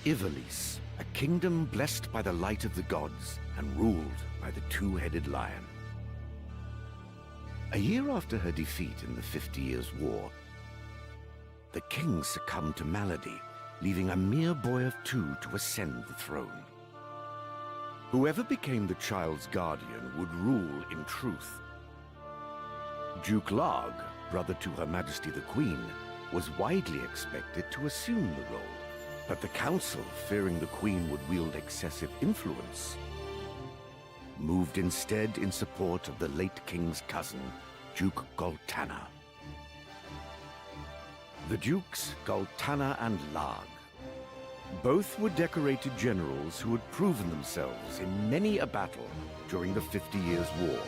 Ivalice, a kingdom blessed by the light of the gods and ruled by the two-headed lion. A year after her defeat in the 50 Years' War, the king succumbed to malady, leaving a mere boy of 2 to ascend the throne. Whoever became the child's guardian would rule in truth. Duke Larg, brother to Her Majesty the Queen, was widely expected to assume the role, but the council, fearing the Queen would wield excessive influence, moved instead in support of the late king's cousin, Duke Goltana. The Dukes, Goltana and Larg, both were decorated generals who had proven themselves in many a battle during the 50 Years' War.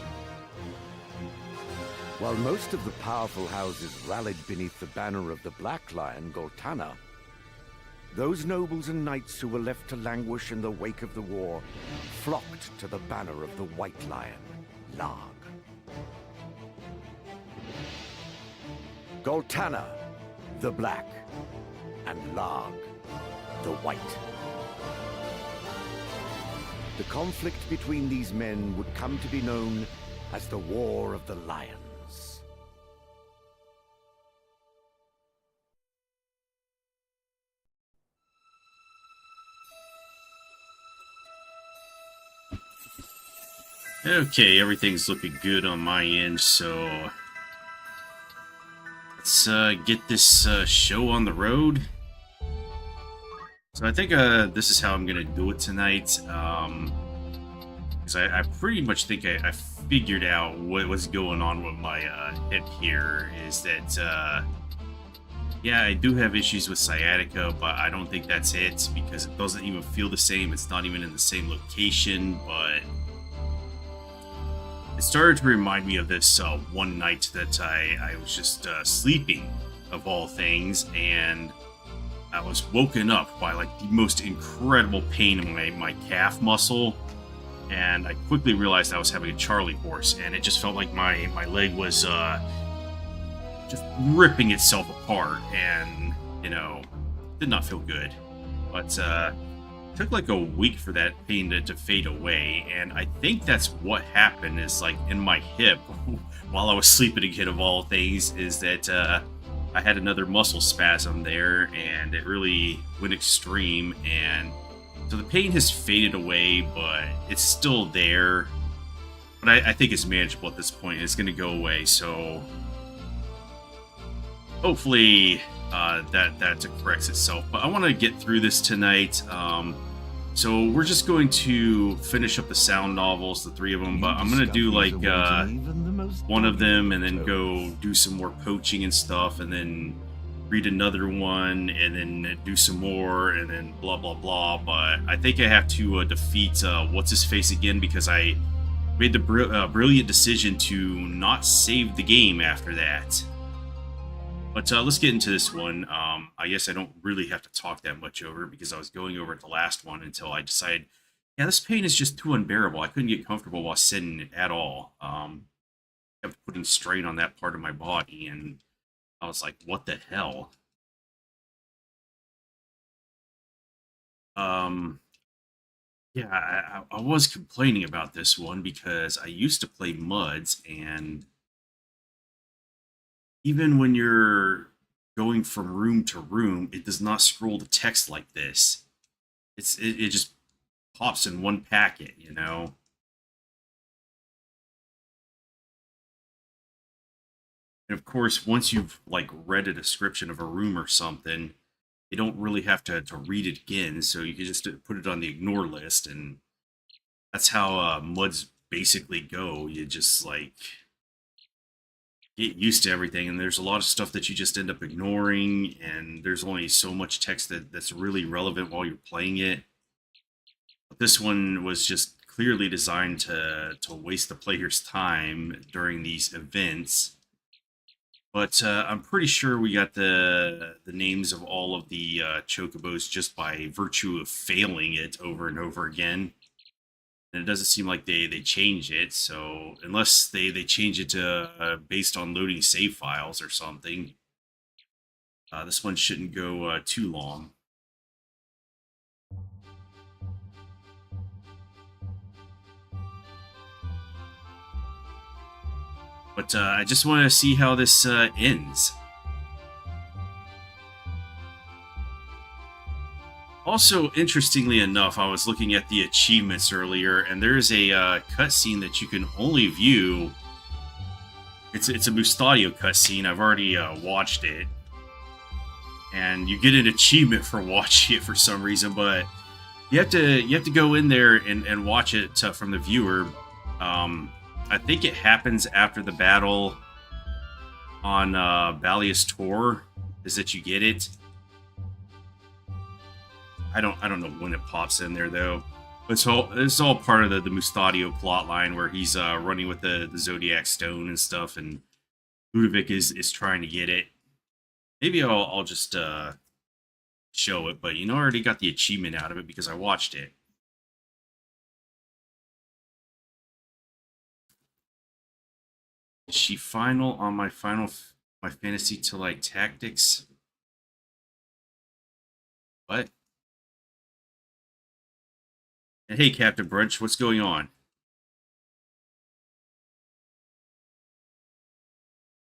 While most of the powerful houses rallied beneath the banner of the Black Lion, Goltana, those nobles and knights who were left to languish in the wake of the war flocked to the banner of the White Lion, Larg. Goltana, the Black, and Larg, the White. The conflict between these men would come to be known as the War of the Lions. Okay, everything's looking good on my end, so let's get this show on the road. So I think this is how I'm gonna do it tonight, because I pretty much think I figured out what's going on with my hip here. Is that yeah, I do have issues with sciatica, but I don't think that's it, because it doesn't even feel the same. It's not even in the same location, but it started to remind me of this one night that I was just sleeping, of all things, and I was woken up by like the most incredible pain in my calf muscle, and I quickly realized I was having a Charlie horse, and it just felt like my leg was just ripping itself apart, and did not feel good. But it took like a week for that pain to fade away, and I think that's what happened is like in my hip while I was sleeping again, of all things, is that I had another muscle spasm there, and it really went extreme, and so the pain has faded away, but it's still there. But I think it's manageable at this point. It's going to go away, so hopefully that corrects itself. But I want to get through this tonight. So we're just going to finish up the sound novels, the 3 of them, but I'm going to do like one of them and then go do some more poaching and stuff, and then read another one and then do some more and then blah blah blah. But I think I have to defeat what's his face again, because I made the brilliant decision to not save the game after that. But let's get into this one. I guess I don't really have to talk that much over it, because I was going over it the last one until I decided, yeah, this pain is just too unbearable. I couldn't get comfortable while sitting at all. Kept putting strain on that part of my body, and I was like, what the hell? Yeah, I was complaining about this one because I used to play MUDs, and even when you're going from room to room, it does not scroll the text like this. It just pops in one packet. And of course, once you've like read a description of a room or something, you don't really have to read it again. So you can just put it on the ignore list, and that's how MUDs basically go. You just like get used to everything, and there's a lot of stuff that you just end up ignoring, and there's only so much text that's really relevant while you're playing it. But this one was just clearly designed to waste the player's time during these events. But I'm pretty sure we got the names of all of the chocobos just by virtue of failing it over and over again. And it doesn't seem like they change it, so unless they change it to based on loading save files or something, this one shouldn't go too long. But I just want to see how this ends. Also, interestingly enough, I was looking at the achievements earlier, and there's a cutscene that you can only view. It's a Mustadio cutscene. I've already watched it, and you get an achievement for watching it for some reason. But you have to go in there and watch it from the viewer. I think it happens after the battle on Ivalice Tor. Is that you get it? I don't know when it pops in there though. It's all part of the Mustadio plot line where he's running with the Zodiac Stone and stuff, and Ludovic is trying to get it. Maybe I'll just show it, but I already got the achievement out of it because I watched it. Is she final on my fantasy to like tactics? What? And hey, Captain Brunch, what's going on?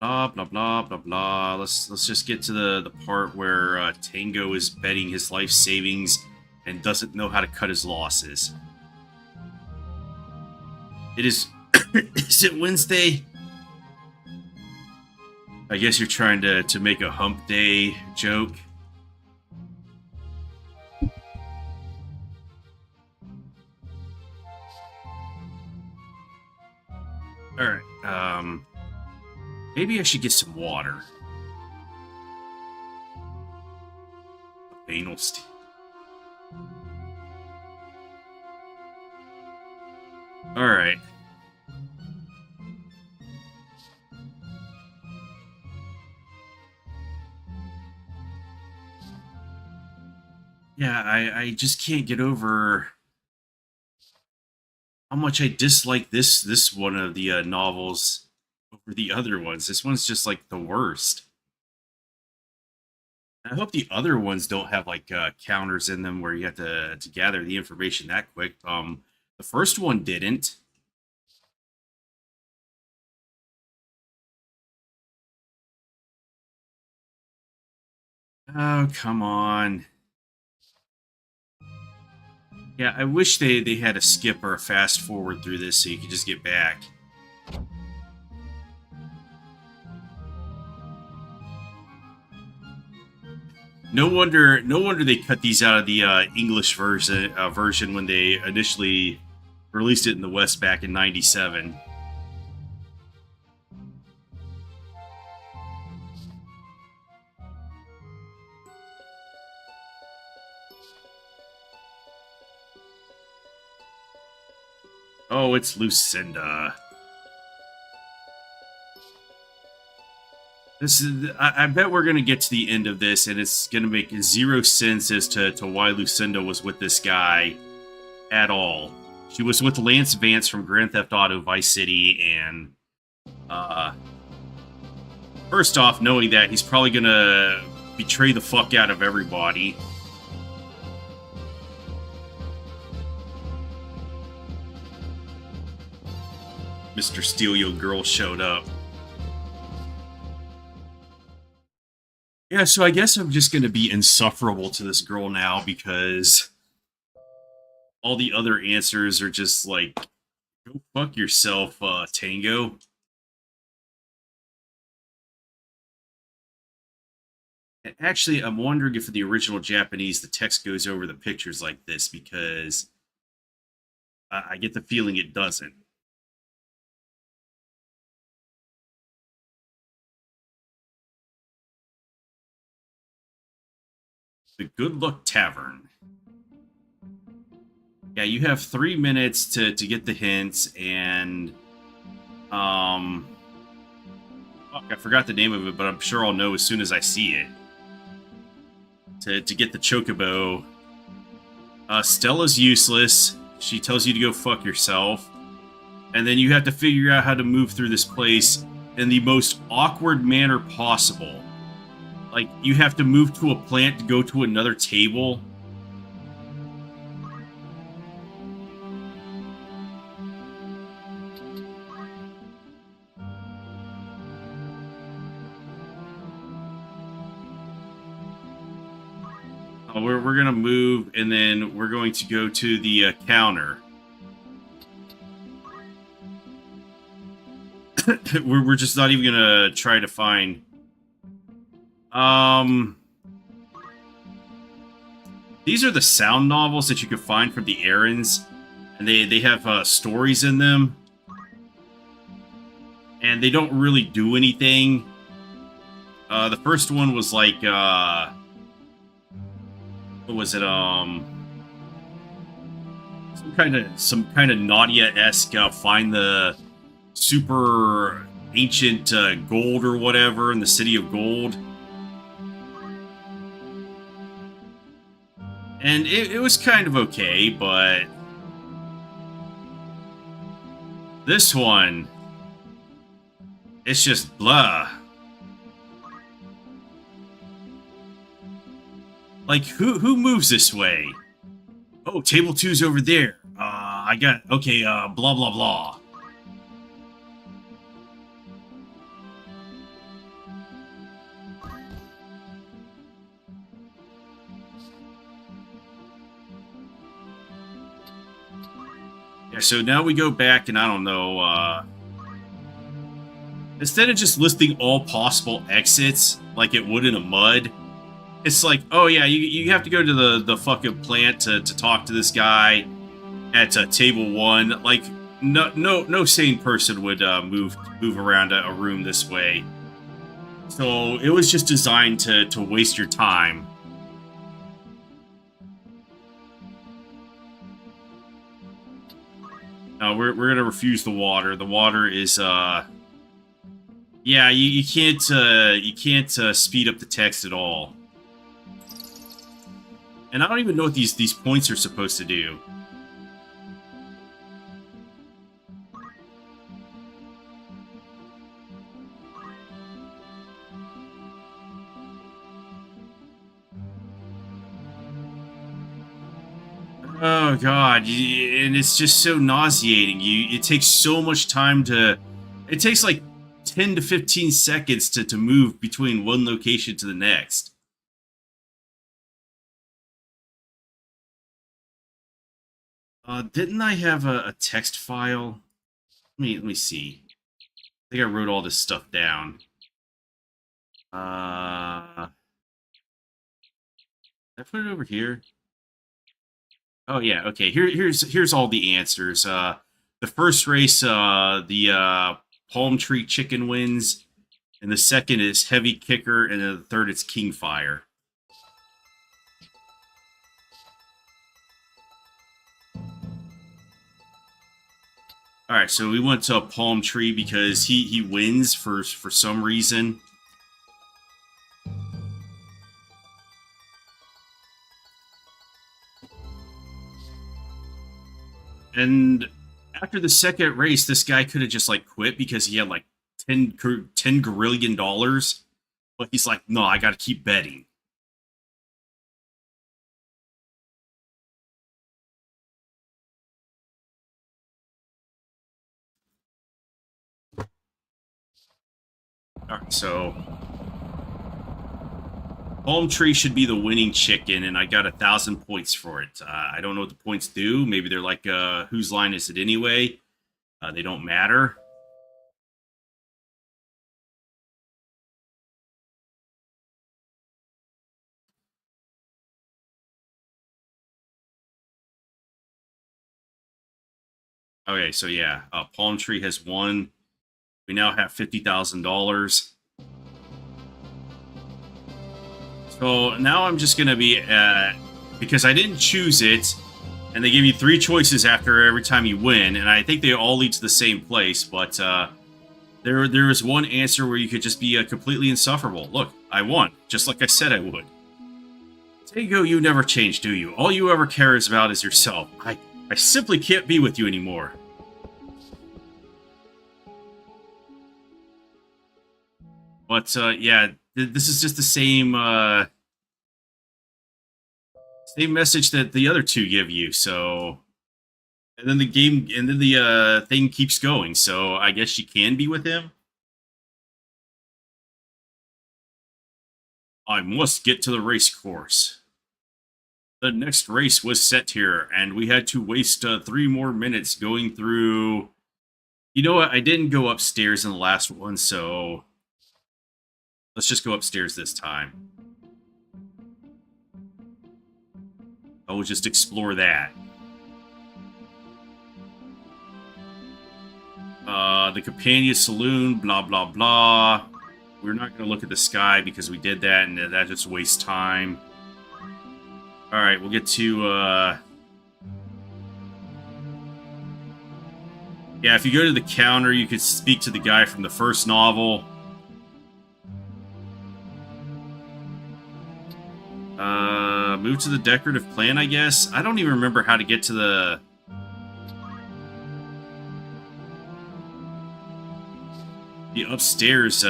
Blah blah blah blah blah. Let's just get to the part where Tango is betting his life savings and doesn't know how to cut his losses. It is. Is it Wednesday? I guess you're trying to make a hump day joke. Alright, maybe I should get some water. Banal steel. Alright. Yeah, I just can't get over how much I dislike this one of the novels over the other ones. This one's just like the worst. I hope the other ones don't have like counters in them where you have to gather the information that quick. The first one didn't. Oh, come on. Yeah, I wish they had a skip or a fast forward through this so you could just get back. No wonder they cut these out of the English version when they initially released it in the West back in '97. Oh, it's Lucinda. This is. I bet we're gonna get to the end of this, and it's gonna make zero sense as to why Lucinda was with this guy at all. She was with Lance Vance from Grand Theft Auto Vice City, and first off, knowing that he's probably gonna betray the fuck out of everybody. Mr. Steal Your Girl showed up. Yeah, so I guess I'm just gonna be insufferable to this girl now because all the other answers are just like, go fuck yourself, Tango. Actually, I'm wondering if in the original Japanese the text goes over the pictures like this because I get the feeling it doesn't. The Good Luck Tavern. Yeah, you have 3 minutes to get the hints, and fuck, I forgot the name of it, but I'm sure I'll know as soon as I see it. To get the chocobo. Stella's useless. She tells you to go fuck yourself. And then you have to figure out how to move through this place in the most awkward manner possible. Like, you have to move to a plant to go to another table. We're gonna move, and then we're going to go to the counter. we're just not even gonna try to find. These are the sound novels that you can find from the errands, and they have stories in them, and they don't really do anything. The first one was like what was it? Some kind of Nadia-esque find the super ancient gold or whatever in the city of gold. And it was kind of okay, but this one, it's just blah. Like, who moves this way? Oh, table two's over there. I got, okay, blah, blah, blah. Yeah, so now we go back and I don't know, instead of just listing all possible exits like it would in a mud, it's like, oh yeah, you have to go to the fucking plant to talk to this guy at table one. Like, no sane person would move around a room this way. So it was just designed to waste your time. We're gonna refuse the water. The water is yeah, you can't speed up the text at all. And I don't even know what these points are supposed to do. Oh god, and it's just so nauseating. It takes so much time to. It takes like 10 to 15 seconds to move between one location to the next. Didn't I have a text file? Let me see. I think I wrote all this stuff down. I put it over here. Oh yeah, okay. Here's all the answers. The first race, the palm tree chicken wins, and the second is heavy kicker, and then the third is king fire. All right, so we went to a palm tree because he wins for some reason. And after the second race, this guy could have just like quit because he had like 10 grillion dollars, but he's like, no, I got to keep betting. All right, so palm tree should be the winning chicken, and I got 1,000 points for it. I don't know what the points do. Maybe they're like, whose line is it anyway? They don't matter. Okay, so yeah, palm tree has won. We now have $50,000. So now I'm just gonna be because I didn't choose it, and they give you 3 choices after every time you win, and I think they all lead to the same place. But there is one answer where you could just be completely insufferable. Look, I won, just like I said I would. Tego, you never change, do you? All you ever care is about is yourself. I simply can't be with you anymore. But yeah, this is just the same same message that the other two give you. So, and then the thing keeps going. So I guess she can be with him. I must get to the race course. The next race was set here, and we had to waste 3 more minutes going through... You know what? I didn't go upstairs in the last one, so let's just go upstairs this time. I will just explore that. The companion saloon, blah, blah, blah. We're not going to look at the sky because we did that, and that just wastes time. Alright, we'll get to, yeah, if you go to the counter, you could speak to the guy from the first novel. Move to the decorative plant, I guess? I don't even remember how to get to the... The upstairs,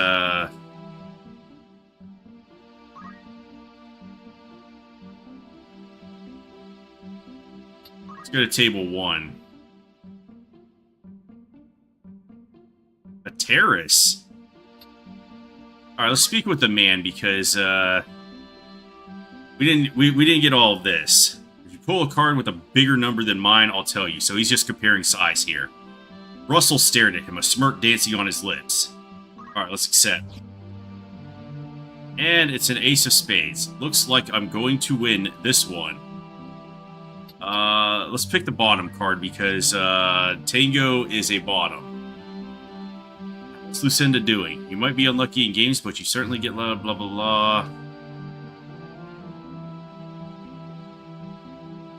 Let's go to table 1. A terrace? Alright, let's speak with the man, because, we didn't get all of this. If you pull a card with a bigger number than mine, I'll tell you. So he's just comparing size here. Russell stared at him, a smirk dancing on his lips. Alright, let's accept. And it's an ace of spades. Looks like I'm going to win this one. Let's pick the bottom card because Tango is a bottom. What's Lucinda doing? You might be unlucky in games, but you certainly get blah, blah, blah, blah.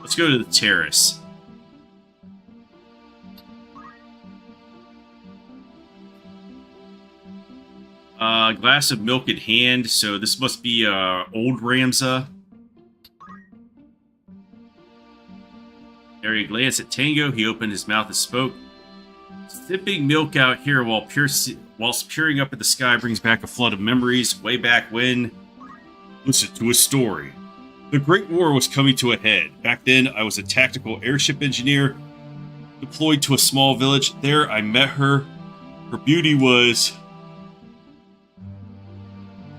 Let's go to the terrace. Glass of milk in hand, so this must be old Ramza. Harry glanced at Tango. He opened his mouth and spoke. Sipping milk out here whilst peering up at the sky brings back a flood of memories way back when. Listen to a story. The Great War was coming to a head. Back then, I was a tactical airship engineer deployed to a small village. There, I met her. Her beauty was...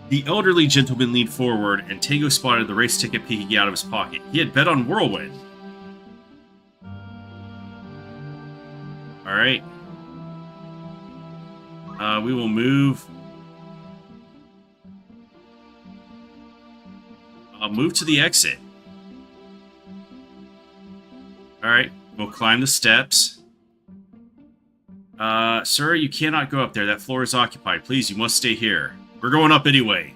The elderly gentleman leaned forward, and Tango spotted the race ticket peeking out of his pocket. He had bet on Whirlwind. Alright. We will move. I'll move to the exit. Alright, we'll climb the steps. Sir, you cannot go up there. That floor is occupied. Please, you must stay here. We're going up anyway.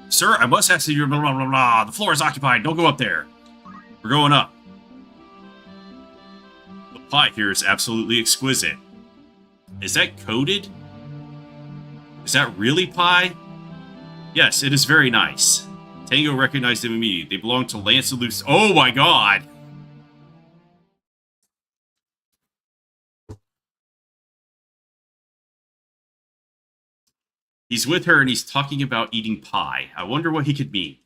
Sir, I must ask you, blah, blah, blah, blah. The floor is occupied. Don't go up there. We're going up. The pie here is absolutely exquisite. Is that coated? Is that really pie? Yes, it is very nice. Tango recognized them immediately. They belong to Lance and Luce. Oh my god! He's with her and he's talking about eating pie. I wonder what he could mean.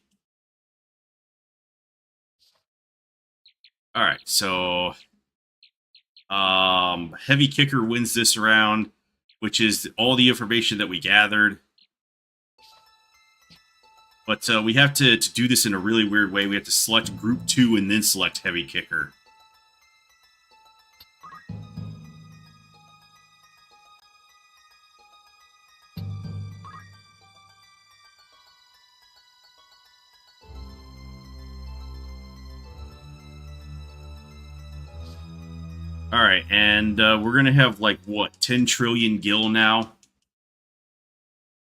Alright, so... Heavy Kicker wins this round, which is all the information that we gathered. But we have to do this in a really weird way. We have to select Group 2 and then select Heavy Kicker. Alright, and we're going to have, like, what, 10 trillion gil now?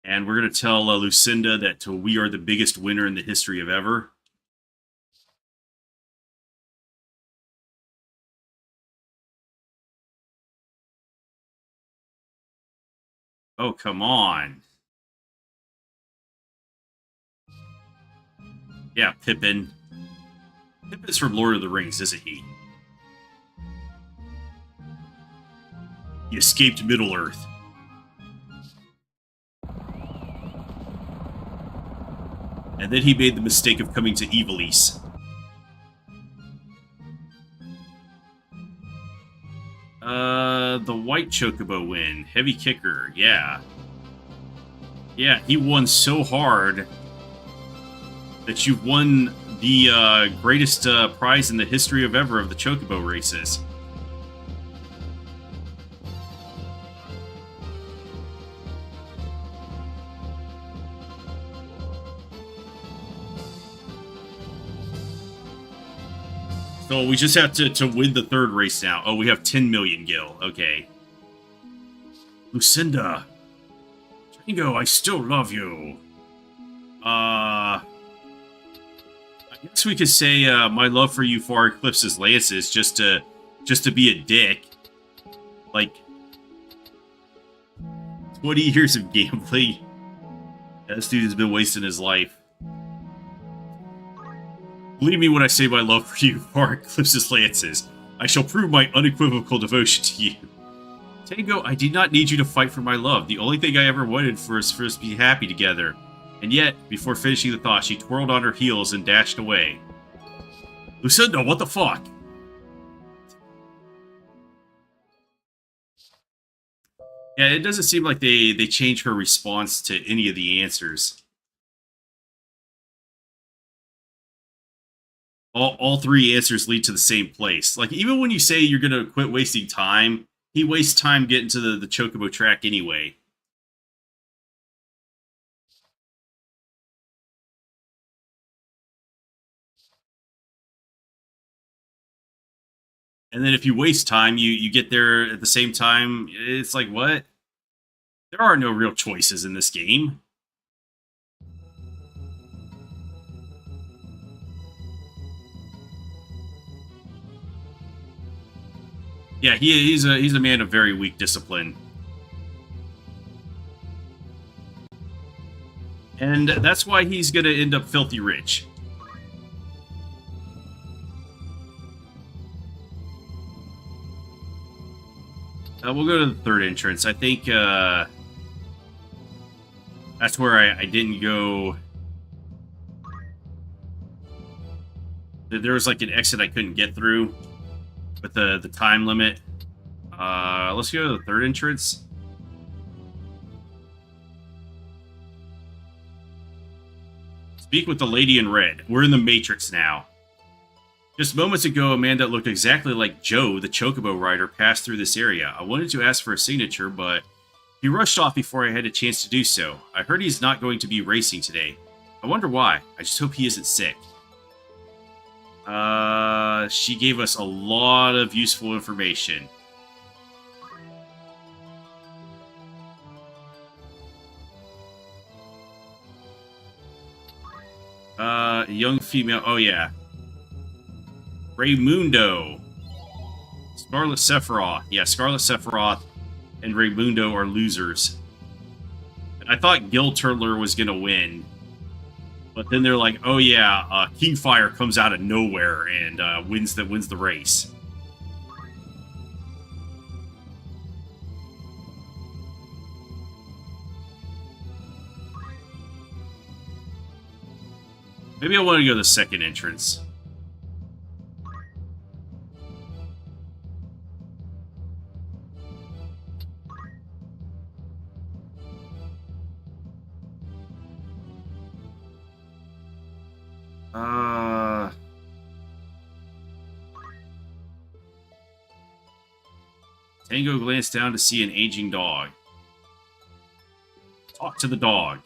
And we're going to tell Lucinda that we are the biggest winner in the history of ever. Oh, come on. Yeah, Pippin. Pippin's from Lord of the Rings, isn't he? He escaped Middle-earth. And then he made the mistake of coming to Ivalice. The white chocobo win. Heavy Kicker, yeah. Yeah, he won so hard. that you've won the greatest prize in the history of ever of the Chocobo races. So we just have to win the third race now. Oh, we have 10 million gil. Okay. Lucinda. Tango, I still love you. I guess we could say my love for you far eclipses Lance's just to be a dick. Like 20 years of gambling. This dude has been wasting his life. Believe me when I say my love for you far eclipses Lance's. I shall prove my unequivocal devotion to you. Tango, I did not need you to fight for my love. The only thing I ever wanted for us to be happy together. And yet, before finishing the thought, she twirled on her heels and dashed away. Lucinda, what the fuck? Yeah, it doesn't seem like they changed her response to any of the answers. All three answers lead to the same place. Like, even when you say you're going to quit wasting time, he wastes time getting to the Chocobo track anyway. And then if you waste time, you get there at the same time. It's like, what? There are no real choices in this game. Yeah, he's a man of very weak discipline. And that's why he's gonna end up filthy rich. We'll go to the third entrance. I think that's where I didn't go. There was like an exit I couldn't get through with the time limit. Let's go to the third entrance. Speak with the lady in red. We're in the Matrix now. Just moments ago, a man that looked exactly like Joe, the Chocobo rider, passed through this area. I wanted to ask for a signature, but he rushed off before I had a chance to do so. I heard he's not going to be racing today. I wonder why. I just hope he isn't sick. She gave us a lot of useful information. Young female. Oh, yeah. Raymundo. Scarlet Sephiroth. Yeah, Scarlet Sephiroth and Raymundo are losers. And I thought Gil Turtler was going to win. But then they're like, oh yeah, Kingfire comes out of nowhere and wins the race. Maybe I want to go to the second entrance. Tango glanced down to see an aging dog. Talk to the dog.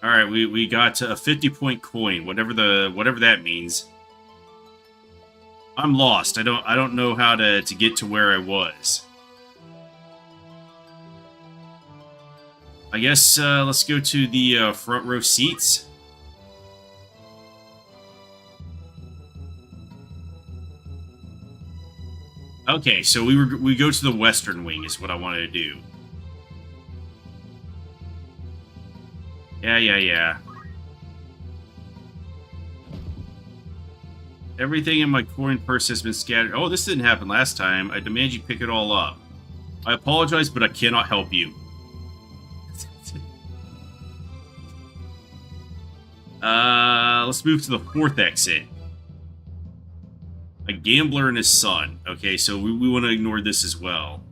All right, we got a 50-point coin, whatever that means. I'm lost. I don't know how to get to where I was. I guess let's go to the front row seats. Okay, so we go to the western wing is what I wanted to do. Yeah. Everything in my coin purse has been scattered. Oh, this didn't happen last time. I demand you pick it all up. I apologize, but I cannot help you. Let's move to the fourth exit. A gambler and his son. Okay, so we want to ignore this as well.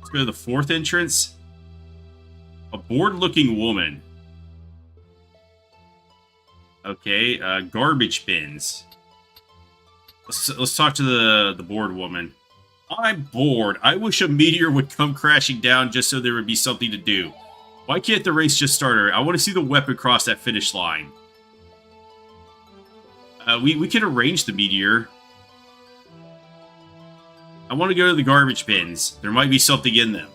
Let's go to the fourth entrance. A bored-looking woman. Okay, garbage bins. Let's talk to the bored woman. I'm bored. I wish a meteor would come crashing down just so there would be something to do. Why can't the race just start? I want to see the weapon cross that finish line. We can arrange the meteor. I want to go to the garbage bins. There might be something in them.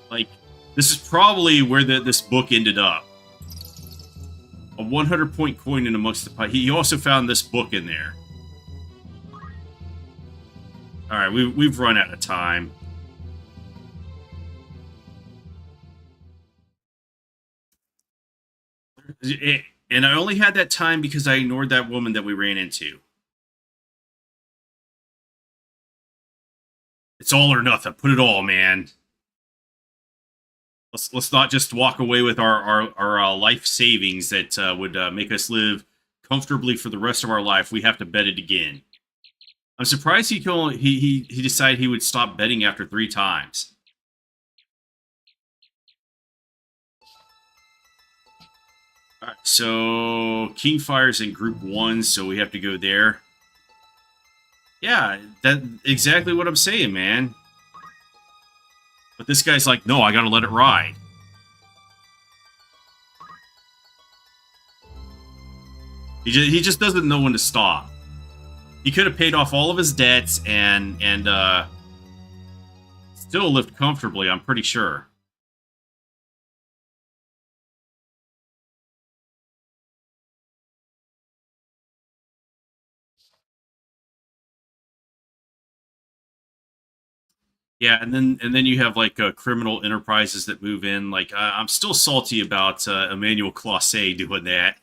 Like, this is probably where this book ended up. A 100-point coin in amongst the pile. He also found this book in there. Alright, we've run out of time. And I only had that time because I ignored that woman that we ran into. It's all or nothing. Put it all, man. Let's not just walk away with our life savings that would make us live comfortably for the rest of our life. We have to bet it again. I'm surprised he decided he would stop betting after 3 times. All right, so Kingfire's in Group 1, so we have to go there. Yeah, that's exactly what I'm saying, man. But this guy's like, no, I gotta let it ride. He just doesn't know when to stop. He could have paid off all of his debts and still lived comfortably, I'm pretty sure. Yeah, and then you have like criminal enterprises that move in. Like I'm still salty about Emmanuel Clauset doing that.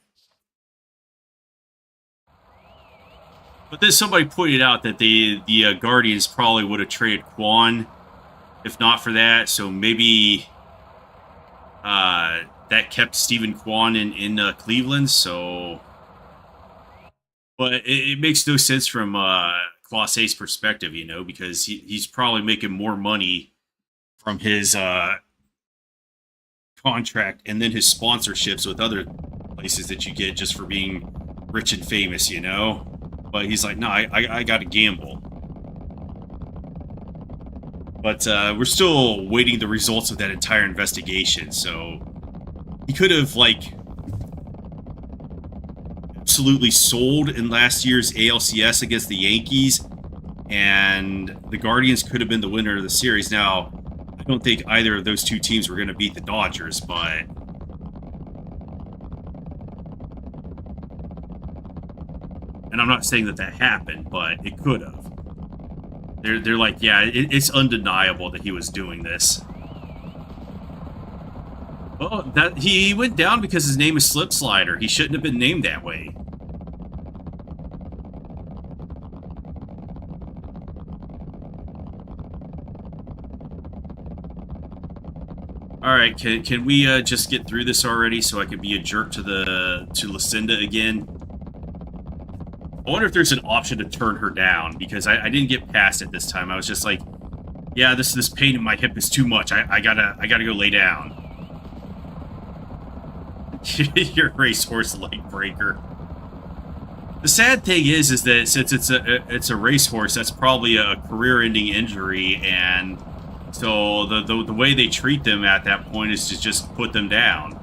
But then somebody pointed out that the Guardians probably would have traded Quan if not for that. So maybe that kept Stephen Quan in Cleveland. So, but it makes no sense from Clauset's perspective, you know, because he's probably making more money from his contract and then his sponsorships with other places that you get just for being rich and famous, you know. But he's like, no, I got to gamble. But we're still waiting the results of that entire investigation. So he could have, like, absolutely sold in last year's ALCS against the Yankees, and the Guardians could have been the winner of the series. Now, I don't think either of those two teams were going to beat the Dodgers, but and I'm not saying that happened, but it could have. They're like, yeah, it's undeniable that he was doing this. Oh, that he went down because his name is Slip Slider. He shouldn't have been named that way. All right, can we just get through this already so I can be a jerk to Lucinda again? I wonder if there's an option to turn her down, because I didn't get past it this time. I was just like, yeah, this pain in my hip is too much. I gotta go lay down. Your racehorse leg breaker. The sad thing is that since it's a racehorse, that's probably a career-ending injury, and so the way they treat them at that point is to just put them down.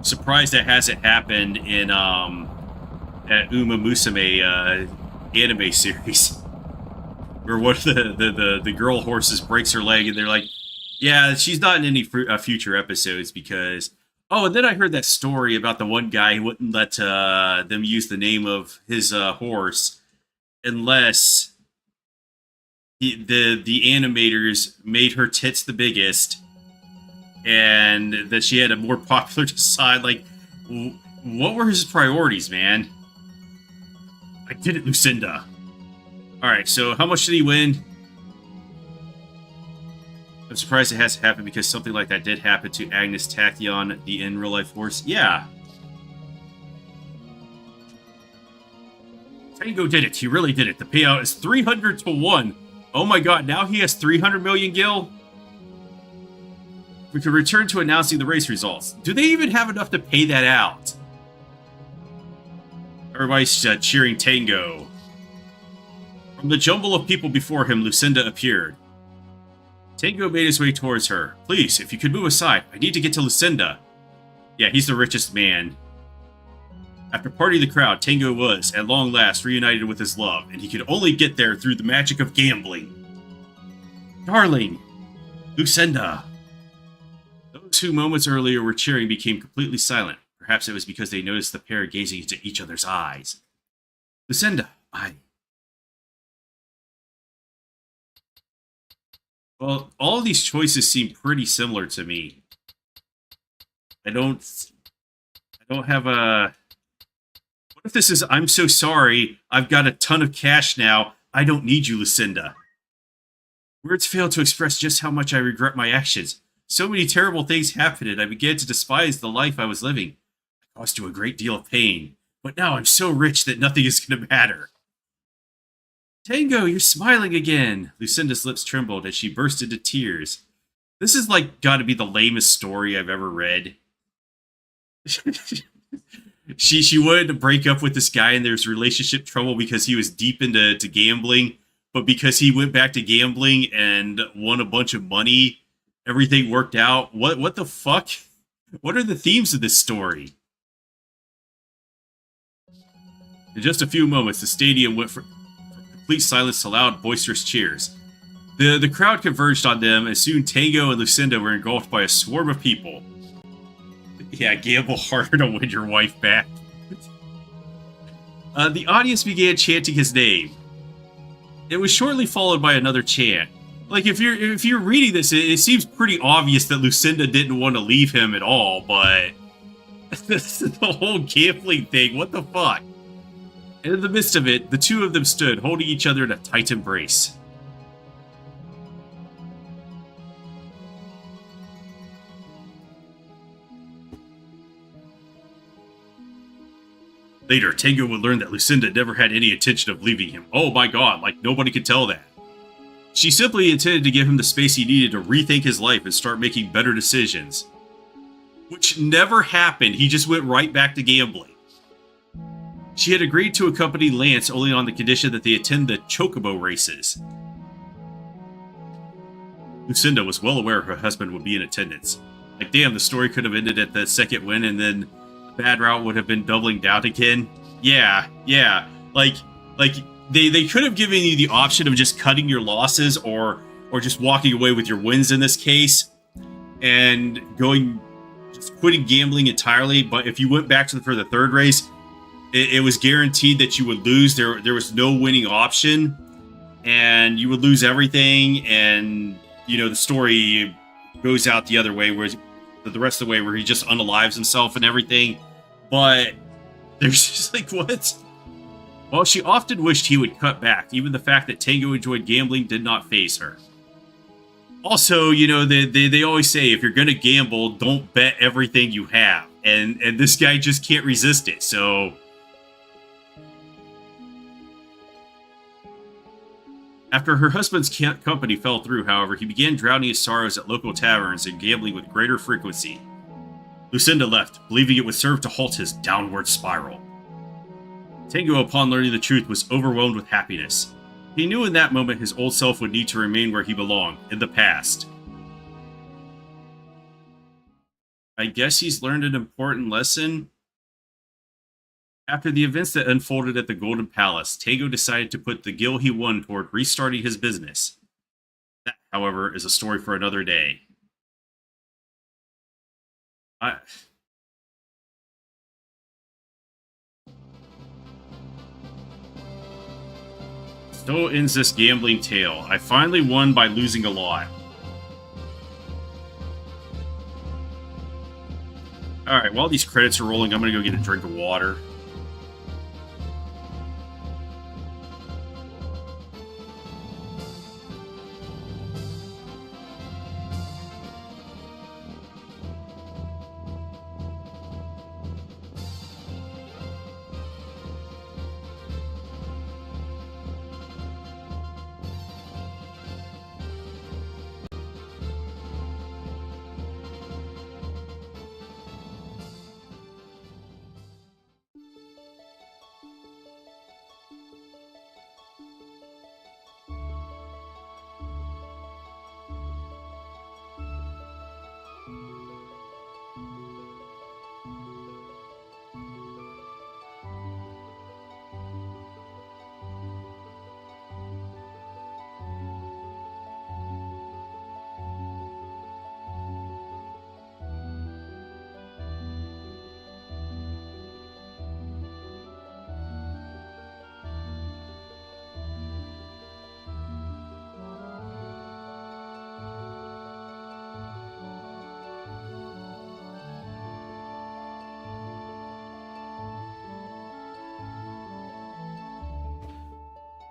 Surprised that hasn't happened in that Uma Musume anime series, where one of the girl horses breaks her leg, and they're like, yeah, she's not in any future episodes because. Oh, and then I heard that story about the one guy who wouldn't let them use the name of his horse unless the animators made her tits the biggest, and that she had a more popular side. Like, what were his priorities, man? I did it, Lucinda. Alright, so how much did he win? I'm surprised it hasn't happened because something like that did happen to Agnes Tachyon, the in-real-life horse. Yeah. Tango did it. He really did it. The payout is 300 to 1. Oh my god, now he has 300 million gil? We could return to announcing the race results. Do they even have enough to pay that out? Everybody's cheering Tango. From the jumble of people before him, Lucinda appeared. Tango made his way towards her. Please, if you could move aside, I need to get to Lucinda. Yeah, he's the richest man. After parting the crowd, Tango was, at long last, reunited with his love, and he could only get there through the magic of gambling. Darling! Lucinda! Those who moments earlier were cheering became completely silent. Perhaps it was because they noticed the pair gazing into each other's eyes. Lucinda, Well, all of these choices seem pretty similar to me. I don't have a... What if this is, I'm so sorry, I've got a ton of cash now, I don't need you, Lucinda. Words fail to express just how much I regret my actions. So many terrible things happened, and I began to despise the life I was living. I caused you a great deal of pain, but now I'm so rich that nothing is going to matter. Tango, you're smiling again. Lucinda's lips trembled as she burst into tears. This is like got to be the lamest story I've ever read. She wanted to break up with this guy and there's relationship trouble because he was deep into gambling, but because he went back to gambling and won a bunch of money, everything worked out. What the fuck? What are the themes of this story? In just a few moments, the stadium went from complete silence to loud, boisterous cheers. The crowd converged on them, and soon Tango and Lucinda were engulfed by a swarm of people. Yeah, gamble harder to win your wife back. The audience began chanting his name. It was shortly followed by another chant. Like, if you're reading this, it seems pretty obvious that Lucinda didn't want to leave him at all, but... this is the whole gambling thing, what the fuck? And in the midst of it, the two of them stood, holding each other in a tight embrace. Later, Tango would learn that Lucinda never had any intention of leaving him. Oh my god, like nobody could tell that. She simply intended to give him the space he needed to rethink his life and start making better decisions. Which never happened, he just went right back to gambling. She had agreed to accompany Lance only on the condition that they attend the chocobo races. Lucinda was well aware her husband would be in attendance. Like, damn, the story could have ended at the second win and then the bad route would have been doubling down again. Yeah. Like they could have given you the option of just cutting your losses or just walking away with your wins in this case and just quitting gambling entirely. But if you went back for the third race, it was guaranteed that you would lose. There was no winning option, and you would lose everything. And the story goes out the other way, where the rest of the way where he just unalives himself and everything. But there's just like, what? While she often wished he would cut back, even the fact that Tango enjoyed gambling did not faze her. Also, they always say if you're gonna gamble, don't bet everything you have, and this guy just can't resist it. So. After her husband's company fell through, however, he began drowning his sorrows at local taverns and gambling with greater frequency. Lucinda left, believing it would serve to halt his downward spiral. Tango, upon learning the truth, was overwhelmed with happiness. He knew in that moment his old self would need to remain where he belonged, in the past. I guess he's learned an important lesson. After the events that unfolded at the Golden Palace, Tango decided to put the gil he won toward restarting his business. That, however, is a story for another day. So ends this gambling tale. I finally won by losing a lot. Alright, while these credits are rolling, I'm gonna go get a drink of water.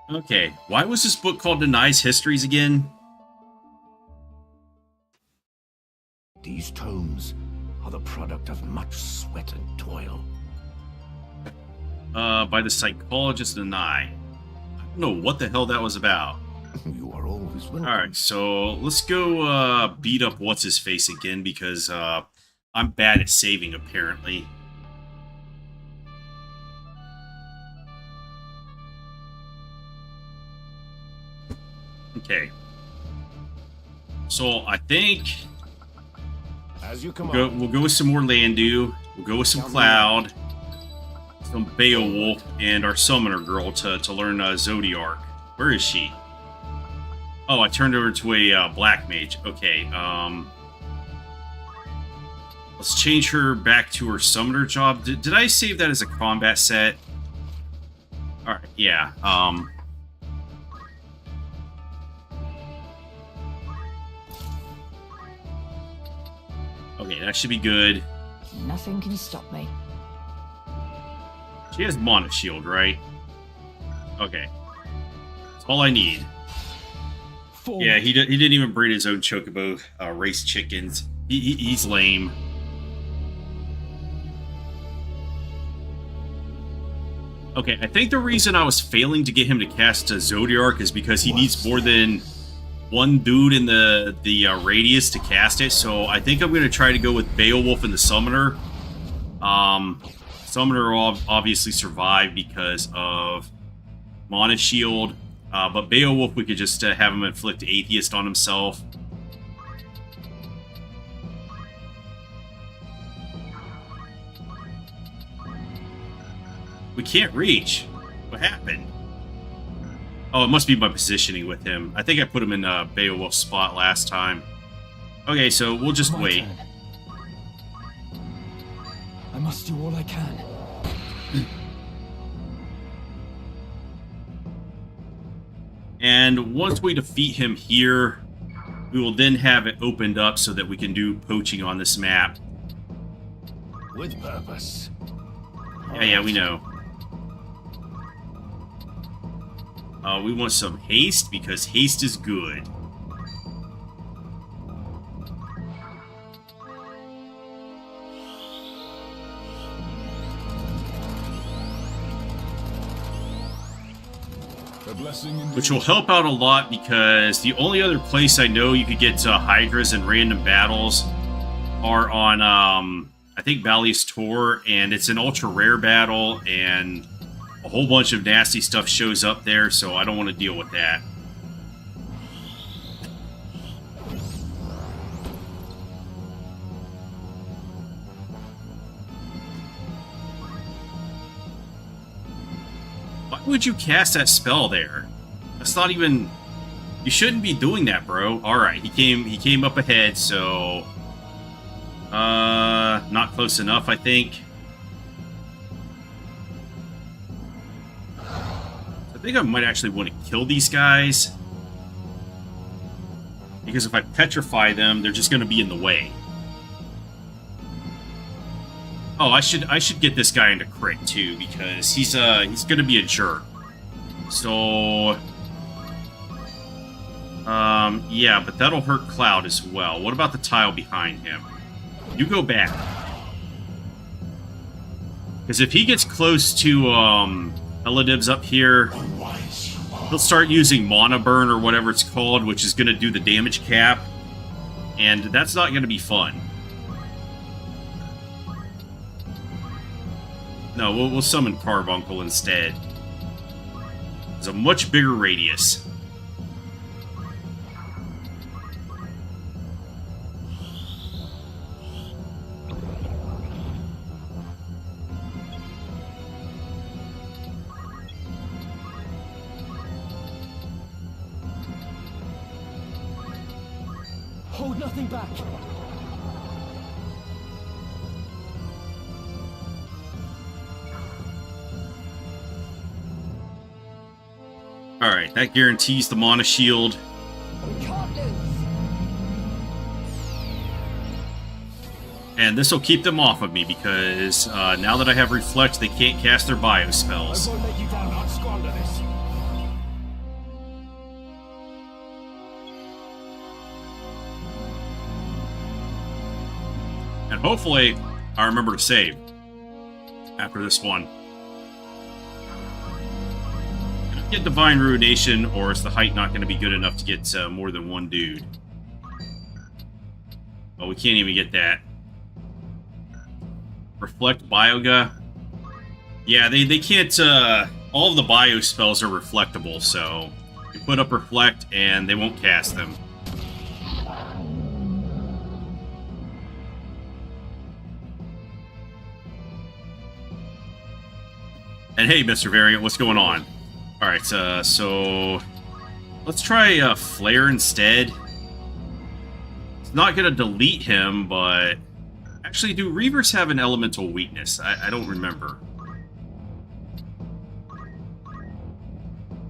Okay, why was this book called Denies Histories again? These tomes are the product of much sweat and toil. By the psychologist Denai. I don't know what the hell that was about. You are always welcome. Alright, so let's go beat up What's-His-Face again, because I'm bad at saving, apparently. Okay. So I think As you come we'll go with some more Landu. We'll go with some Cloud, some Beowulf, and our Summoner Girl to learn Zodiark. Where is she? Oh, I turned her into a Black Mage. Okay, let's change her back to her Summoner job. Did I save that as a combat set? Alright, yeah, okay, that should be good. Nothing can stop me. She has Mana Shield, right? Okay. That's all I need. Yeah, he didn't even breed his own chocobo race chickens. He's lame. Okay, I think the reason I was failing to get him to cast Zodiark is because he needs more than one dude in the radius to cast it. So I think I'm going to try to go with Beowulf and the Summoner. Summoner will obviously survive because of Mana Shield. But Beowulf, we could just have him inflict Atheist on himself. We can't reach. What happened? Oh, it must be my positioning with him. I think I put him in Beowulf's spot last time. Okay, so we'll just wait. Turn. I must do all I can. And once we defeat him here, we will then have it opened up so that we can do poaching on this map. with purpose. Yeah, we know. We want some haste, because haste is good. Which will help out a lot, because the only other place I know you could get Hydras in random battles are on, I think, Bally's Tour, and it's an ultra-rare battle, and a whole bunch of nasty stuff shows up there, so I don't want to deal with that. Why would you cast that spell there? That's not even... You shouldn't be doing that, bro. Alright, he came up ahead, so... not close enough, I think. I think I might actually want to kill these guys. Because if I petrify them, they're just going to be in the way. Oh, I should get this guy into crit too, because he's going to be a jerk. So, yeah, but that'll hurt Cloud as well. What about the tile behind him? You go back. Because if he gets close to Eladib's up here, he'll start using Mana Burn or whatever it's called, which is going to do the damage cap. And that's not going to be fun. No, we'll summon Carbuncle instead. It's a much bigger radius. Hold nothing back. Alright, that guarantees the Mana Shield. We can't lose. And this will keep them off of me, because now that I have Reflect, they can't cast their bio I spells. won't let you down. I'll squander this. And hopefully, I remember to save after this one. Get Divine Ruination, or is the height not going to be good enough to get more than one dude? Oh, we can't even get that. Reflect Bioga. Yeah, they can't... all of the bio spells are reflectable, so... You put up Reflect, and they won't cast them. And hey, Mr. Variant, what's going on? Alright, so... Let's try Flare instead. It's not gonna delete him, but... Actually, do Reavers have an elemental weakness? I don't remember.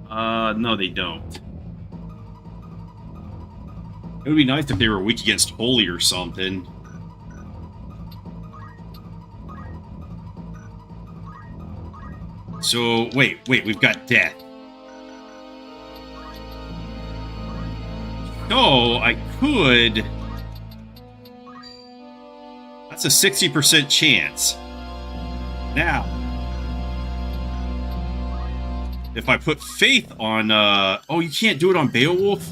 No, they don't. It would be nice if they were weak against Holy or something. So, wait, we've got Death. So, I could... That's a 60% chance. Now, if I put Faith on, oh, you can't do it on Beowulf?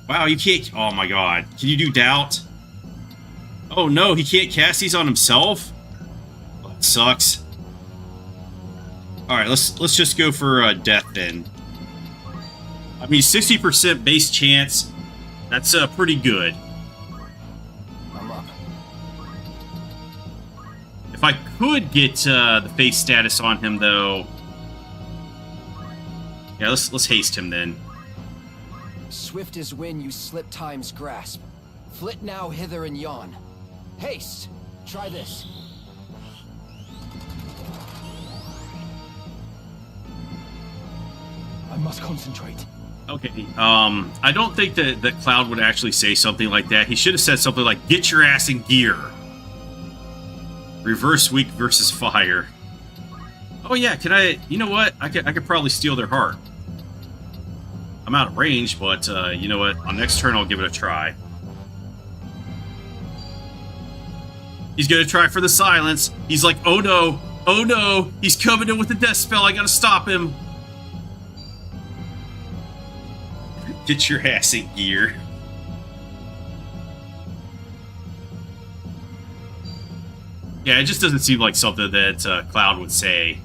Wow, you can't... Oh my god. Can you do Doubt? Oh no, he can't cast these on himself? Oh, that sucks. Alright, let's just go for Death then. I mean, 60% base chance. That's pretty good. I'm up. If I could get the face status on him, though... Yeah, let's haste him then. Swift as when you slip time's grasp. Flit now hither and yon. Haste! Try this. I must concentrate. Okay, I don't think that Cloud would actually say something like that. He should have said something like, get your ass in gear. Reverse weak versus fire. Oh yeah, can I... You know what? I could probably steal their heart. I'm out of range, but you know what? On next turn, I'll give it a try. He's gonna try for the silence. He's like, oh no, he's coming in with the death spell. I gotta stop him. Get your ass in gear. Yeah, it just doesn't seem like something that Cloud would say.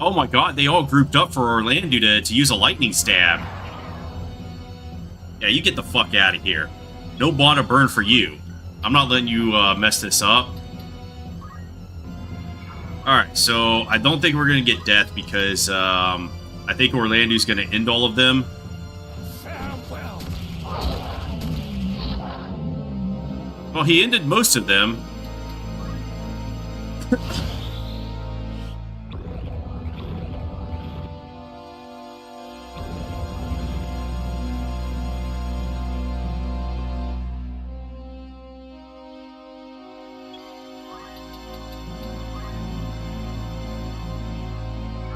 Oh my god, they all grouped up for Orlando to use a lightning stab. Yeah, you get the fuck out of here. No Bond burn for you. I'm not letting you mess this up. Alright, so I don't think we're going to get death because I think Orlando's going to end all of them. Well, he ended most of them.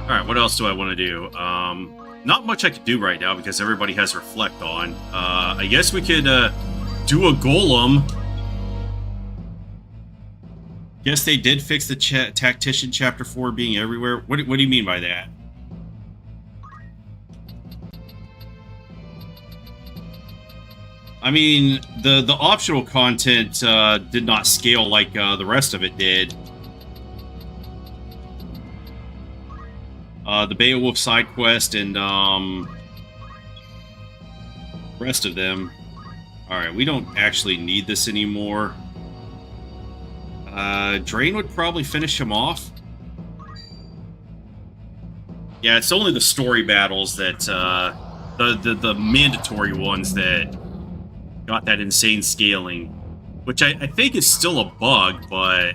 Alright, what else do I want to do? Not much I could do right now because everybody has Reflect on. I guess we could do a Golem. Guess they did fix the Tactician Chapter 4 being everywhere. What do you mean by that? I mean, the optional content did not scale like the rest of it did. The Beowulf side quest and rest of them. Alright, we don't actually need this anymore. Drain would probably finish him off. Yeah, it's only the story battles that, the mandatory ones that got that insane scaling. Which I think is still a bug, but,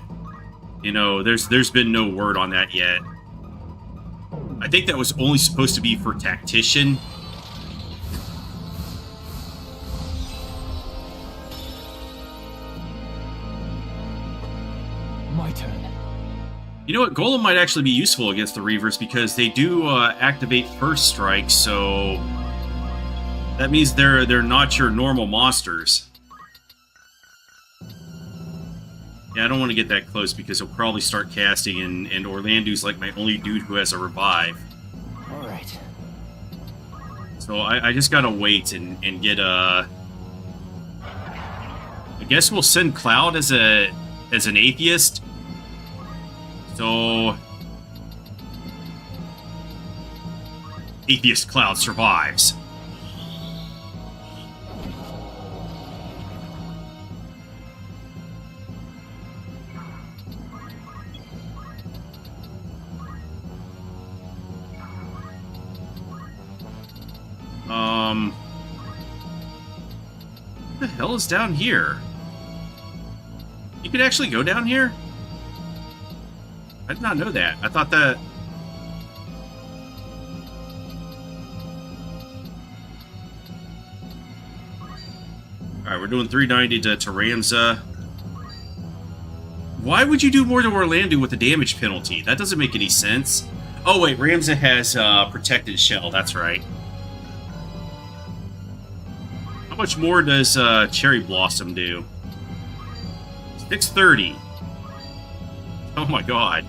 you know, there's been no word on that yet. I think that was only supposed to be for Tactician. My turn. You know what? Golem might actually be useful against the Reavers because they do activate First Strike, so that means they're not your normal monsters. Yeah, I don't want to get that close because he'll probably start casting, and Orlando's like my only dude who has a revive. All right. So I just gotta wait and get I guess we'll send Cloud as an atheist. So atheist Cloud survives. What the hell is down here? You could actually go down here? I did not know that. I thought that... Alright, we're doing 390 to Ramza. Why would you do more to Orlando with a damage penalty? That doesn't make any sense. Oh wait, Ramza has Protected Shell, that's right. How much more does Cherry Blossom do? 630. Oh my god.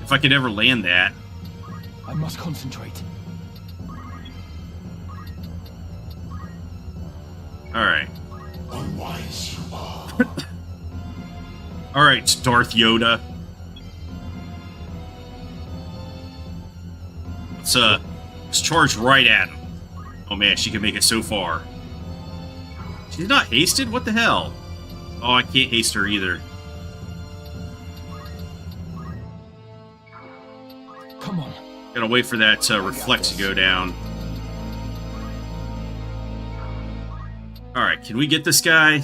If I could ever land that. I must concentrate. Alright. Unwise you are. Alright, Darth Yoda. Let's charge right at him. Oh man, she can make it so far. She's not hasted? What the hell? Oh, I can't haste her either. Come on. Gotta wait for that reflect to go down. Alright, can we get this guy?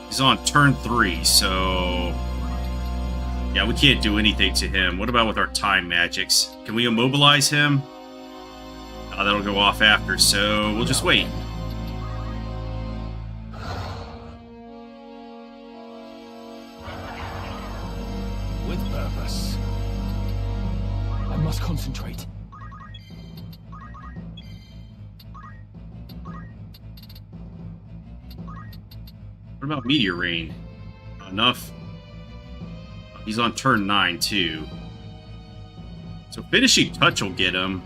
He's on turn 3, so... Yeah, we can't do anything to him. What about with our time magics? Can we immobilize him? Oh, that'll go off after, so we'll just wait. With purpose. I must concentrate. What about Meteor Rain? Not enough. He's on turn 9, too. So Finishing Touch will get him.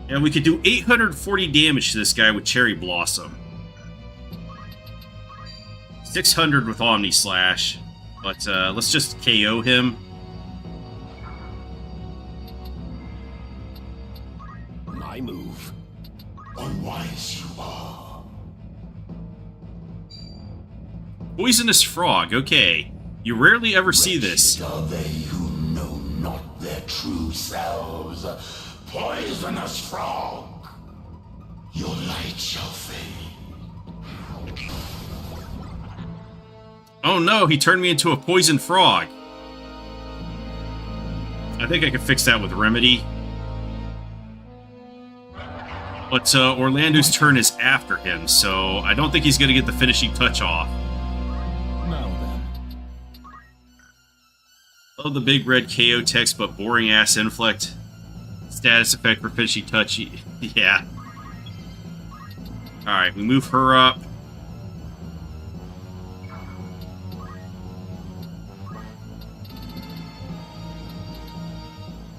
And we could do 840 damage to this guy with Cherry Blossom. 600 with Omni Slash. But let's just KO him. My move. Unwise you are. Poisonous Frog, okay. You rarely ever see this. Wretched are they who know not their true selves. Poisonous frog, your light shall fade. Oh no, he turned me into a poison frog. I think I could fix that with Remedy. But Orlando's turn is after him, so I don't think he's going to get the finishing touch off. Now then. Love the big red KO text, but boring ass inflict. Status effect for finishing touch. Yeah. Alright, we move her up.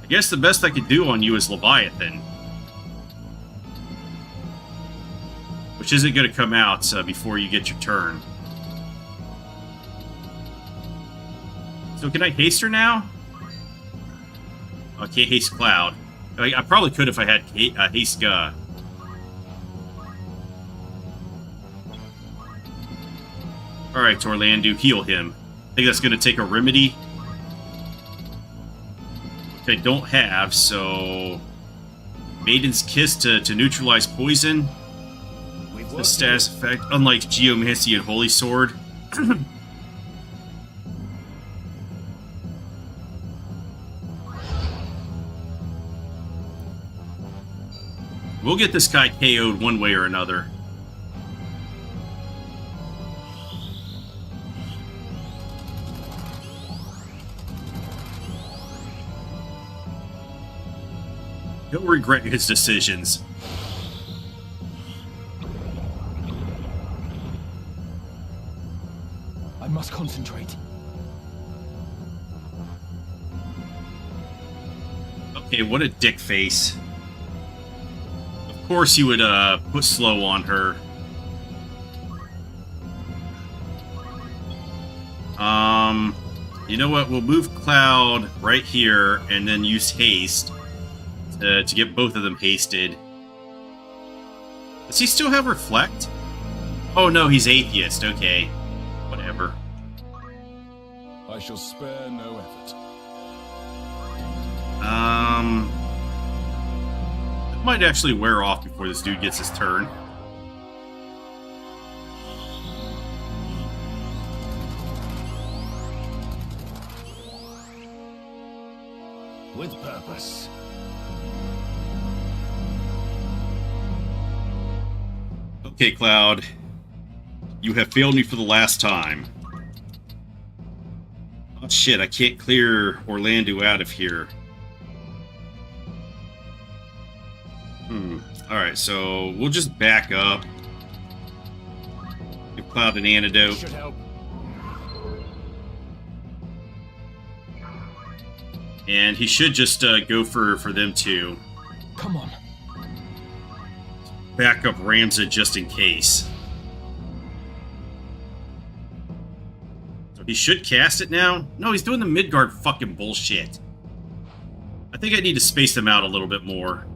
I guess the best I could do on you is Leviathan. Which isn't going to come out before you get your turn. So can I haste her now? Oh, I can't haste Cloud. I probably could if I had haste Ga. Alright, Orlando, heal him. I think that's going to take a Remedy. Which I don't have, so... Maiden's Kiss to neutralize poison. The status effect, unlike Geomancy and Holy Sword. We'll get this guy KO'd one way or another. He'll regret his decisions. must concentrate. Okay, what a dick face. Of course you would put slow on her. You know what? We'll move Cloud right here and then use haste to get both of them hasted. Does he still have reflect? Oh no, he's atheist. Okay, whatever. I shall spare no effort. That might actually wear off before this dude gets his turn. With purpose. Okay, Cloud. You have failed me for the last time. Oh shit, I can't clear Orlando out of here. Alright, so we'll just back up. Give Cloud an antidote. Should help. And he should just go for them too. Come on. Back up Ramza just in case. So he should cast it now? No, he's doing the Midgard fucking bullshit. I think I need to space them out a little bit more.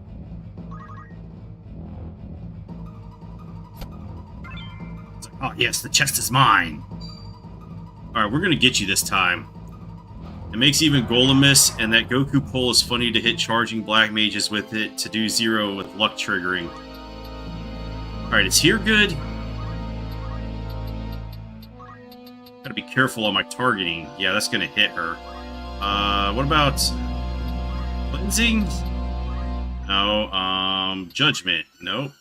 It's like, oh yes, the chest is mine. Alright, we're gonna get you this time. It makes even Golemus, and that Goku pull is funny to hit charging black mages with it to do 0 with luck triggering. Alright, is here good? Gotta be careful on my targeting. Yeah, that's gonna hit her. What about cleansing? No, judgment. Nope.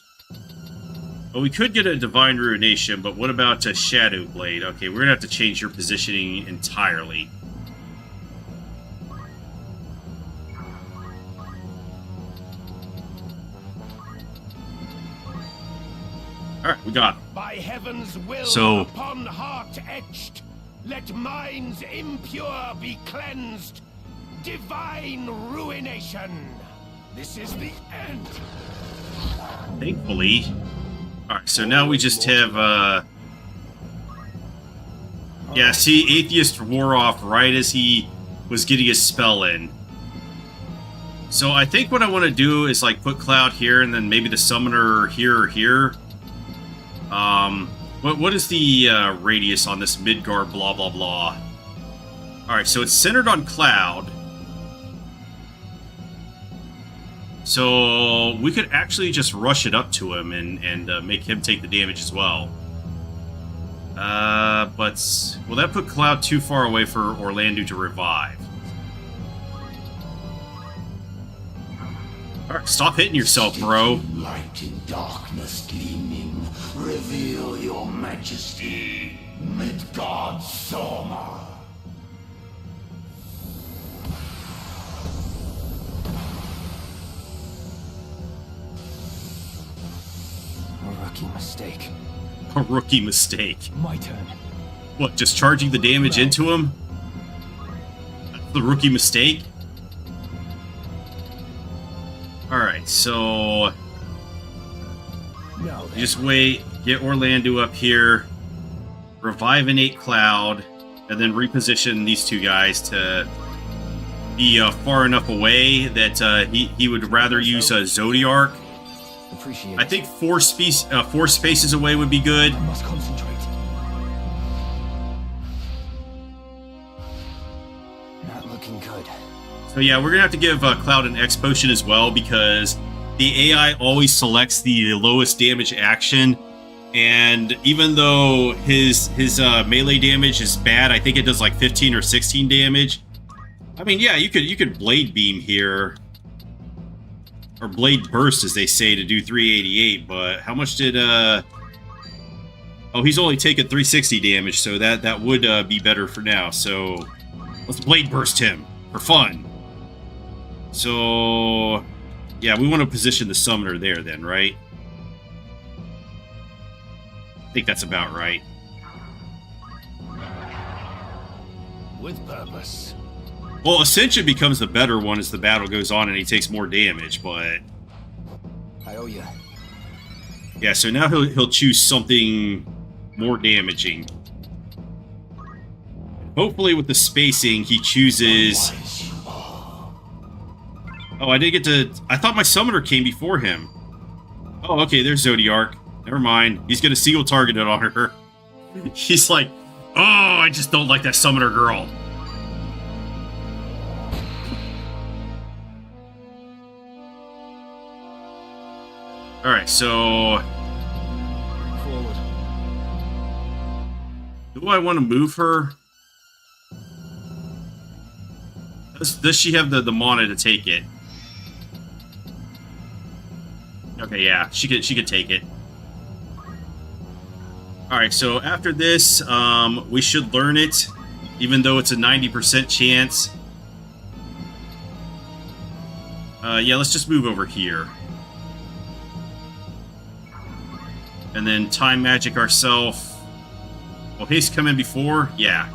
Well, we could get a divine ruination, but what about a shadow blade? Okay, we're gonna have to change your positioning entirely. Alright, we got him. By heaven's will So- upon heart etched, let minds impure be cleansed. Divine ruination. This is the end. Thankfully. Alright, so now we just have, yeah, see, Atheist wore off right as he was getting his spell in. So I think what I want to do is, like, put Cloud here, and then maybe the Summoner here or here. What is the, radius on this Midgard blah blah blah? Alright, so it's centered on Cloud. So we could actually just rush it up to him and make him take the damage as well. But will that put Cloud too far away for Orlando to revive? Alright, stop hitting yourself, bro. Light in darkness gleaming, reveal your majesty, Midgard Soma. A rookie mistake. A rookie mistake. My turn. What, just charging the damage into him? That's the rookie mistake? Alright, so... Now you then. just wait, get Orlando up here, revive an 8 Cloud, and then reposition these two guys to be far enough away that he would rather use Zodiark. Appreciate I it. think 4 spaces away would be good. I must concentrate. Not looking good. So yeah, we're gonna have to give Cloud an X potion as well, because the AI always selects the lowest damage action, and even though his melee damage is bad, I think it does like 15 or 16 damage. I mean, yeah, you could blade beam here, or blade burst as they say, to do 388. But how much did oh, he's only taken 360 damage, so that would be better for now. So let's blade burst him for fun. So, yeah, we want to position the Summoner there then, right? I think that's about right. With purpose. Well, Ascension becomes the better one as the battle goes on and he takes more damage, but... I owe you. Yeah, so now he'll choose something more damaging. Hopefully with the spacing, he chooses... Oh, I didn't get to... I thought my summoner came before him. Oh, okay, there's Zodiark. Never mind. He's gonna single target it on her. He's like, oh, I just don't like that summoner girl. Alright, so... Forward. Do I want to move her? Does she have the mana to take it? Okay, yeah, she could take it. Alright, so after this, we should learn it, even though it's a 90% chance. Yeah, let's just move over here. And then time magic ourselves. Will haste come in before? Yeah.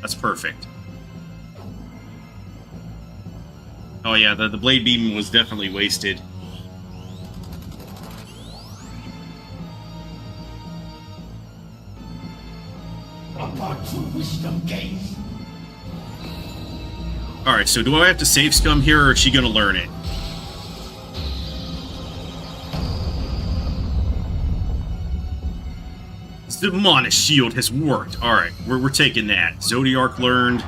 That's perfect. Oh yeah, the blade beam was definitely wasted. Alright, so do I have to save scum here, or is she gonna learn it? Demonic shield has worked. Alright, we're taking that. Zodiark learned.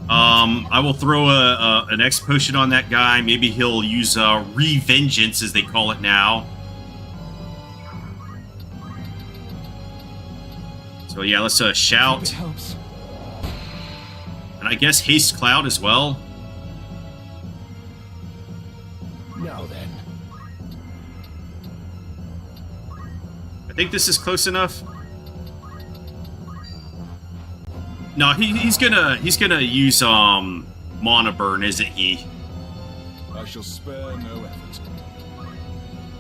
I will throw an X potion on that guy. Maybe he'll use Revengeance, as they call it now. So yeah, let's shout. And I guess Haste Cloud as well. Now then. I think this is close enough. No, he's gonna use mana burn, isn't he? I shall spare no effort.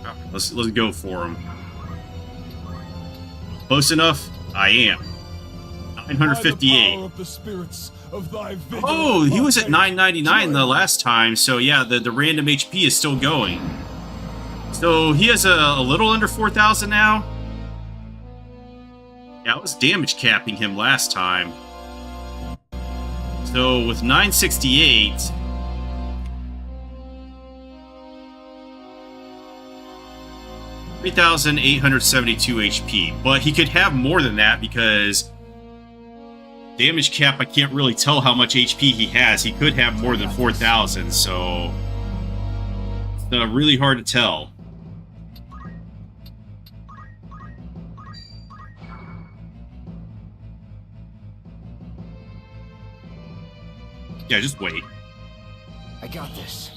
Alright, let's go for him. Close enough? I am. 958. Of the spirits of thy vigor, Oh, he was at 999 the last time, so yeah, the random HP is still going. So he has a little under 4,000 now. Yeah, I was damage capping him last time. So with 968, $3,872 HP, but he could have more than that because damage cap, I can't really tell how much HP he has. He could have more than 4,000, so it's really hard to tell. Yeah, just wait. I got this.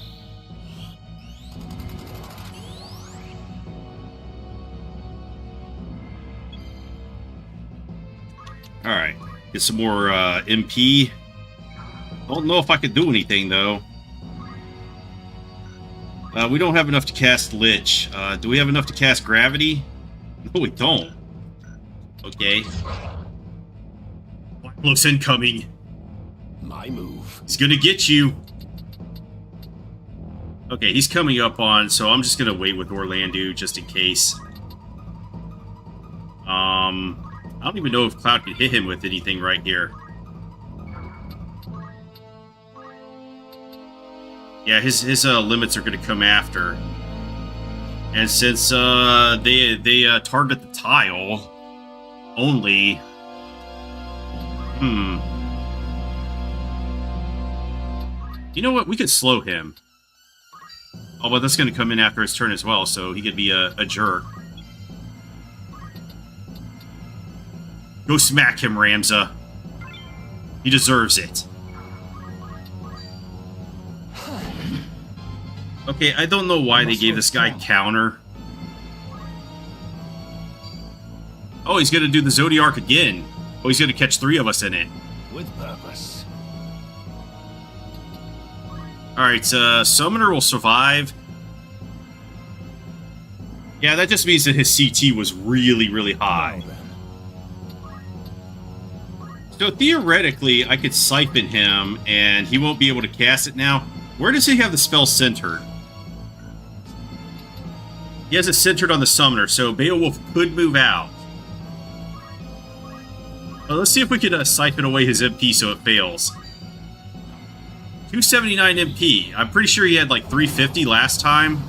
Alright, get some more MP. Don't know if I could do anything, though. We don't have enough to cast Lich. Do we have enough to cast Gravity? No, we don't. Okay. Close incoming. My move. He's gonna get you. Okay, he's coming up on, so I'm just gonna wait with Orlando just in case. I don't even know if Cloud can hit him with anything right here. Yeah, his limits are gonna come after. And since they target the tile only, you know what? We could slow him. Oh, but that's going to come in after his turn as well, so he could be a jerk. Go smack him, Ramza. He deserves it. Okay, I don't know why they gave this guy counter. Oh, he's going to do the Zodiark again. Oh, he's going to catch 3 of us in it. With purpose. Alright, Summoner will survive. Yeah, that just means that his CT was really, really high. So theoretically, I could siphon him, and he won't be able to cast it now. Where does he have the spell centered? He has it centered on the summoner, so Beowulf could move out. Well, let's see if we could siphon away his MP so it fails. 279 MP. I'm pretty sure he had like 350 last time.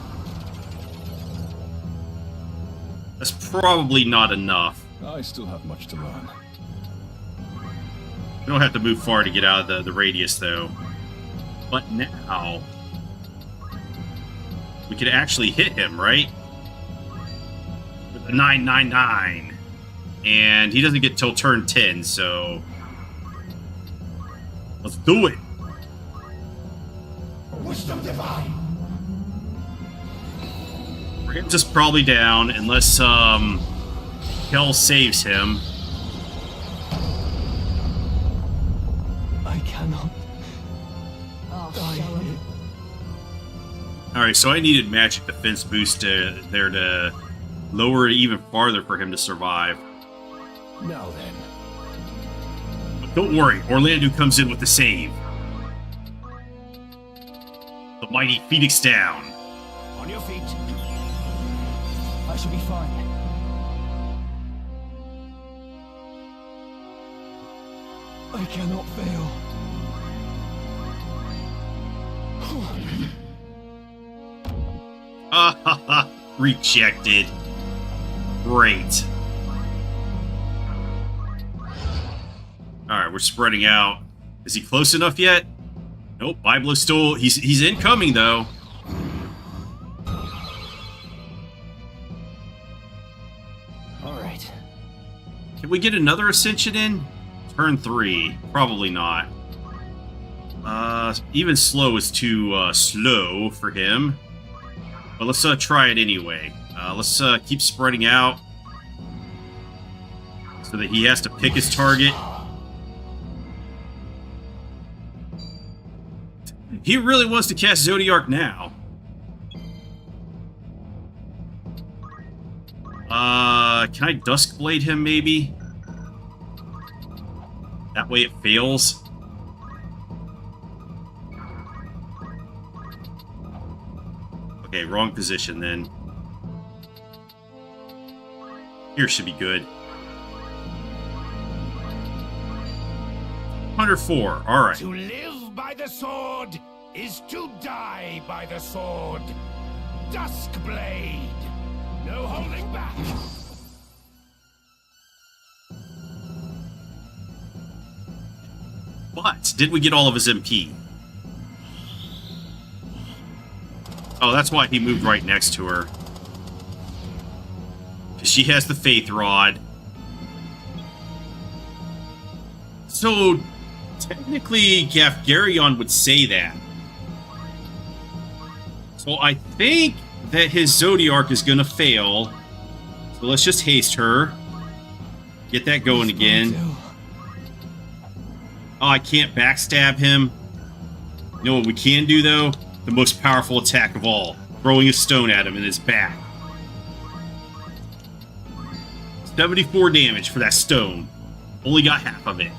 That's probably not enough. I still have much to learn. We don't have to move far to get out of the radius, though. But now... we could actually hit him, right? With the 999. And he doesn't get till turn 10, so... let's do it! Wisdom divine. Rams is probably down, unless, Kel saves him. I cannot. Oh, die show 'em. here. Alright, so I needed magic defense boost there to lower it even farther for him to survive. Now then. But don't worry, Orlando comes in with the save. The mighty Phoenix down. On your feet. I shall be fine. I cannot fail. Ah ha ha! Rejected. Great. Alright, we're spreading out. Is he close enough yet? Nope, Biblo's still... He's incoming, though. Alright. Can we get another Ascension in? Turn 3. Probably not. Even slow is too slow for him. But let's try it anyway. Let's keep spreading out. So that he has to pick his target. He really wants to cast Zodiark now. Can I Duskblade him, maybe? That way it fails. Okay, wrong position then. Here should be good. 104, alright. To live by the sword is to die by the sword. Duskblade. No holding back. But, did we get all of his MP? Oh, that's why he moved right next to her. Because she has the Faith Rod. So, technically, Gafgarion would say that. So I think that his Zodiark is gonna fail. So let's just haste her. Get that going again. Oh, I can't backstab him. You know what we can do, though? The most powerful attack of all. Throwing a stone at him in his back. 74 damage for that stone. Only got half of it.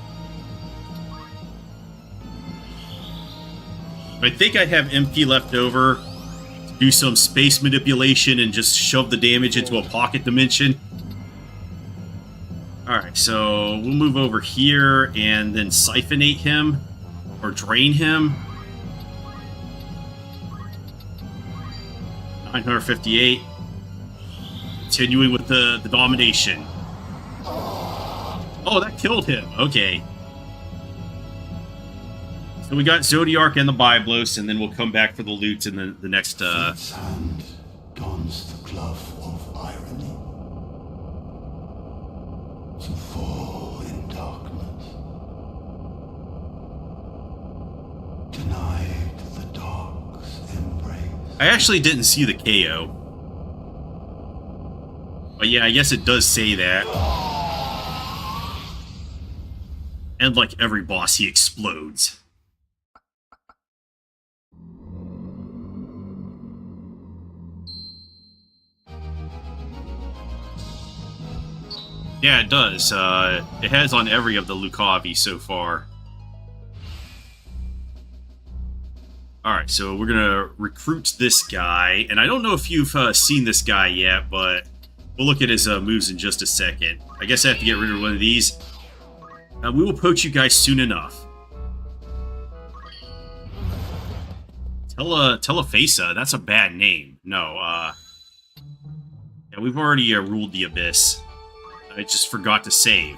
I think I have MP left over to do some space manipulation and just shove the damage into a pocket dimension. Alright, so we'll move over here and then siphonate him, or drain him. 958. Continuing with the domination. Oh, that killed him. Okay. So we got Zodiark and the Byblos, and then we'll come back for the loot in the next... Its hand dons the glove of irony. To fall in darkness. Denied the dark's embrace. I actually didn't see the KO. But yeah, I guess it does say that. And like every boss, he explodes. Yeah, it does. It has on every of the Lucavi so far. Alright, so we're gonna recruit this guy. And I don't know if you've seen this guy yet, but we'll look at his moves in just a second. I guess I have to get rid of one of these. We will poach you guys soon enough. Telefasa, that's a bad name. No, yeah, we've already ruled the Abyss. I just forgot to save.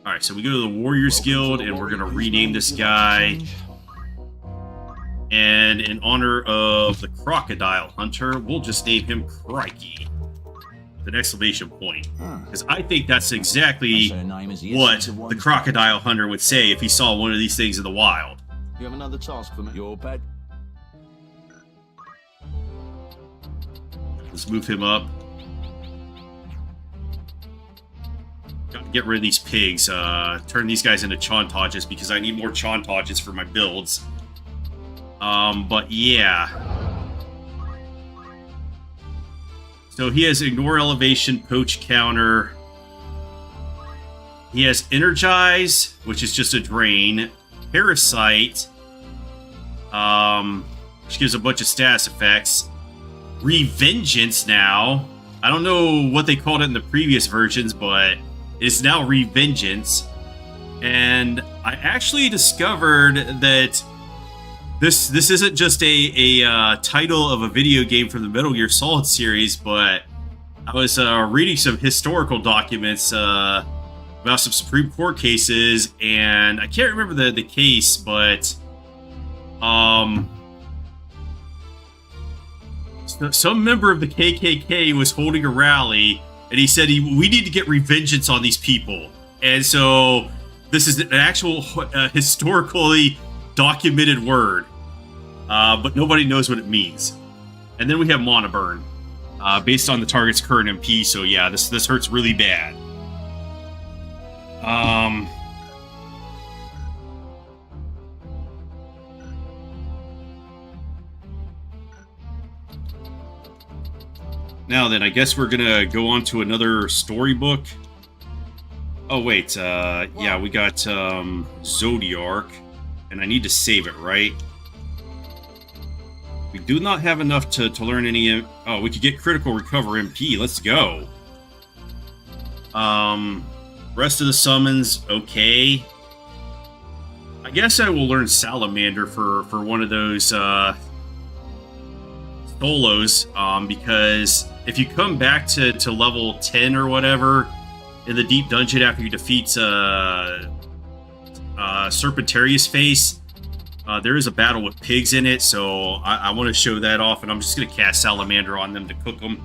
Alright, so we go to the Warriors Guild, and we're gonna rename this guy. And in honor of the Crocodile Hunter, we'll just name him Crikey. With an exclamation point. Because I think that's exactly what the Crocodile Hunter would say if he saw one of these things in the wild. You have another task for me? Your bed. Let's move him up. Got to get rid of these pigs. Turn these guys into Chontages because I need more Chontages for my builds. But yeah. So he has Ignore Elevation, Poach Counter. He has Energize, which is just a drain. Parasite, which gives a bunch of status effects. Revengeance now. I don't know what they called it in the previous versions, but it's now Revengeance. And I actually discovered that this isn't just a title of a video game from the Metal Gear Solid series, but I was reading some historical documents about some Supreme Court cases, and I can't remember the case, but some member of the KKK was holding a rally, and he said we need to get revengeance on these people. And so this is an actual historically documented word, but nobody knows what it means. And then we have Mana Burn, based on the target's current MP. So yeah, this hurts really bad. Now then, I guess we're gonna go on to another storybook. Oh wait, yeah, we got Zodiark, and I need to save it, right? We do not have enough to learn any. Oh, we could get critical recover MP. Let's go. Rest of the summons, okay. I guess I will learn Salamander for one of those solos, because if you come back to level 10 or whatever in the deep dungeon after you defeat Serpentarius Face, there is a battle with pigs in it, so I want to show that off, and I'm just going to cast Salamander on them to cook them.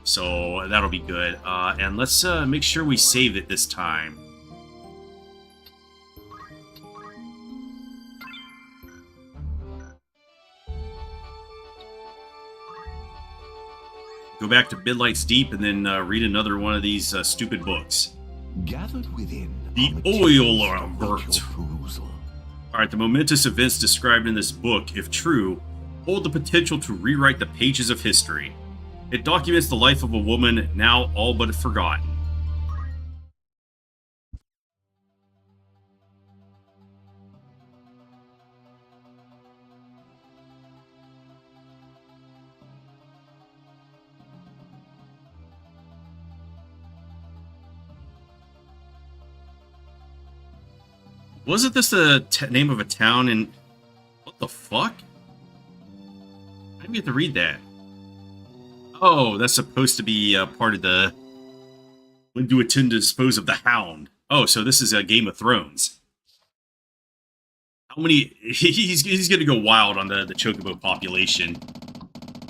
So that'll be good. And let's make sure we save it this time. Go back to Midlight's Deep and then read another one of these stupid books. Gathered within The Oil Vert. Alright, the momentous events described in this book, if true, hold the potential to rewrite the pages of history. It documents the life of a woman now all but forgotten. Wasn't this the name of a town in... What the fuck? I didn't get to read that. Oh, that's supposed to be part of the... When do attend to dispose of the Hound? Oh, so this is a Game of Thrones. How many... He's going to go wild on the Chocobo population.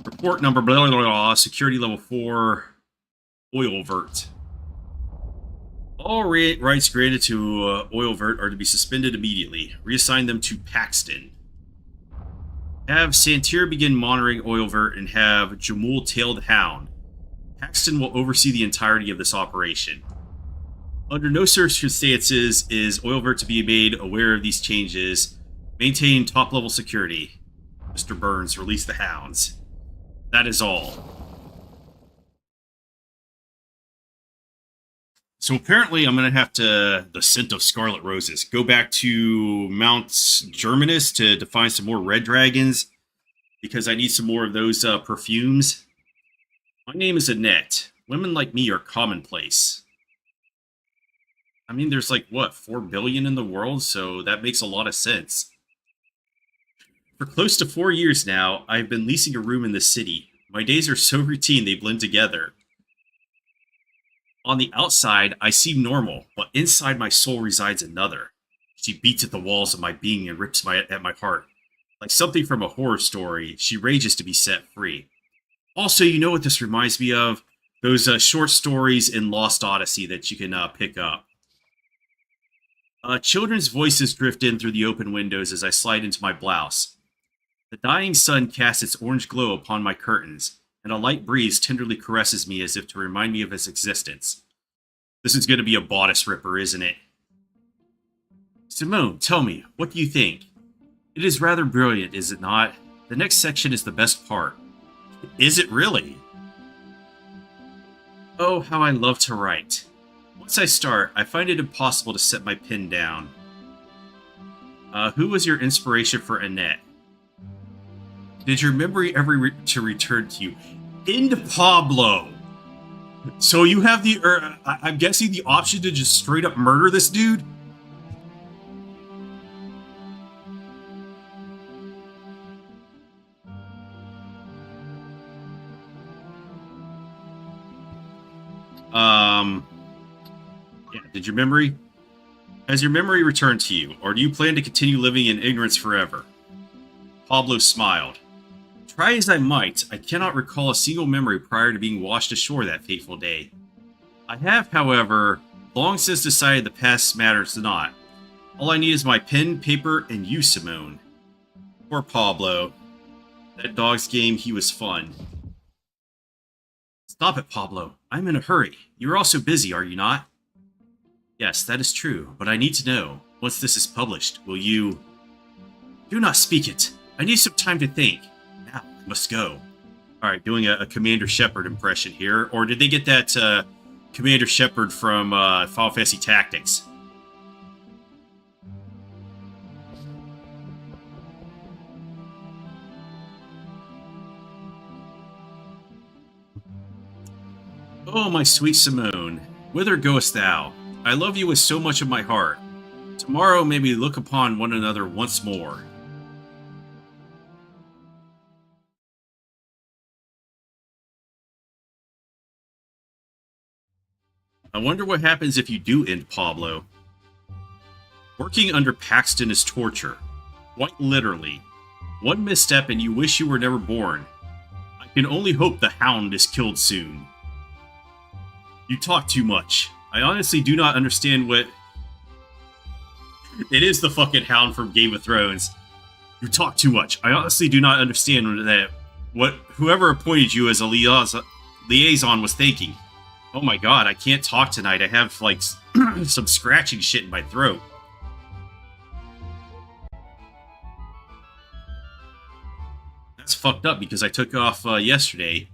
Report number blah, blah, blah, security level 4, Oil Vert. All rights granted to Oil Vert are to be suspended immediately. Reassign them to Paxton. Have Santir begin monitoring Oil Vert and have Jamul tail the Hound. Paxton will oversee the entirety of this operation. Under no circumstances is Oil Vert to be made aware of these changes. Maintain top-level security. Mr. Burns, release the Hounds. That is all. So apparently I'm going to have to, the scent of scarlet roses, go back to Mount Germanus to find some more red dragons, because I need some more of those perfumes. My name is Annette. Women like me are commonplace. I mean, there's like, what, 4 billion in the world, so that makes a lot of sense. For close to 4 years now, I've been leasing a room in the city. My days are so routine they blend together. On the outside, I seem normal, but inside my soul resides another. She beats at the walls of my being and rips at my heart. Like something from a horror story, she rages to be set free. Also, you know what this reminds me of? Those short stories in Lost Odyssey that you can pick up. Children's voices drift in through the open windows as I slide into my blouse. The dying sun casts its orange glow upon my curtains, and a light breeze tenderly caresses me as if to remind me of its existence. This is going to be a bodice ripper, isn't it? Simone, tell me, what do you think? It is rather brilliant, is it not? The next section is the best part. Is it really? Oh, how I love to write. Once I start, I find it impossible to set my pen down. Who was your inspiration for Annette? Did your memory ever return to you? Into Pablo! So you have the, I'm guessing the option to just straight up murder this dude? Yeah, has your memory returned to you, or do you plan to continue living in ignorance forever? Pablo smiled. Try as I might, I cannot recall a single memory prior to being washed ashore that fateful day. I have, however, long since decided the past matters not. All I need is my pen, paper, and you, Simone. Poor Pablo. That dog's game, he was fun. Stop it, Pablo. I'm in a hurry. You're also busy, are you not? Yes, that is true, but I need to know, once this is published, will you... Do not speak it. I need some time to think. Now, I must go. Alright, doing a Commander Shepard impression here. Or did they get that Commander Shepard from Final Fantasy Tactics? Oh, my sweet Simone, whither goest thou? I love you with so much of my heart. Tomorrow may we look upon one another once more. I wonder what happens if you do end Pablo. Working under Paxton is torture. Quite literally. One misstep and you wish you were never born. I can only hope the Hound is killed soon. You talk too much. I honestly do not understand what... It is the fucking Hound from Game of Thrones. You talk too much. I honestly do not understand that what whoever appointed you as a liaison was thinking. Oh my god, I can't talk tonight. I have, like, some scratching shit in my throat. That's fucked up because I took off yesterday.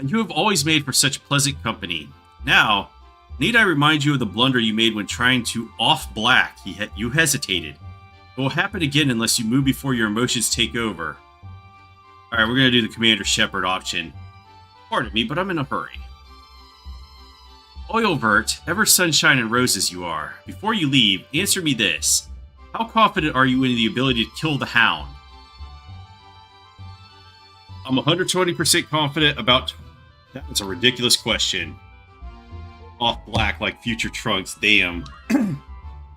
You have always made for such pleasant company. Now, need I remind you of the blunder you made when trying to off Black? You hesitated. It will happen again unless you move before your emotions take over. Alright, we're going to do the Commander Shepard option. Pardon me, but I'm in a hurry. Oilvert, ever sunshine and roses you are. Before you leave, answer me this. How confident are you in the ability to kill the Hound? I'm 120% confident about... That's a ridiculous question. Off Black like future Trunks, damn.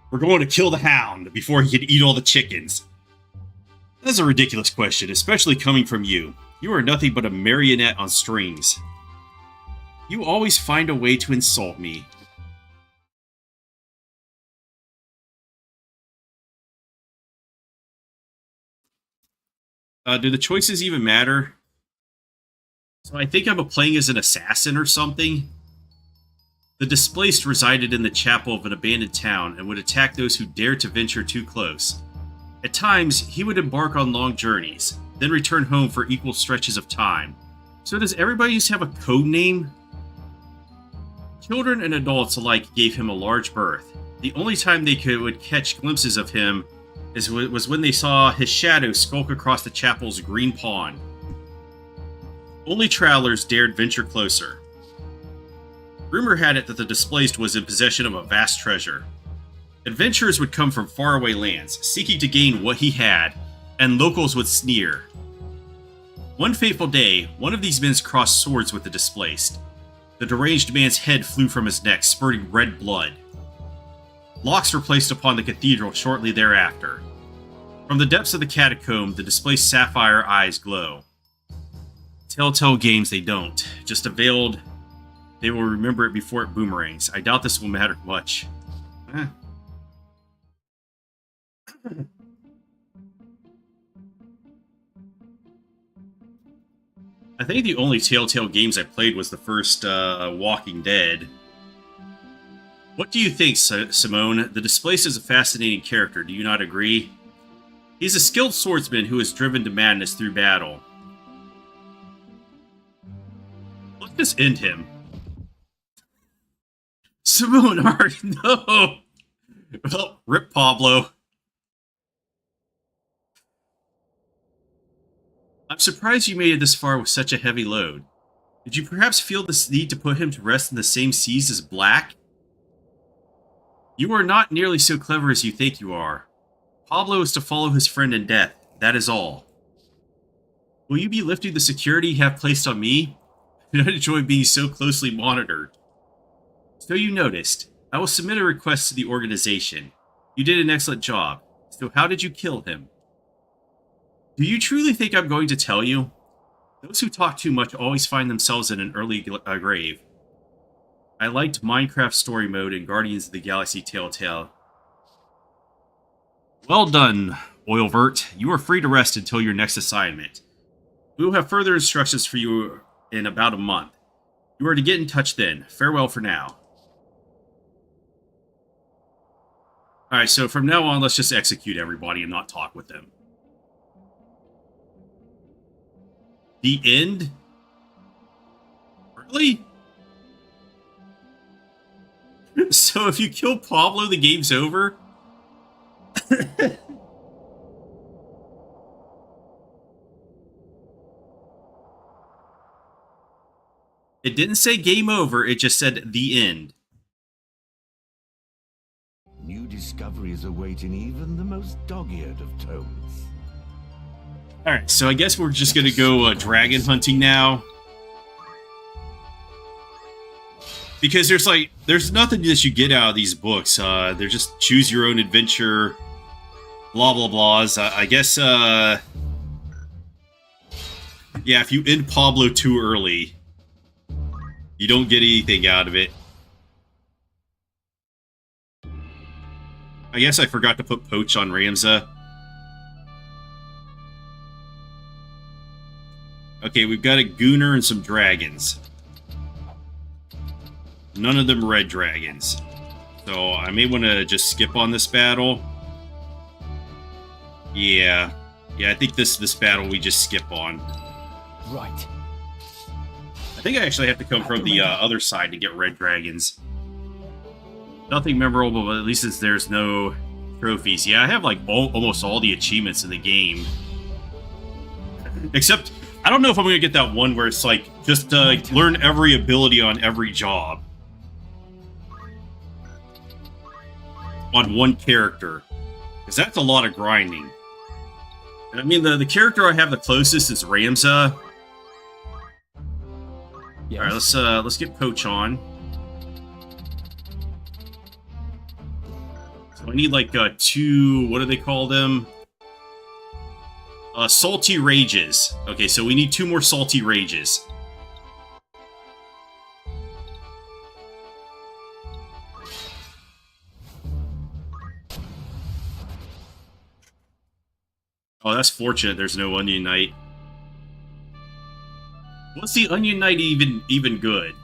We're going to kill the Hound before he can eat all the chickens. That's a ridiculous question, especially coming from you. You are nothing but a marionette on strings. You always find a way to insult me. Do the choices even matter? So I think I'm playing as an assassin or something. The displaced resided in the chapel of an abandoned town and would attack those who dared to venture too close. At times, he would embark on long journeys, then return home for equal stretches of time. So does everybody just have a code name? Children and adults alike gave him a large berth. The only time they would catch glimpses of him was when they saw his shadow skulk across the chapel's green pond. Only travelers dared venture closer. Rumor had it that the displaced was in possession of a vast treasure. Adventurers would come from faraway lands, seeking to gain what he had, and locals would sneer. One fateful day, one of these men crossed swords with the displaced. The deranged man's head flew from his neck, spurting red blood. Locks were placed upon the cathedral shortly thereafter. From the depths of the catacomb, the displaced sapphire eyes glow. Telltale games they don't. Just a veiled... They will remember it before it boomerangs. I doubt this will matter much. I think the only Telltale games I played was the first Walking Dead. What do you think, Simone? The Displaced is a fascinating character, do you not agree? He's a skilled swordsman who is driven to madness through battle. Let's just end him. Simone, no! Well, rip Pablo. I'm surprised you made it this far with such a heavy load. Did you perhaps feel this need to put him to rest in the same seas as Black? You are not nearly so clever as you think you are. Pablo is to follow his friend in death, that is all. Will you be lifting the security you have placed on me? I don't enjoy being so closely monitored. So you noticed. I will submit a request to the organization. You did an excellent job. So how did you kill him? Do you truly think I'm going to tell you? Those who talk too much always find themselves in an early grave. I liked Minecraft Story Mode and Guardians of the Galaxy Telltale. Well done, Oilvert. You are free to rest until your next assignment. We will have further instructions for you in about a month. You are to get in touch then. Farewell for now. Alright, so from now on, let's just execute everybody and not talk with them. The end? Really? So if you kill Pablo, the game's over? It didn't say game over, it just said the end. New discoveries awaiting even the most dog-eared of tomes. Alright, so I guess we're just gonna go dragon hunting now. Because there's nothing that you get out of these books. They're just choose your own adventure, blah blah blahs. I guess, yeah, if you end Pablo too early, you don't get anything out of it. I guess I forgot to put Poach on Ramza. Okay, we've got a Gooner and some dragons. None of them red dragons. So I may want to just skip on this battle. Yeah. Yeah, I think this battle we just skip on. Right. I think I actually have to come from the other side to get red dragons. Nothing memorable, but at least there's no trophies. Yeah, I have like almost all the achievements in the game. Except, I don't know if I'm going to get that one where it's like, just learn every ability on every job. On one character. Because that's a lot of grinding. And I mean, the character I have the closest is Ramza. Yes. Alright, let's get Poach on. So I need like two, what do they call them? Salty Rages. Okay, so we need 2 more Salty Rages. Oh, that's fortunate there's no Onion Knight. What's the Onion Knight even good?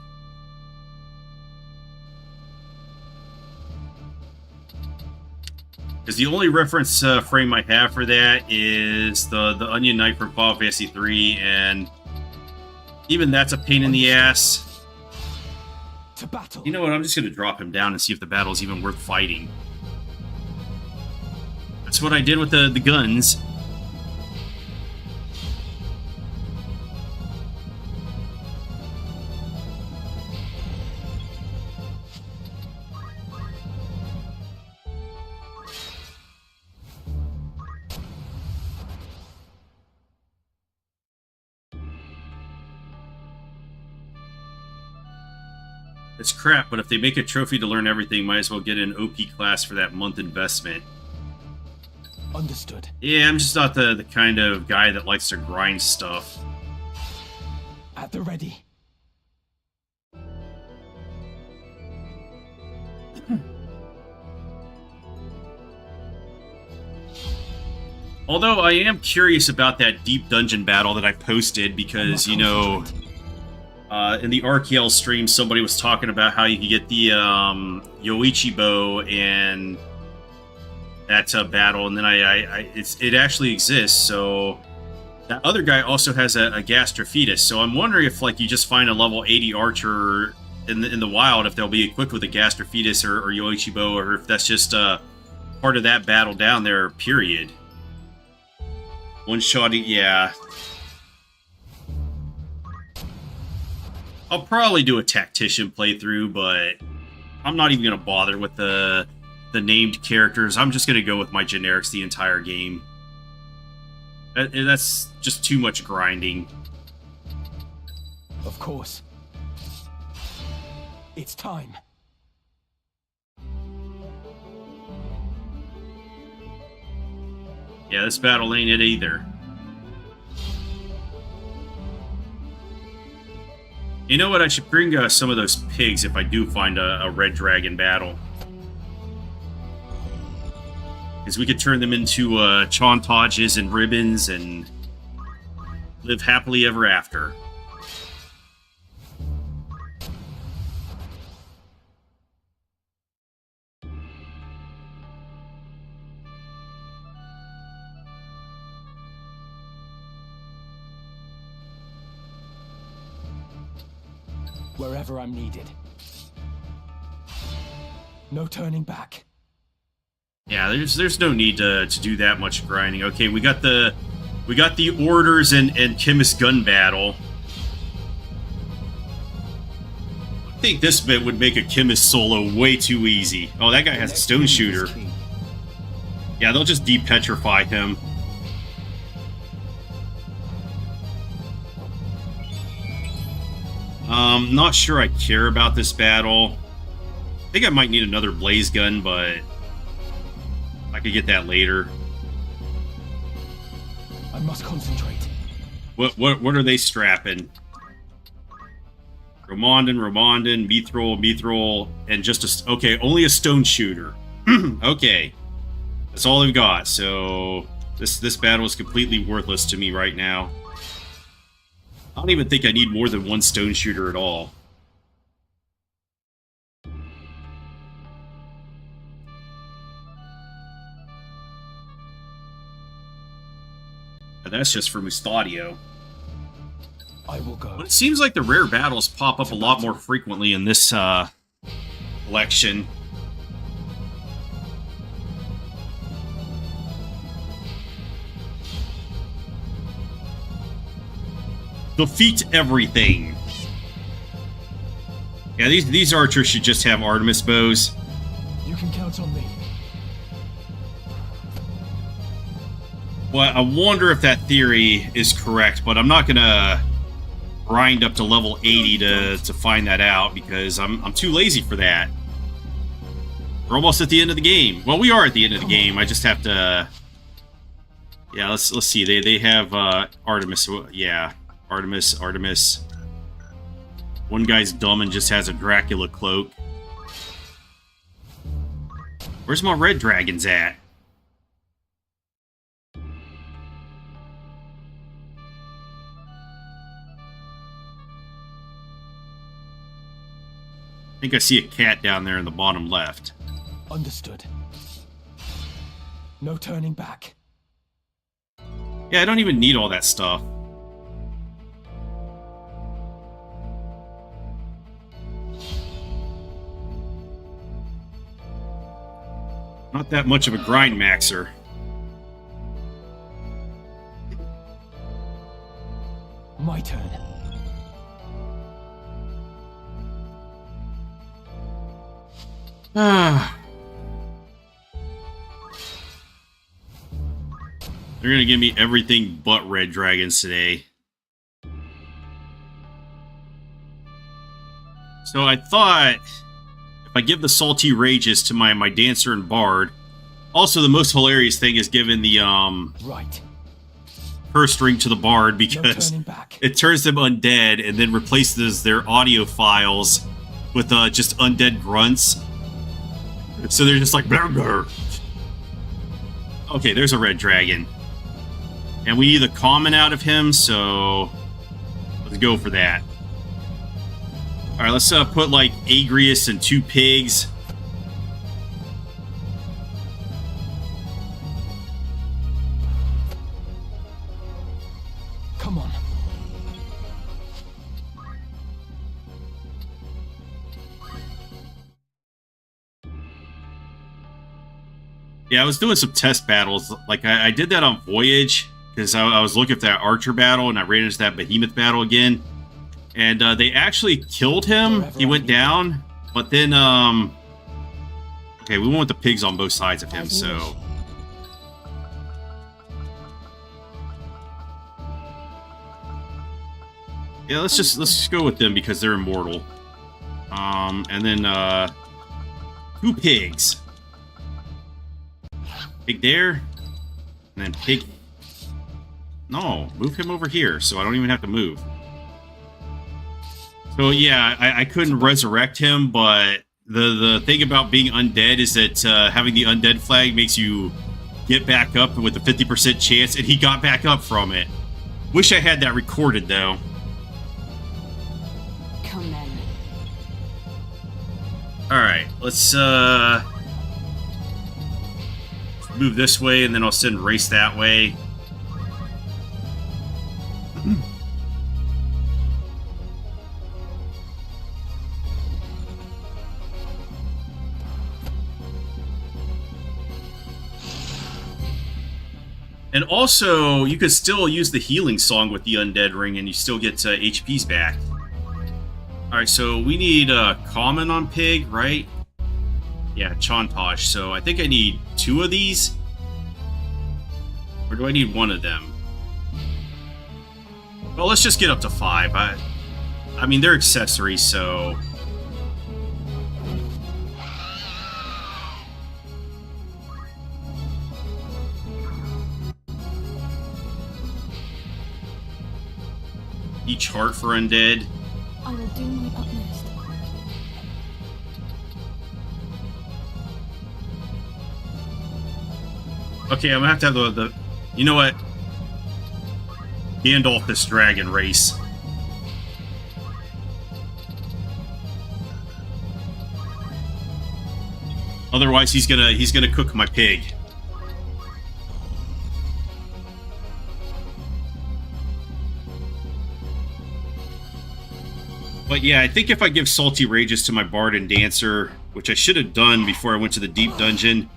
Because the only reference frame I have for that is the Onion Knight from Final Fantasy 3, and even that's a pain in the ass. To battle. You know what? I'm just going to drop him down and see if the battle's even worth fighting. That's what I did with the guns. It's crap, but if they make a trophy to learn everything, might as well get an OP class for that month investment. Understood. Yeah, I'm just not the kind of guy that likes to grind stuff. At the ready. Although I am curious about that deep dungeon battle that I posted because, you know, in the RKL stream, somebody was talking about how you can get the Yoichi bow and that battle, and then it actually exists. So that other guy also has a Gastrophetus. So I'm wondering if like you just find a level 80 archer in the wild, if they'll be equipped with a Gastrophetus or Yoichi bow, or if that's just part of that battle down there. Period. One shot, yeah. I'll probably do a tactician playthrough, but I'm not even going to bother with the named characters. I'm just going to go with my generics the entire game. That's just too much grinding. Of course. It's time. Yeah, this battle ain't it either. You know what? I should bring some of those pigs if I do find a red dragon battle. Because we could turn them into Chontages and ribbons and live happily ever after. Wherever I'm needed. No turning back. Yeah, there's no need to do that much grinding. Okay, we got the orders and chemist gun battle. I think this bit would make a chemist solo way too easy. Oh, that guy has a stone shooter. Yeah, they'll just de-petrify him. Not sure I care about this battle. I think I might need another blaze gun, but I could get that later. I must concentrate. What are they strapping? Romandan, Mithril, and just a... Okay, only a stone shooter. Okay. That's all they've got, so... This battle is completely worthless to me right now. I don't even think I need more than one stone shooter at all. And that's just for Mustadio. I will go. But it seems like the rare battles pop up a lot more frequently in this collection. Defeat everything. Yeah, these archers should just have Artemis bows. You can count on me. Well, I wonder if that theory is correct, but I'm not gonna grind up to level 80 to find that out because I'm too lazy for that. We're almost at the end of the game. Well, we are at the end of the game. I just have to. Yeah, let's see. They have Artemis. Yeah. Artemis. One guy's dumb and just has a Dracula cloak. Where's my red dragons at? I think I see a cat down there in the bottom left. Understood. No turning back. Yeah, I don't even need all that stuff. Not that much of a grind maxer. My turn. Ah. They're gonna give me everything but red dragons today. So I thought, if I give the salty rages to my dancer and bard, also the most hilarious thing is giving the Right. curse ring to the bard No because turning back. it turns them undead and then replaces their audio files with just undead grunts. So they're just like blur blur. Okay, there's a red dragon. And we need the common out of him, so let's go for that. Alright, let's put like Agrius and 2 pigs. Come on. Yeah, I was doing some test battles. Like, I did that on Voyage, because I was looking for that Archer battle, and I ran into that Behemoth battle again. And they actually killed him. He went down. But then, okay, we went with the pigs on both sides of him, so... Yeah, let's just go with them because they're immortal. And then 2 pigs. Pig there, and then pig. No, move him over here, so I don't even have to move. So yeah, I couldn't resurrect him, but the thing about being undead is that having the undead flag makes you get back up with a 50% chance, and he got back up from it. Wish I had that recorded though. Come then. Alright, let's move this way, and then I'll send race that way. And also, you could still use the healing song with the undead ring, and you still get HPs back. Alright, so we need common on pig, right? Yeah, Chantage. So I think I need 2 of these. Or do I need 1 of them? Well, let's just get up to 5. I mean, they're accessories, so... Each heart for undead. I will do my utmost. Okay, I'm gonna have to have the you know what? Gandalf this dragon race. Otherwise, he's gonna cook my pig. But yeah, I think if I give Salty Rages to my Bard and Dancer, which I should have done before I went to the Deep Dungeon,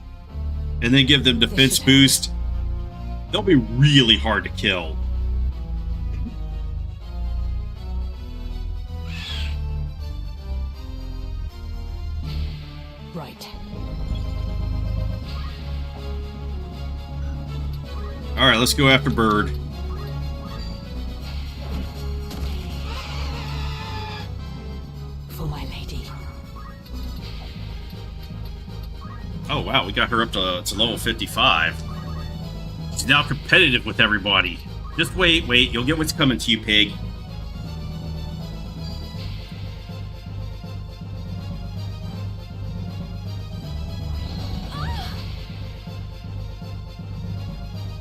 and then give them defense boost, they'll be really hard to kill. Right. Alright, let's go after Bird. For my lady. Oh wow, we got her up to level 55. She's now competitive with everybody. Just wait, you'll get what's coming to you, pig.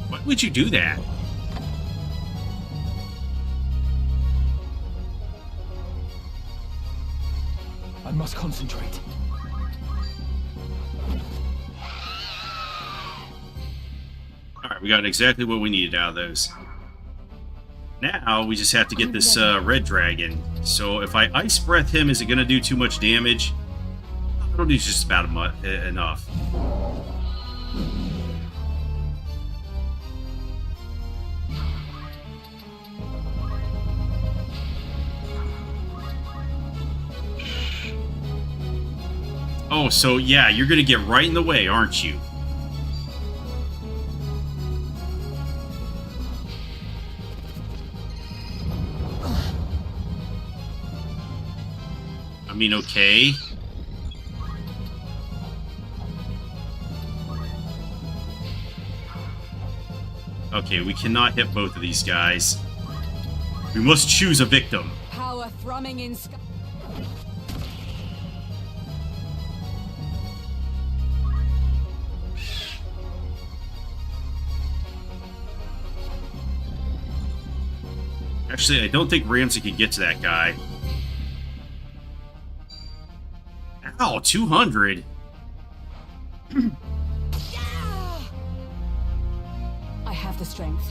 Why would you do that? I must concentrate. Alright, we got exactly what we needed out of those. Now, we just have to get this red dragon. So if I Ice Breath him, is it going to do too much damage? It'll do just about enough. Oh, so yeah, you're gonna get right in the way, aren't you? I mean, okay. Okay, we cannot hit both of these guys. We must choose a victim. Power thrumming in sky. Actually, I don't think Ramsey can get to that guy. Ow, 200. I have the strength.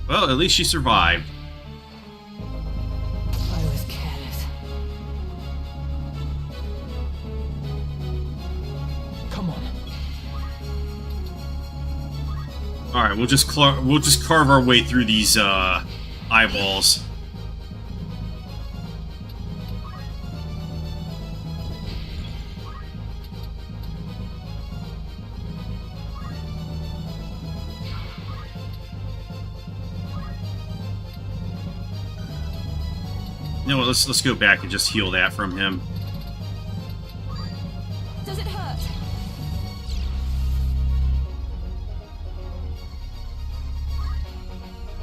Well, at least she survived. I was careless. Come on. All right, we'll just carve our way through these eyeballs. You know what, let's go back and just heal that from him. Does it hurt?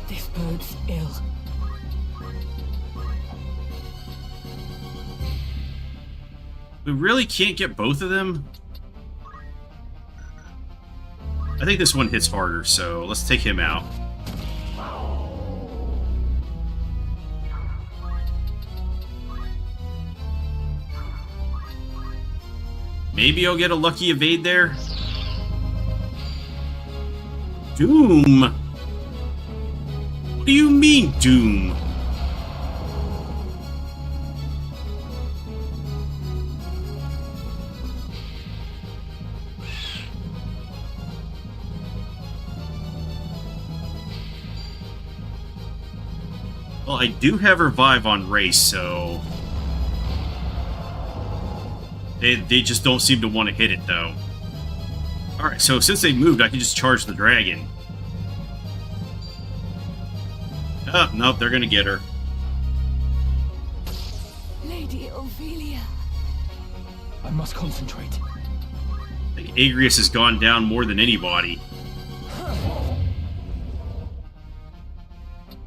This bodes ill. We really can't get both of them? I think this one hits harder, so let's take him out. Maybe I'll get a lucky evade there? Doom! What do you mean, Doom? Well, I do have Revive on Race, so... They just don't seem to want to hit it, though. Alright, so since they moved, I can just charge the dragon. Oh, nope, they're gonna get her. Lady Ophelia. I must concentrate. I think Agrius has gone down more than anybody.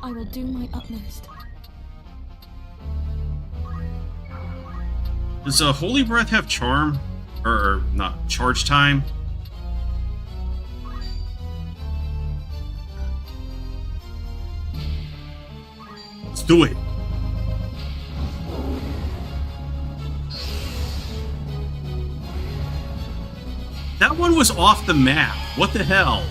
I will do my utmost. Does Holy Breath have charm? Or not, charge time? Let's do it. That one was off the map. What the hell?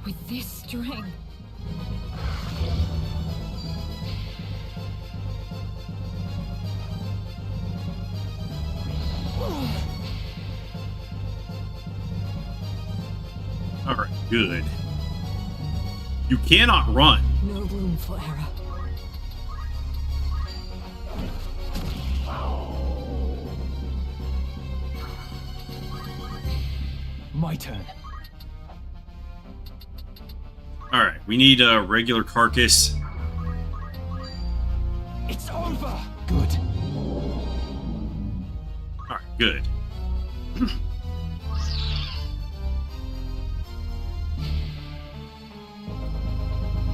With this string. Alright, good. You cannot run. No room for error. My turn. Alright, we need a regular carcass. It's over. Good. Alright, good.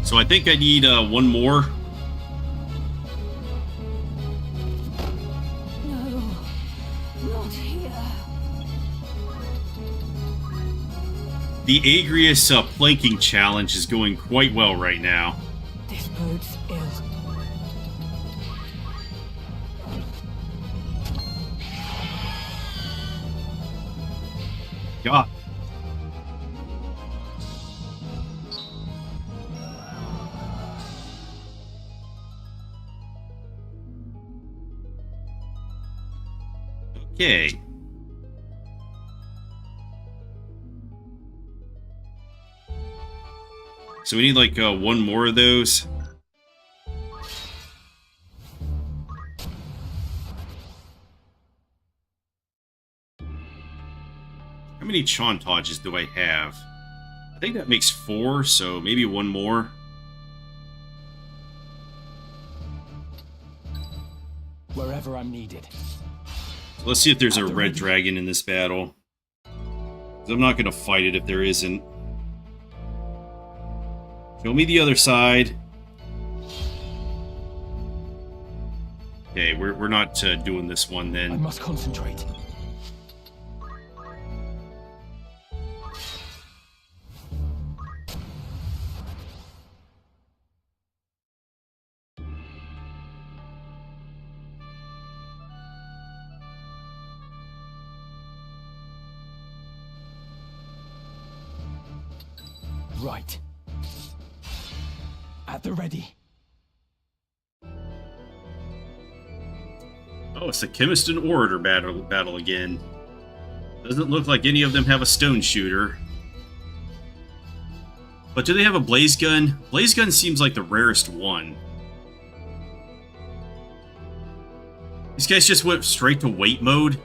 So I think I need one more. No, not here. The Agrius planking challenge is going quite well right now. This bodes ill. God. Okay. So we need like one more of those. How many Chantages do I have? I think that makes 4, so maybe one more. Wherever I'm needed. So let's see if there's a red dragon in this battle. 'Cause I'm not going to fight it if there isn't. Show me the other side. Okay, we're not doing this one I then. must concentrate. Right. At the ready. Oh, it's the Chemist and Orator battle again. Doesn't look like any of them have a stone shooter. But do they have a blaze gun? Blaze gun seems like the rarest one. These guys just went straight to wait mode.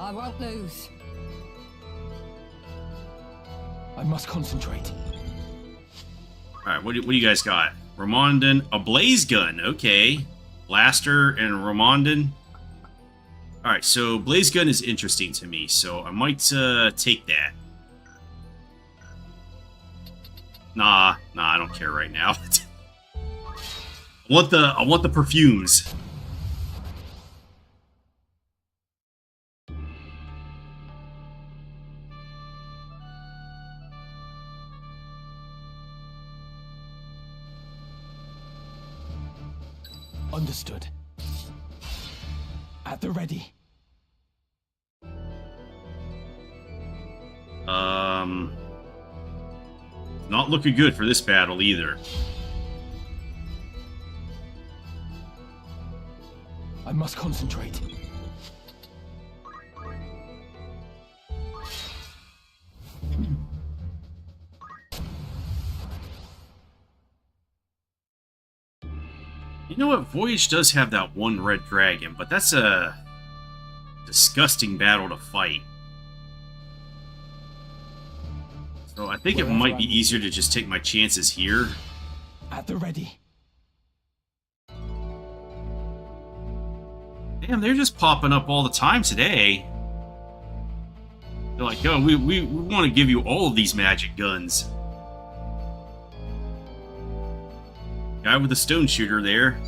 I won't lose. I must concentrate. Alright, what do you guys got? Ramondan, a blaze gun, okay. Blaster and Ramondan. Alright, so blaze gun is interesting to me, so I might take that. Nah, I don't care right now. I want the perfumes. Understood. At the ready. Not looking good for this battle either. I must concentrate. You know what? Voyage does have that one red dragon, but that's a disgusting battle to fight. So I think it might be easier to just take my chances here. At the ready. Damn, they're just popping up all the time today. They're like, oh, we want to give you all of these magic guns. Guy with a stone shooter there.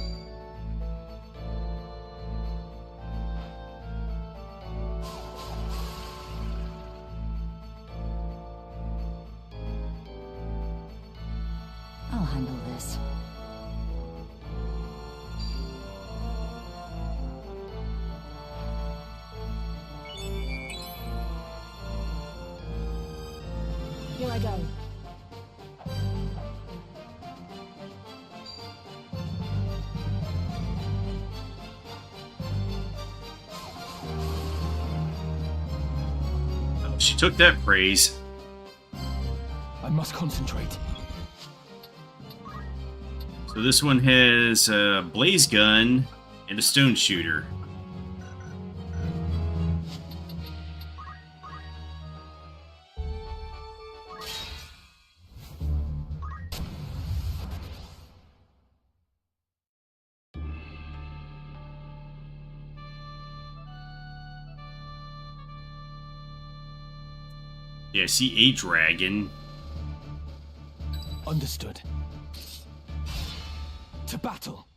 I'll handle this. Here I go. Oh, she took that praise. I must concentrate. So this one has a blaze gun and a stone shooter. Yeah, I see a dragon. Understood. To battle.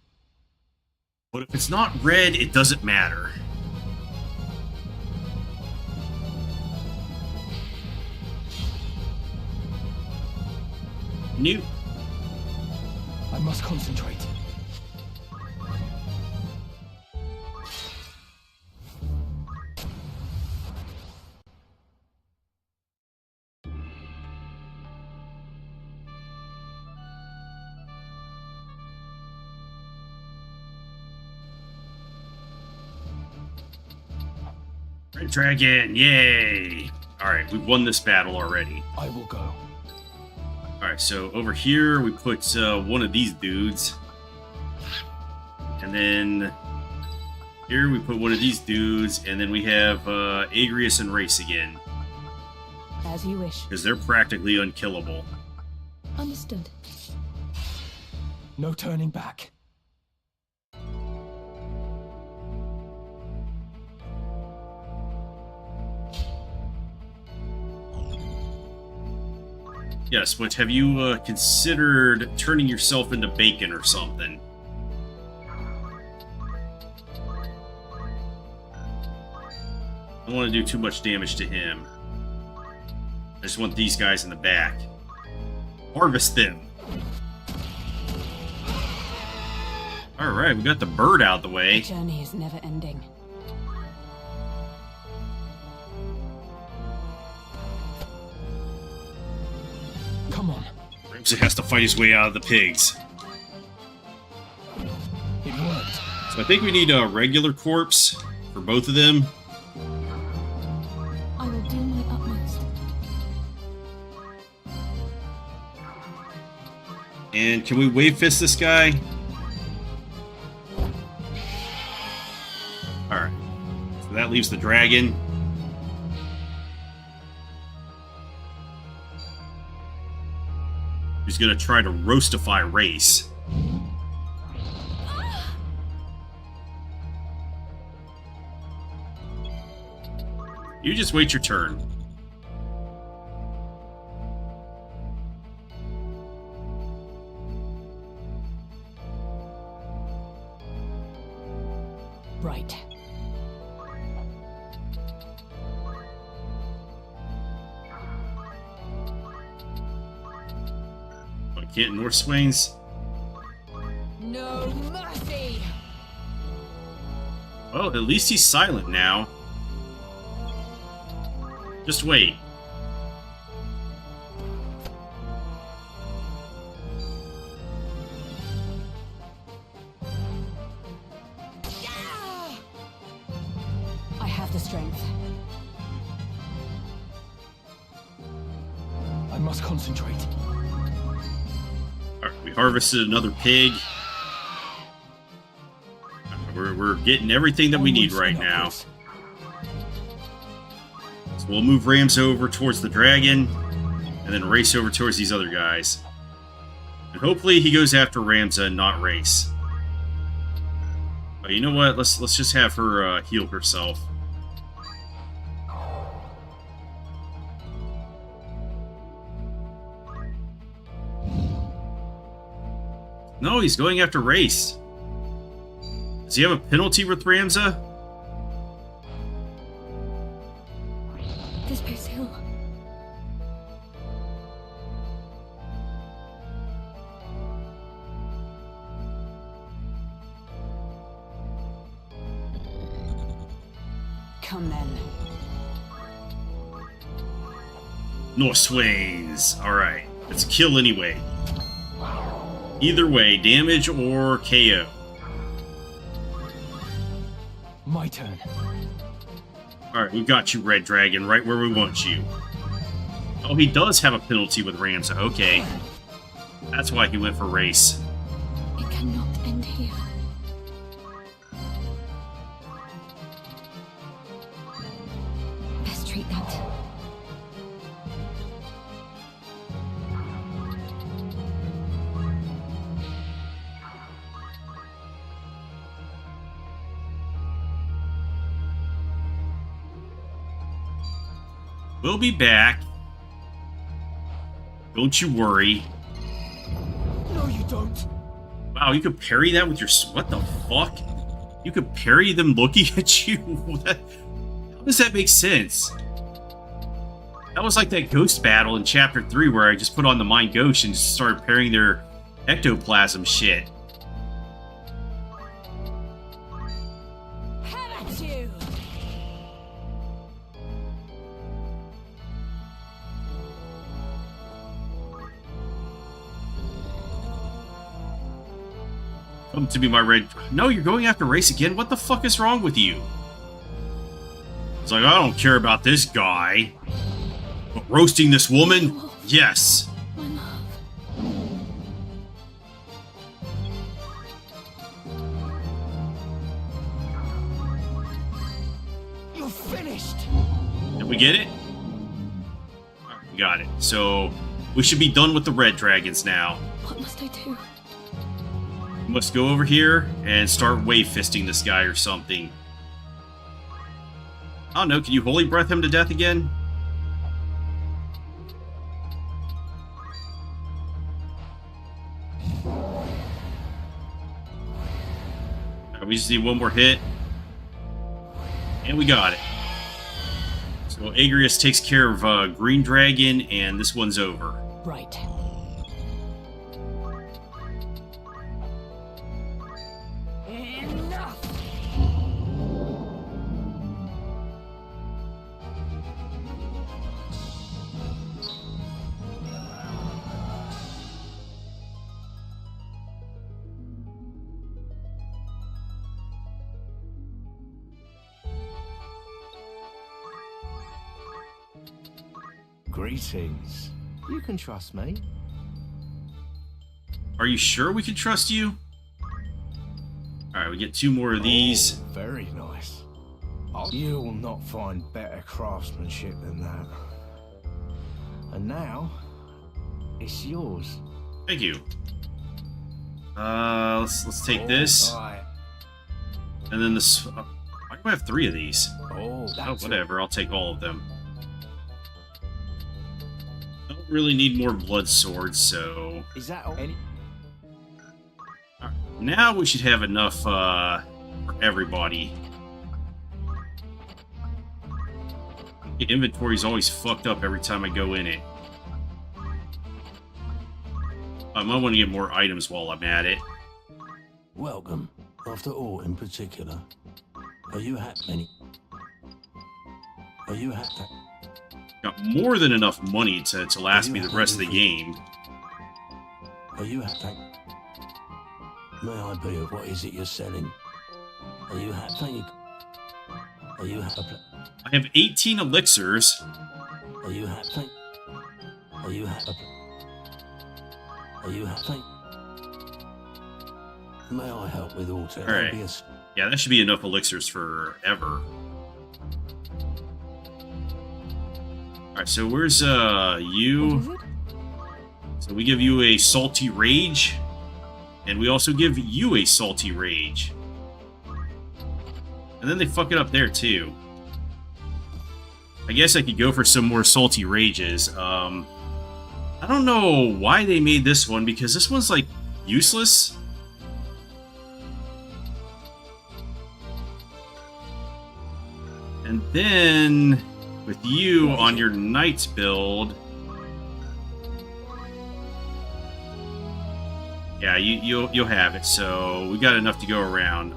But if it's not red, it doesn't matter. New. I must concentrate. Red Dragon, yay! Alright, we've won this battle already. I will go. Alright, so over here we put one of these dudes. And then here we put one of these dudes, and then we have Agrius and Race again. As you wish. Because they're practically unkillable. Understood. No turning back. Yes, but have you considered turning yourself into bacon or something? I don't want to do too much damage to him. I just want these guys in the back. Harvest them. Alright, we got the bird out the The way. journey is never ending. Come on. Ramsay has to fight his way out of the pigs. It worked. So I think we need a regular corpse for both of them. I will do my utmost. And can we wave fist this guy? Alright. So that leaves the dragon. He's gonna try to roastify Race. You just wait your turn. Right. I can't North Swains. No mercy! Well, at least he's silent now. Just wait. I have the strength. I must concentrate. Alright, we harvested another pig. We're getting everything that we need right now. So we'll move Rams over towards the dragon, and then Race over towards these other guys. And hopefully he goes after Ramza and not Race. But you know what? Let's just have her heal herself. No, he's going after Race. Does he have a penalty with Ramza? This pays hill. Come then. North Swains. Alright. Let's kill anyway. Either way, damage or KO. My turn. Alright, we got you, Red Dragon, right where we want you. Oh, he does have a penalty with Ramza. Okay. That's why he went for Race. It cannot end here. Best treat that. We'll be back. Don't you worry. No, you don't. Wow, you could parry that with your... What the fuck? You could parry them looking at you? What? How does that make sense? That was like that ghost battle in Chapter 3 where I just put on the Mind Ghost and just started parrying their ectoplasm shit. Have at you! Come to me, my red... No, you're going after Race again? What the fuck is wrong with you? It's like, I don't care about this guy. But roasting this woman? Yes. My love. You're finished! Did we get it? We got it. So, we should be done with the red dragons now. What must I do? We must go over here and start wave fisting this guy or something. I don't know, can you holy breath him to death again? Alright, we just need one more hit. And we got it. So Agrius takes care of Green Dragon, and this one's over. Right. Enough! Greetings. You can trust me. Are you sure we can trust you? Alright, we get 2 more of these. Oh, very nice. You'll not find better craftsmanship than that. And now, it's yours. Thank you. Let's take this. Right. And then this... why do I have 3 of these? Oh, Oh, that's whatever. I'll take all of them. Don't really need more blood swords, so... Is that all? Alright, now we should have enough, for everybody. The inventory's always fucked up every time I go in it. I might want to get more items while I'm at it. Welcome. After all, in particular, are you happy? Are you happy? Got more than enough money to last me the rest of the game. Are you happy? May I be of what is it you're selling? Are you happy? Are you happy? I have 18 elixirs. Are you happy? Are you happy? Are you happy? May I help with auto? Alright. Yeah, that should be enough elixirs forever. Alright, so where's, you? What is it? So we give you a salty rage, and we also give you a salty rage. And then they fuck it up there, too. I guess I could go for some more salty rages. I don't know why they made this one, because this one's, like, useless. And then, with you on your knight build... Yeah, you'll have it, so we got enough to go around.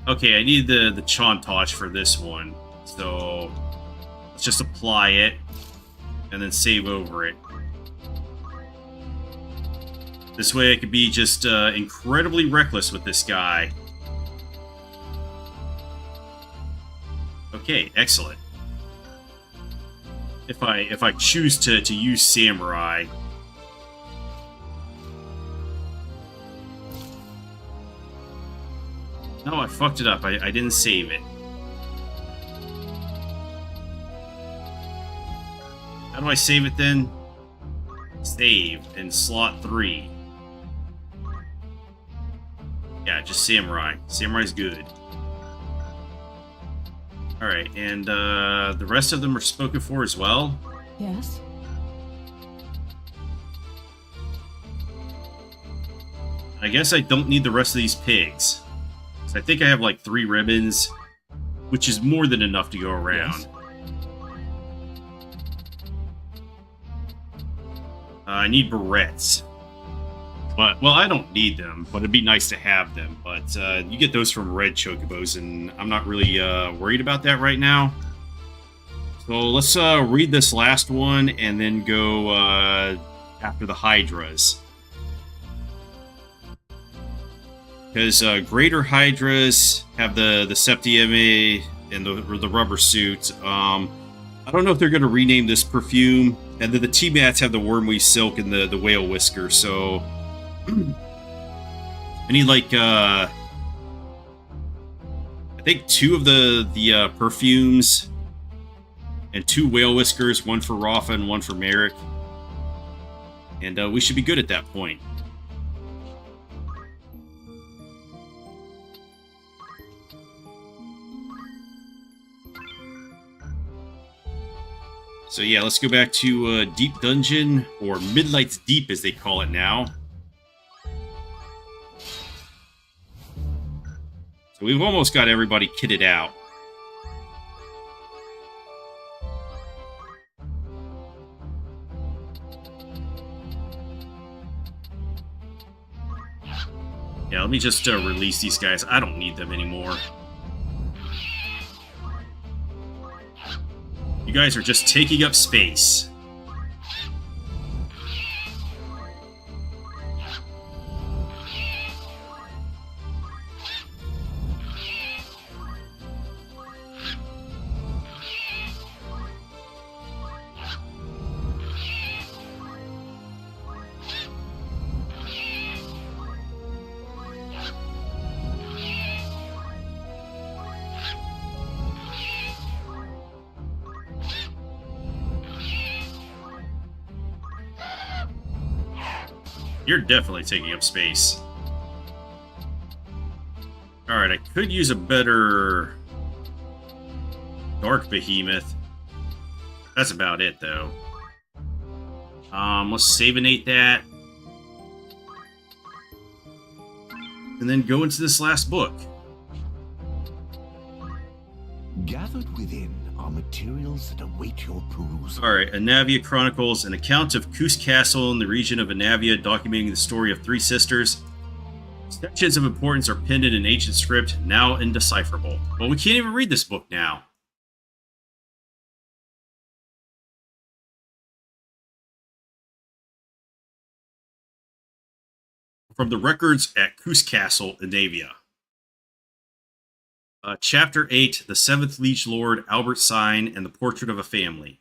Okay, I need the Chauntosh for this one. So let's just apply it and then save over it. This way I could be just incredibly reckless with this guy. Okay, excellent. If I choose to use Samurai. No, I fucked it up. I didn't save it. How do I save it then? Save in slot 3. Yeah, just Samurai. Samurai's good. Alright, and the rest of them are spoken for as well? Yes. I guess I don't need the rest of these pigs. So I think I have like 3 ribbons, which is more than enough to go around. Yes. I need barrettes. But, well, I don't need them, but it'd be nice to have them. But you get those from red chocobos, and I'm not really worried about that right now. So let's read this last one, and then go after the Hydras. Because greater hydras have the septiemae and the rubber suit. I don't know if they're going to rename this perfume. And then the T-Mats have the wormweave silk and the whale whisker. So I need like I think 2 of the perfumes and 2 whale whiskers, 1 for Rafa and 1 for Merrick. And we should be good at that point. So yeah, let's go back to Deep Dungeon, or Midlight's Deep as they call it now. So we've almost got everybody kitted out. Yeah, let me just release these guys. I don't need them anymore. You guys are just taking up space. You're definitely taking up space. Alright, I could use a better Dark Behemoth. That's about it, though. Let's savinate that. And then go into this last book. Gathered within are materials that await your perusal. Alright, Anavia Chronicles, an account of Kus Castle in the region of Anavia, documenting the story of 3 sisters. Sections of importance are penned in an ancient script, now indecipherable. Well, we can't even read this book now. From the records at Kus Castle, Anavia. Chapter 8, The Seventh Liege Lord, Albert Sign, and the Portrait of a Family.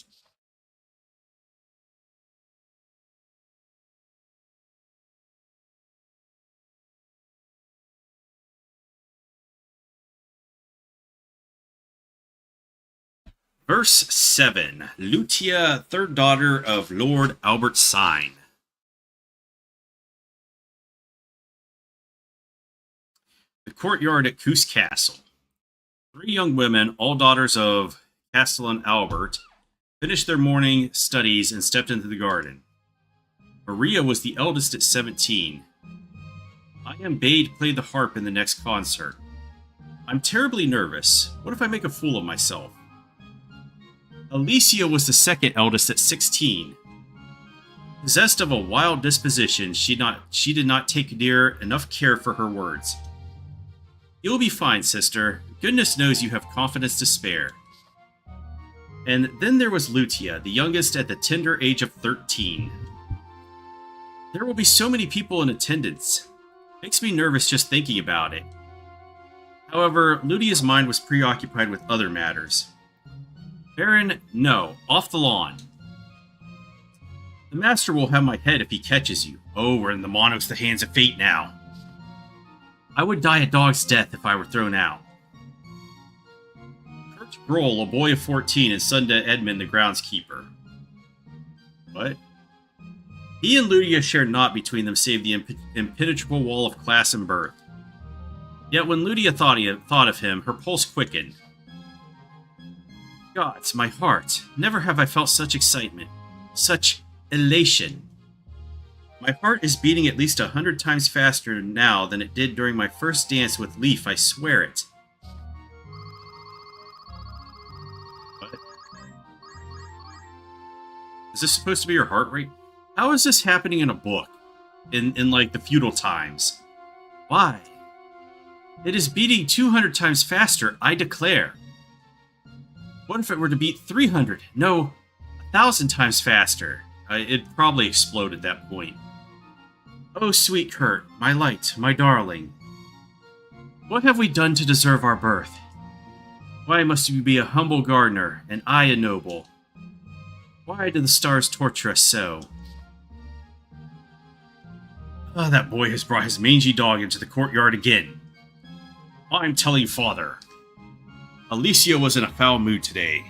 Verse 7. Lutia, third daughter of Lord Albert Sign. The courtyard at Kus Castle. 3 young women, all daughters of Castellan Albert, finished their morning studies and stepped into the garden. Maria was the eldest at 17. I am bade play the harp in the next concert. I'm terribly nervous. What if I make a fool of myself? Alicia was the second eldest at 16. Possessed of a wild disposition, she did not take near enough care for her words. You'll be fine, sister. Goodness knows you have confidence to spare. And then there was Lutia, the youngest at the tender age of 13. There will be so many people in attendance. Makes me nervous just thinking about it. However, Lutia's mind was preoccupied with other matters. Baron, no, off the lawn. The master will have my head if he catches you. Oh, we're in the Monarch's the hands of fate now. I would die a dog's death if I were thrown out. Kurt Grohl, a boy of 14, and son to Edmund, the groundskeeper. What? He and Lutia share naught between them save the impenetrable wall of class and birth. Yet when Lutia thought of him, her pulse quickened. Gods, my heart, never have I felt such excitement, such elation. My heart is beating at least 100 times faster now than it did during my first dance with Leaf, I swear it. What? Is this supposed to be your heart rate? How is this happening in a book? In like the feudal times? Why? It is beating 200 times faster, I declare. What if it were to beat 300? No, 1,000 times faster. It'd probably explode at that point. Oh, sweet Kurt, my light, my darling. What have we done to deserve our birth? Why must we be a humble gardener, and I a noble? Why do the stars torture us so? Ah, that boy has brought his mangy dog into the courtyard again. I'm telling father. Alicia was in a foul mood today.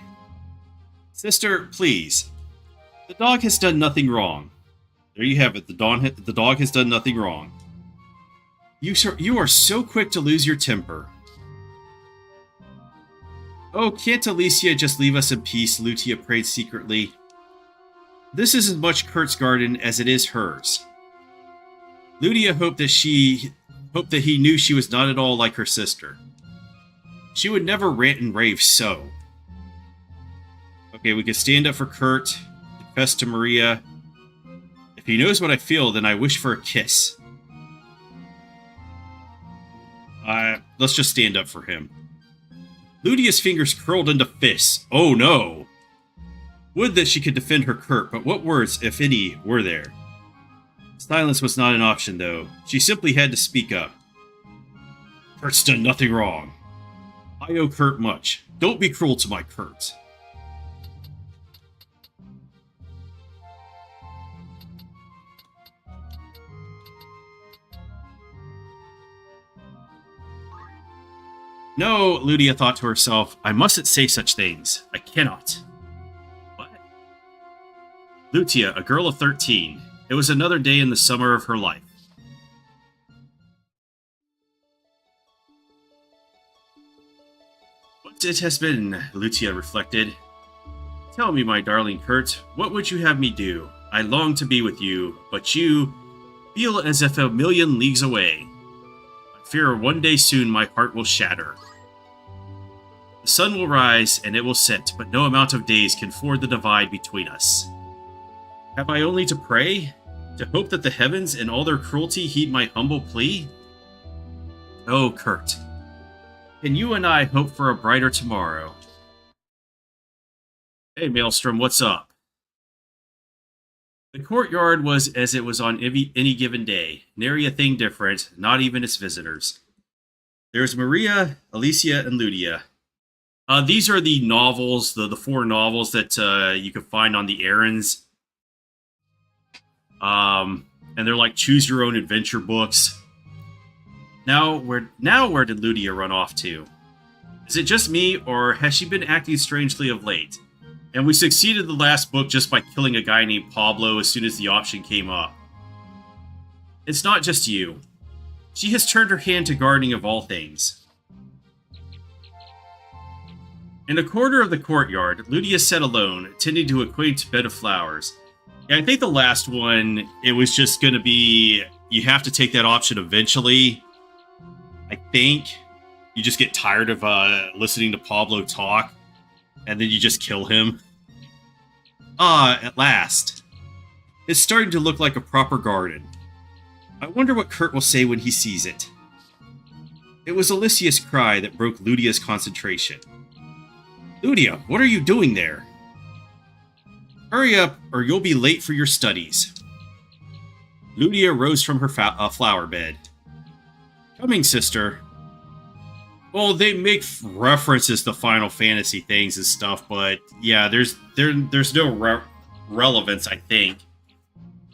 Sister, please. The dog has done nothing wrong. There you have it. The dog has done nothing wrong. You are so quick to lose your temper. Oh, can't Alicia just leave us in peace? Lutia prayed secretly. This is as much Kurt's garden as it is hers. Lutia hoped that he knew she was not at all like her sister. She would never rant and rave so. Okay, we can stand up for Kurt, confess to Maria. If he knows what I feel, then I wish for a kiss. Let's just stand up for him. Lutia's fingers curled into fists. Oh no! Would that she could defend her Kurt, but what words, if any, were there? Silence was not an option, though. She simply had to speak up. Kurt's done nothing wrong. I owe Kurt much. Don't be cruel to my Kurt. No, Lutia thought to herself, I mustn't say such things. I cannot. What? Lutia, a girl of 13. It was another day in the summer of her life. What it has been, Lutia reflected. Tell me, my darling Kurt, what would you have me do? I long to be with you, but you feel as if a million leagues away. I fear one day soon my heart will shatter. The sun will rise and it will set, but no amount of days can ford the divide between us. Have I only to pray? To hope that the heavens in all their cruelty heed my humble plea? Oh, Kurt, can you and I hope for a brighter tomorrow? Hey, Maelstrom, what's up? The courtyard was as it was on any given day, nary a thing different, not even its visitors. There's Maria, Alicia, and Lutia. These are the novels, the 4 novels that you can find on the errands. And they're like choose-your-own-adventure books. Now where did Lutia run off to? Is it just me, or has she been acting strangely of late? And we succeeded the last book just by killing a guy named Pablo as soon as the option came up. It's not just you. She has turned her hand to gardening of all things. In a corner of the courtyard, Lutia sat alone, tending to a quaint bed of flowers. Yeah, I think the last one, it was just going to be, you have to take that option eventually. I think you just get tired of listening to Pablo talk, and then you just kill him. At last. It's starting to look like a proper garden. I wonder what Kurt will say when he sees it. It was Alicia's cry that broke Lutia's concentration. Lutia, what are you doing there? Hurry up, or you'll be late for your studies. Lutia rose from her flower bed. Coming, sister. Well, they make references to Final Fantasy things and stuff, but yeah, there's no relevance, I think.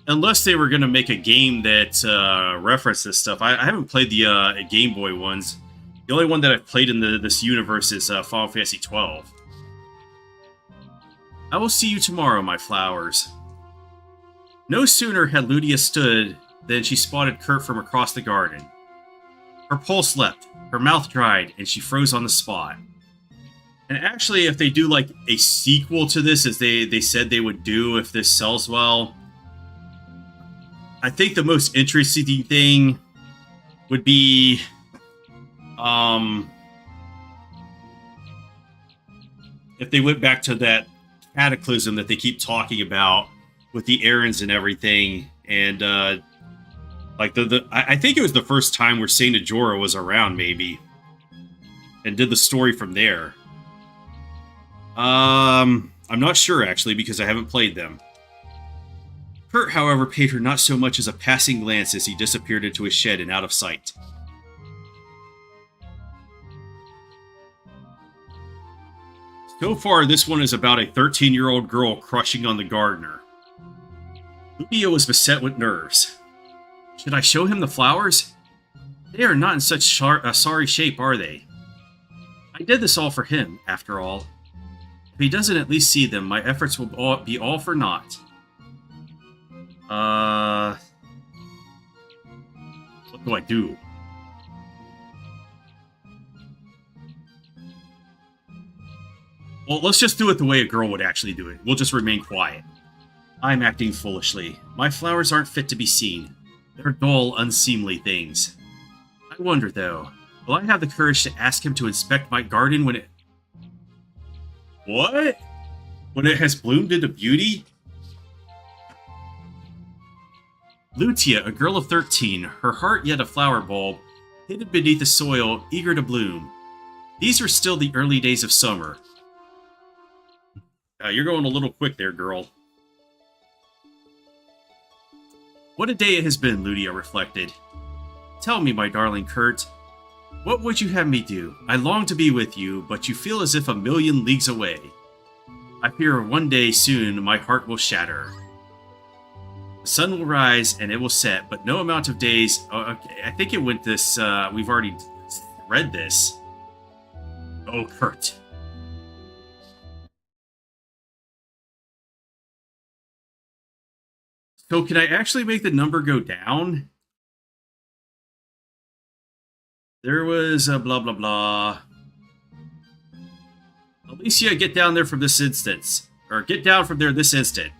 Unless they were going to make a game that references stuff. I haven't played the Game Boy ones. The only one that I've played in this universe is Final Fantasy 12. I will see you tomorrow, my flowers. No sooner had Lutia stood than she spotted Kurt from across the garden. Her pulse leapt, her mouth dried, and she froze on the spot. And actually, if they do like a sequel to this, as they said they would do if this sells well, I think the most interesting thing would be if they went back to that cataclysm that they keep talking about with the errands and everything, and like I think it was the first time where Saint Ajora was around, maybe, and did the story from there. I'm not sure actually, because I haven't played them. Kurt, however, paid her not so much as a passing glance as he disappeared into his shed and out of sight. So far, this one is about a 13-year-old girl crushing on the gardener. Ludia was beset with nerves. Should I show him the flowers? They are not in such sorry shape, are they? I did this all for him, after all. If he doesn't at least see them, my efforts will be all for naught. What do I do? Well, let's just do it the way a girl would actually do it. We'll just remain quiet. I'm acting foolishly. My flowers aren't fit to be seen. They're dull, unseemly things. I wonder, though, will I have the courage to ask him to inspect my garden when it... What? When it has bloomed into beauty? Lutia, a girl of 13, her heart yet a flower bulb, hidden beneath the soil, eager to bloom. These were still the early days of summer. You're going a little quick there, girl. What a day it has been, Ludia reflected. Tell me, my darling Kurt, what would you have me do? I long to be with you, but you feel as if a million leagues away. I fear one day soon my heart will shatter. The sun will rise and it will set, but no amount of days... Oh, okay, I think it went this... we've already read this. Oh, Kurt. So can I actually make the number go down? There was a blah blah blah. Alicia, get down there from this instance. Or get down from there this instant.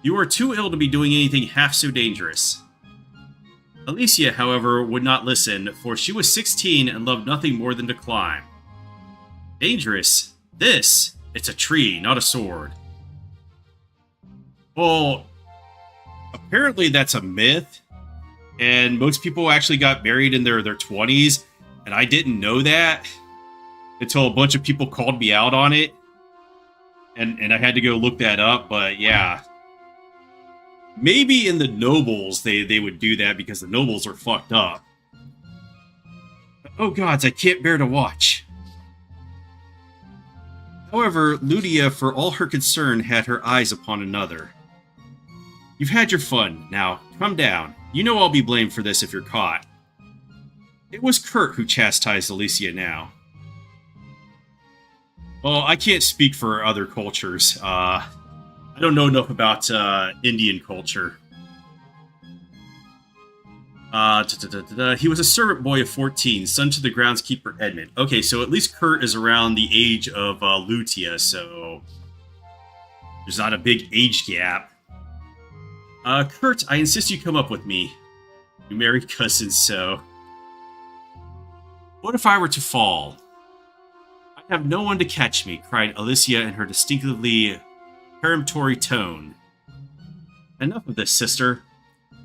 You are too ill to be doing anything half so dangerous. Alicia, however, would not listen, for she was 16 and loved nothing more than to climb. Dangerous? This? It's a tree, not a sword. Well... apparently that's a myth, and most people actually got married in their 20s, and I didn't know that until a bunch of people called me out on it, and I had to go look that up, but yeah. Maybe in the nobles they would do that because the nobles are fucked up. Oh gods, I can't bear to watch. However, Ludia, for all her concern, had her eyes upon another. You've had your fun. Now, come down. You know I'll be blamed for this if you're caught. It was Kurt who chastised Alicia now. Well, I can't speak for other cultures. I don't know enough about Indian culture. He was a servant boy of 14, son to the groundskeeper Edmund. Okay, so at least Kurt is around the age of Lutia, so there's not a big age gap. Kurt, I insist you come up with me. You married cousins, so... What if I were to fall? I have no one to catch me, cried Alicia in her distinctively peremptory tone. Enough of this, sister.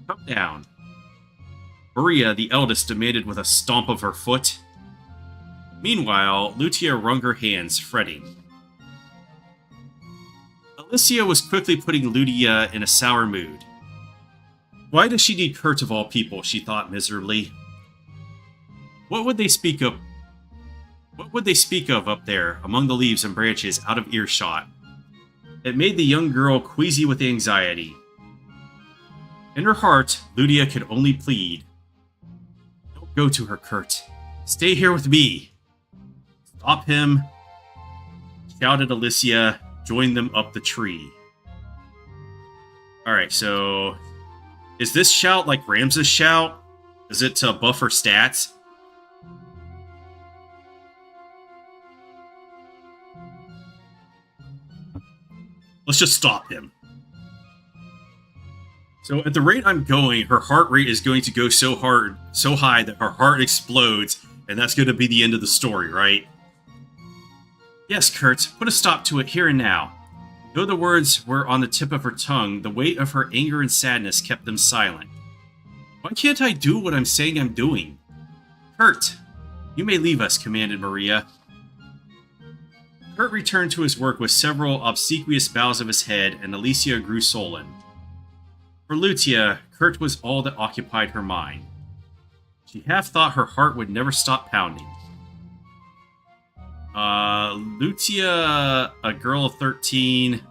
Come down. Maria, the eldest, demanded with a stomp of her foot. Meanwhile, Lutia wrung her hands, fretting. Alicia was quickly putting Ludia in a sour mood. Why does she need Kurt of all people, she thought miserably. What would they speak of? What would they speak of up there, among the leaves and branches, out of earshot? It made the young girl queasy with anxiety. In her heart, Ludia could only plead. Don't go to her, Kurt. Stay here with me. Stop him, shouted Alicia, joined them up the tree. Alright, so... is this shout like Ramses' shout? Is it to buff her stats? Let's just stop him. So at the rate I'm going, her heart rate is going to go so high that her heart explodes, and that's going to be the end of the story, right? Yes, Kurt, put a stop to it here and now. Though the words were on the tip of her tongue, the weight of her anger and sadness kept them silent. Why can't I do what I'm saying I'm doing? Kurt, you may leave us, commanded Maria. Kurt returned to his work with several obsequious bows of his head, and Alicia grew sullen. For Lutia, Kurt was all that occupied her mind. She half thought her heart would never stop pounding. Lucia, a girl of 13.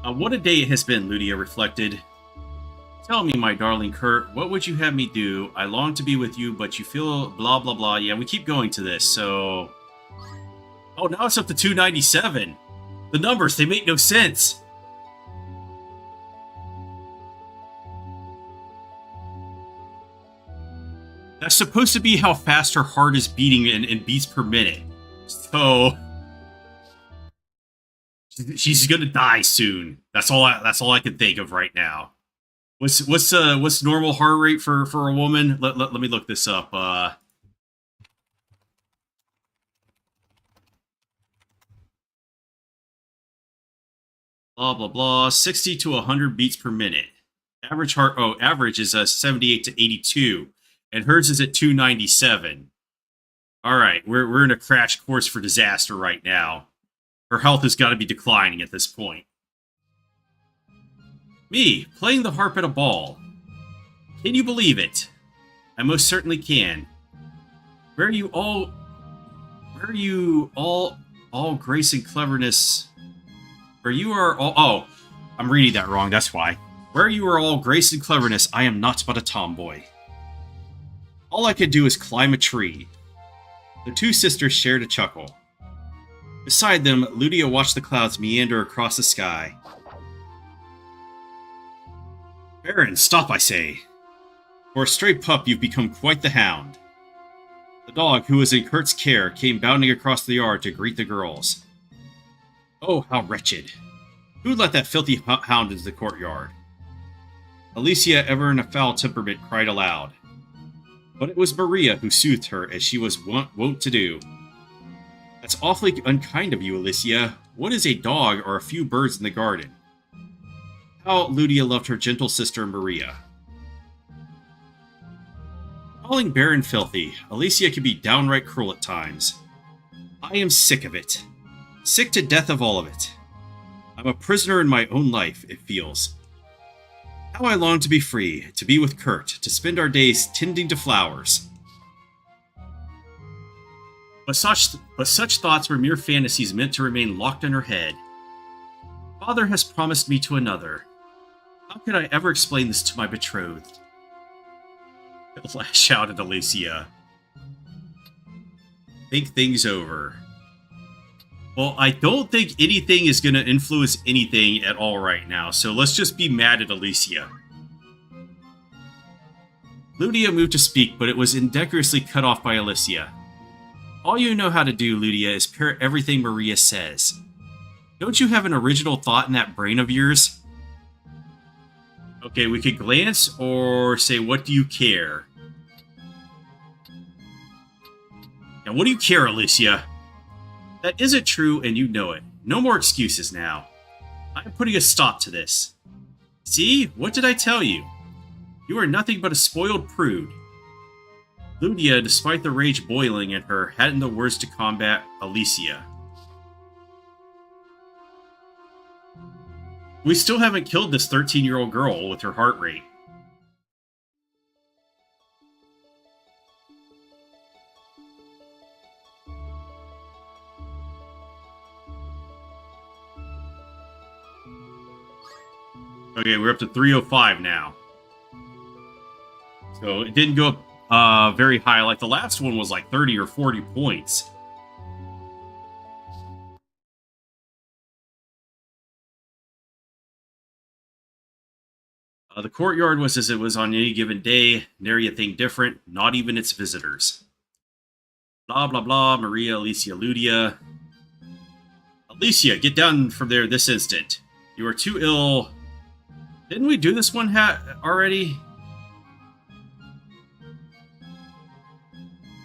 What a day it has been, Ludia reflected. Tell me, my darling Kurt, what would you have me do? I long to be with you, but you feel blah blah blah. Yeah, we keep going to this, so... Oh, now it's up to 297. The numbers, they make no sense. That's supposed to be how fast her heart is beating in beats per minute. So... she's gonna die soon. That's all I can think of right now. What's normal heart rate for a woman? Let me look this up. Blah blah blah. 60 to 100 beats per minute. Average is 78 to 82, and hers is at 297. All right, we're in a crash course for disaster right now. Her health has got to be declining at this point. Me, playing the harp at a ball. Can you believe it? I most certainly can. Where are you all grace and cleverness? Where you are all... Oh, I'm reading that wrong, that's why. Where you are all grace and cleverness, I am not but a tomboy. All I could do is climb a tree. The two sisters shared a chuckle. Beside them, Ludia watched the clouds meander across the sky. Baron, stop, I say. For a stray pup, you've become quite the hound. The dog, who was in Kurt's care, came bounding across the yard to greet the girls. Oh, how wretched. Who let that filthy hound into the courtyard? Alicia, ever in a foul temperament, cried aloud. But it was Maria who soothed her, as she was wont to do. That's awfully unkind of you, Alicia. What is a dog or a few birds in the garden? How Ludia loved her gentle sister Maria. Calling Baron filthy, Alicia can be downright cruel at times. I am sick of it. Sick to death of all of it. I'm a prisoner in my own life, it feels. How I long to be free, to be with Kurt, to spend our days tending to flowers. But such thoughts were mere fantasies meant to remain locked in her head. Father has promised me to another. How could I ever explain this to my betrothed? Lash out at Alicia. Think things over. Well, I don't think anything is going to influence anything at all right now, so let's just be mad at Alicia. Ludia moved to speak, but it was indecorously cut off by Alicia. All you know how to do, Ludia, is parrot everything Maria says. Don't you have an original thought in that brain of yours? Okay, we could glance or say, what do you care? Now, what do you care, Alicia? That isn't true, and you know it. No more excuses now. I'm putting a stop to this. See? What did I tell you? You are nothing but a spoiled prude. Ludia, despite the rage boiling in her, hadn't the words to combat Alicia. We still haven't killed this 13-year-old girl with her heart rate. Okay, we're up to 305 now. So it didn't go up very high. Like the last one was like 30 or 40 points. The courtyard was as it was on any given day, nary a thing different, not even its visitors. Blah, blah, blah, Maria, Alicia, Ludia. Alicia, get down from there this instant. You are too ill. Didn't we do this one already?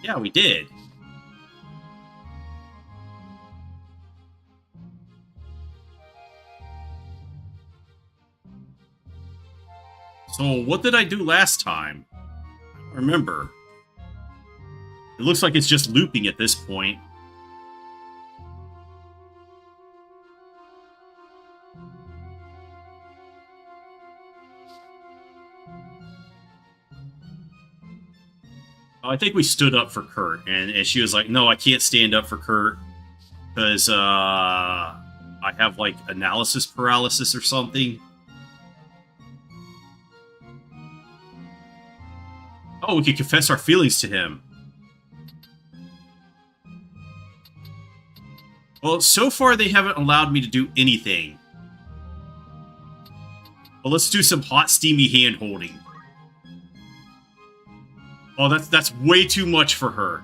Yeah, we did. So, what did I do last time? I don't remember. It looks like it's just looping at this point. I think we stood up for Kurt, and she was like, no, I can't stand up for Kurt because I have like analysis paralysis or something. Oh, we could confess our feelings to him. Well, so far they haven't allowed me to do anything. Well, let's do some hot, steamy hand-holding. Oh, that's way too much for her.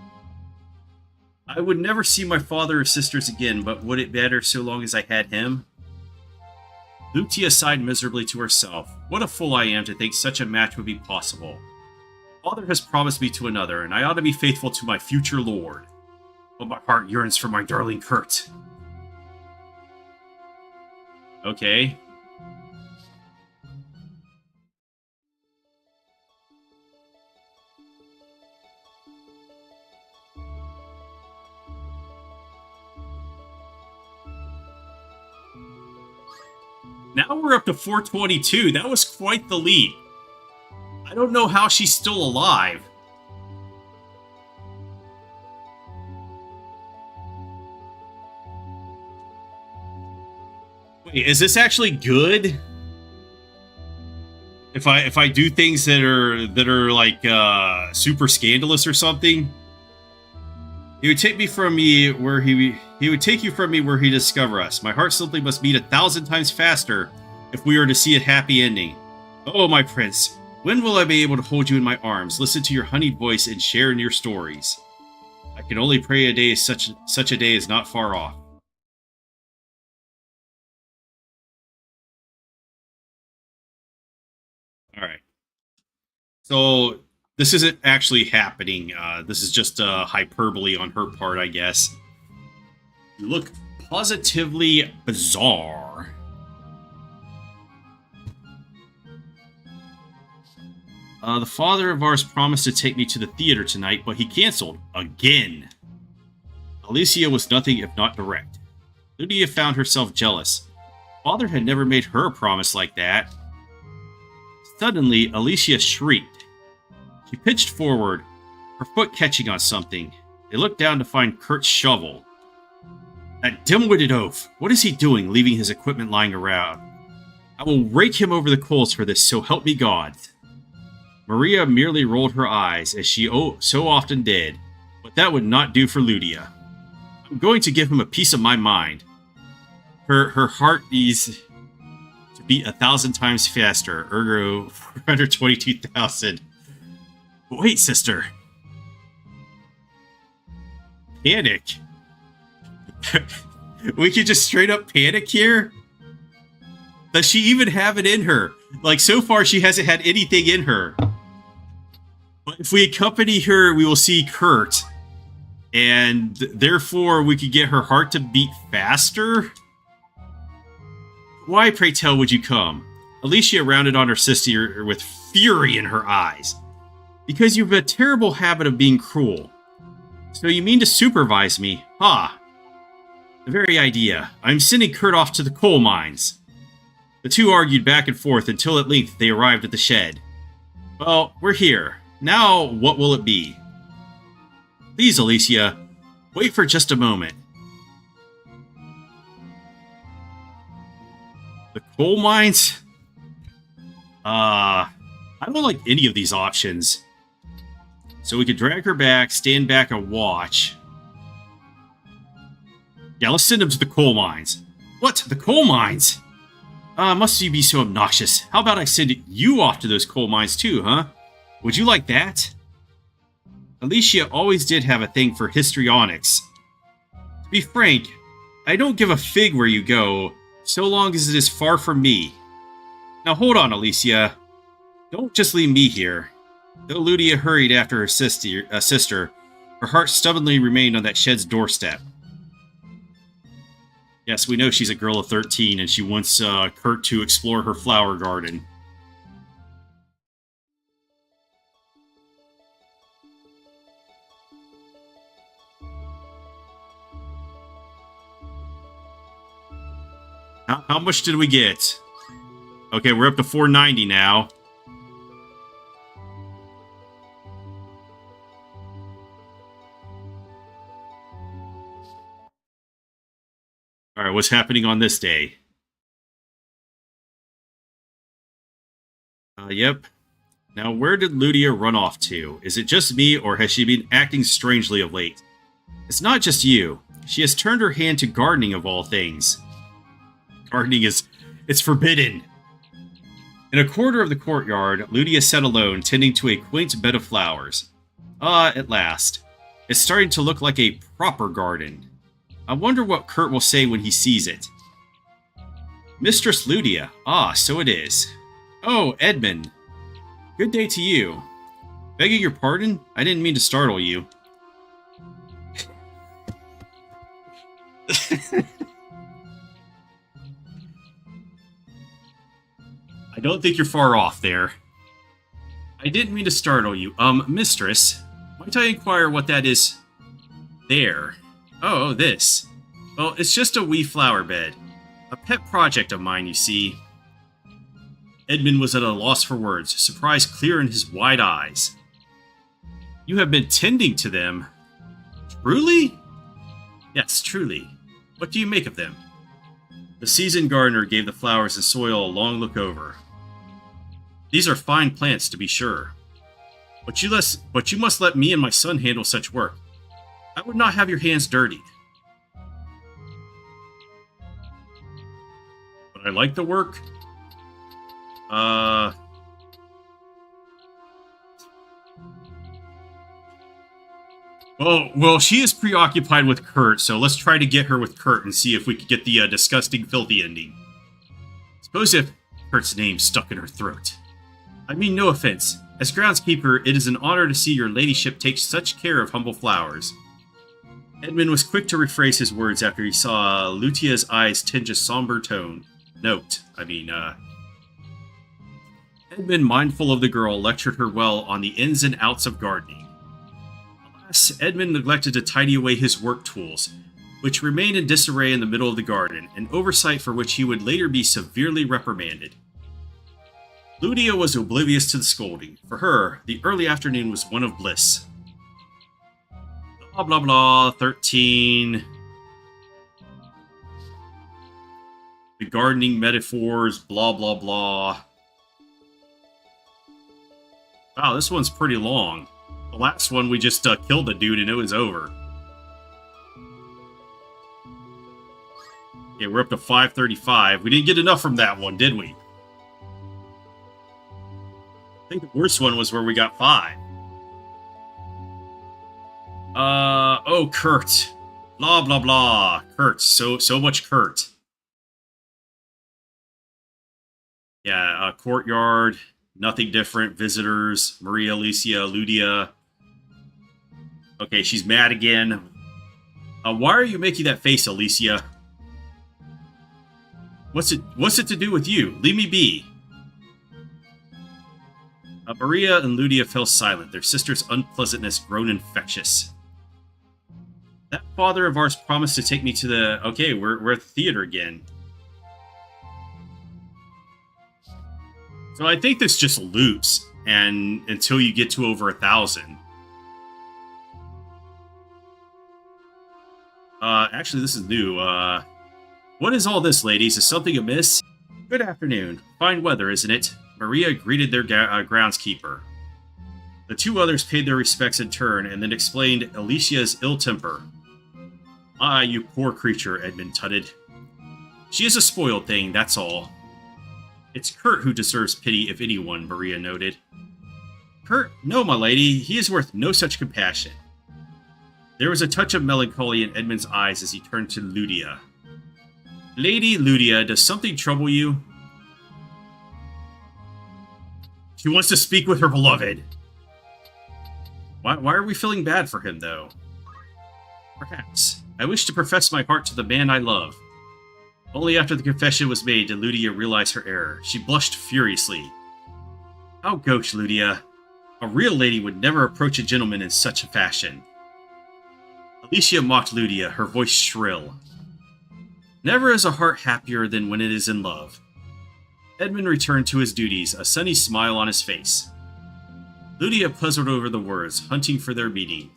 I would never see my father or sisters again, but would it matter so long as I had him? Lucia sighed miserably to herself. What a fool I am to think such a match would be possible. Father has promised me to another, and I ought to be faithful to my future lord. But my heart yearns for my darling Kurt. Okay. Now we're up to 422. That was quite the lead. I don't know how she's still alive. Wait, is this actually good? If I do things that are like super scandalous or something, he would take me from me where he would take you from me where he discover us. My heart simply must beat 1,000 times faster if we are to see a happy ending. Oh, my prince, when will I be able to hold you in my arms, listen to your honeyed voice, and share in your stories? I can only pray a day such a day is not far off. All right. So this isn't actually happening. This is just hyperbole on her part, I guess. You look positively bizarre. The father of ours promised to take me to the theater tonight, but he canceled. Again. Alicia was nothing if not direct. Lydia found herself jealous. Father had never made her a promise like that. Suddenly, Alicia shrieked. She pitched forward, her foot catching on something. They looked down to find Kurt's shovel. That dim-witted oaf! What is he doing, leaving his equipment lying around? I will rake him over the coals for this, so help me God. Maria merely rolled her eyes, as she so often did, but that would not do for Lydia. I'm going to give him a piece of my mind. Her heart needs to beat 1,000 times faster, ergo 422,000. Wait, sister. Panic. We could just straight up panic here? Does she even have it in her? Like, so far she hasn't had anything in her. But if we accompany her, we will see Kurt. And therefore, we could get her heart to beat faster? Why, pray tell, would you come? Alicia rounded on her sister with fury in her eyes. Because you have a terrible habit of being cruel. So you mean to supervise me? Ha! The very idea. I'm sending Kurt off to the coal mines. The two argued back and forth until at length they arrived at the shed. Well, we're here. Now, what will it be? Please, Alicia, wait for just a moment. The coal mines? I don't like any of these options. So we could drag her back, stand back, and watch. Yeah, let's send him to the coal mines. What? The coal mines? Must you be so obnoxious? How about I send you off to those coal mines too, huh? Would you like that? Alicia always did have a thing for histrionics. To be frank, I don't give a fig where you go, so long as it is far from me. Now hold on, Alicia. Don't just leave me here. Though Lydia hurried after her sister, her heart stubbornly remained on that shed's doorstep. Yes, we know she's a girl of 13 and she wants Kurt to explore her flower garden. How much did we get? Okay, we're up to 490 now. Alright, what's happening on this day? Yep. Now, where did Ludia run off to? Is it just me, or has she been acting strangely of late? It's not just you. She has turned her hand to gardening of all things. Gardening it's forbidden. In a corner of the courtyard, Ludia sat alone, tending to a quaint bed of flowers. At last. It's starting to look like a proper garden. I wonder what Kurt will say when he sees it. Mistress Ludia. Ah, so it is. Oh, Edmund. Good day to you. Begging your pardon? I didn't mean to startle you. I don't think you're far off there. I didn't mean to startle you. Mistress, might I inquire what that is there? Oh, this. Well, it's just a wee flower bed. A pet project of mine, you see. Edmund was at a loss for words, surprise clear in his wide eyes. You have been tending to them? Truly? Yes, truly. What do you make of them? The seasoned gardener gave the flowers and soil a long look over. These are fine plants, to be sure. But you must let me and my son handle such work. I would not have your hands dirtied. But I like the work. Well, she is preoccupied with Kurt, so let's try to get her with Kurt and see if we can get the disgusting, filthy ending. Suppose if Kurt's name stuck in her throat. I mean no offense. As groundskeeper, it is an honor to see your ladyship take such care of humble flowers. Edmund was quick to rephrase his words after he saw Lutia's eyes tinge a somber tone. Edmund, mindful of the girl, lectured her well on the ins and outs of gardening. Alas, Edmund neglected to tidy away his work tools, which remained in disarray in the middle of the garden, an oversight for which he would later be severely reprimanded. Ludia was oblivious to the scolding. For her, the early afternoon was one of bliss. Blah blah blah, 13. The gardening metaphors, blah blah blah. Wow, this one's pretty long. The last one, we just killed a dude and it was over. Yeah, we're up to 535. We didn't get enough from that one, did we? I think the worst one was where we got 5. Oh, Kurt. Blah, blah, blah. Kurt. So much Kurt. Yeah, courtyard. Nothing different. Visitors. Maria, Alicia, Ludia. Okay, she's mad again. Why are you making that face, Alicia? What's it to do with you? Leave me be. Maria and Ludia fell silent, their sister's unpleasantness grown infectious. That father of ours promised to take me to the... Okay, we're at the theater again. So I think this just loops, and until you get to over 1,000. Actually, this is new. What is all this, ladies? Is something amiss? Good afternoon. Fine weather, isn't it? Maria greeted their groundskeeper. The two others paid their respects in turn, and then explained Alicia's ill temper. Ah, you poor creature, Edmund tutted. She is a spoiled thing, that's all. It's Kurt who deserves pity, if anyone, Maria noted. Kurt? No, my lady, he is worth no such compassion. There was a touch of melancholy in Edmund's eyes as he turned to Ludia. Lady Ludia, does something trouble you? She wants to speak with her beloved. Why are we feeling bad for him, though? Perhaps. I wish to profess my heart to the man I love. Only after the confession was made did Ludia realize her error. She blushed furiously. How gauche, Ludia. A real lady would never approach a gentleman in such a fashion. Alicia mocked Ludia, her voice shrill. Never is a heart happier than when it is in love. Edmund returned to his duties, a sunny smile on his face. Ludia puzzled over the words, hunting for their meeting.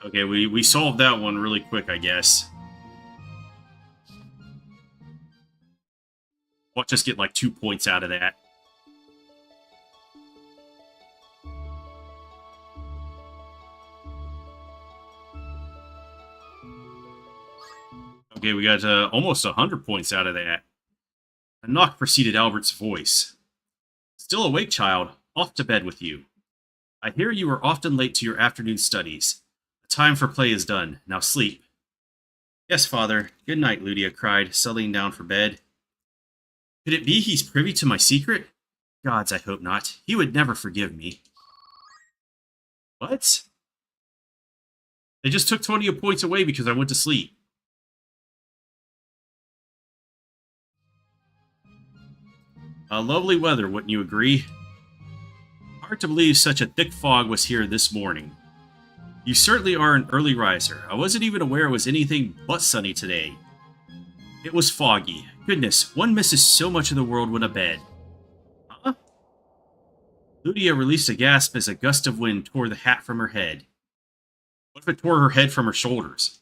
Okay, we solved that one really quick, I guess. just get like 2 points out of that. Okay, we got almost 100 points out of that. A knock preceded Albert's voice. Still awake, child? Off to bed with you. I hear you are often late to your afternoon studies. The time for play is done. Now sleep. Yes, father. Good night, Ludia cried, settling down for bed. Could it be he's privy to my secret? Gods, I hope not. He would never forgive me. What? They just took 20 points away because I went to sleep. Lovely weather, wouldn't you agree? Hard to believe such a thick fog was here this morning. You certainly are an early riser. I wasn't even aware it was anything but sunny today. It was foggy. Goodness, one misses so much of the world when abed. Huh? Ludia released a gasp as a gust of wind tore the hat from her head. What if it tore her head from her shoulders?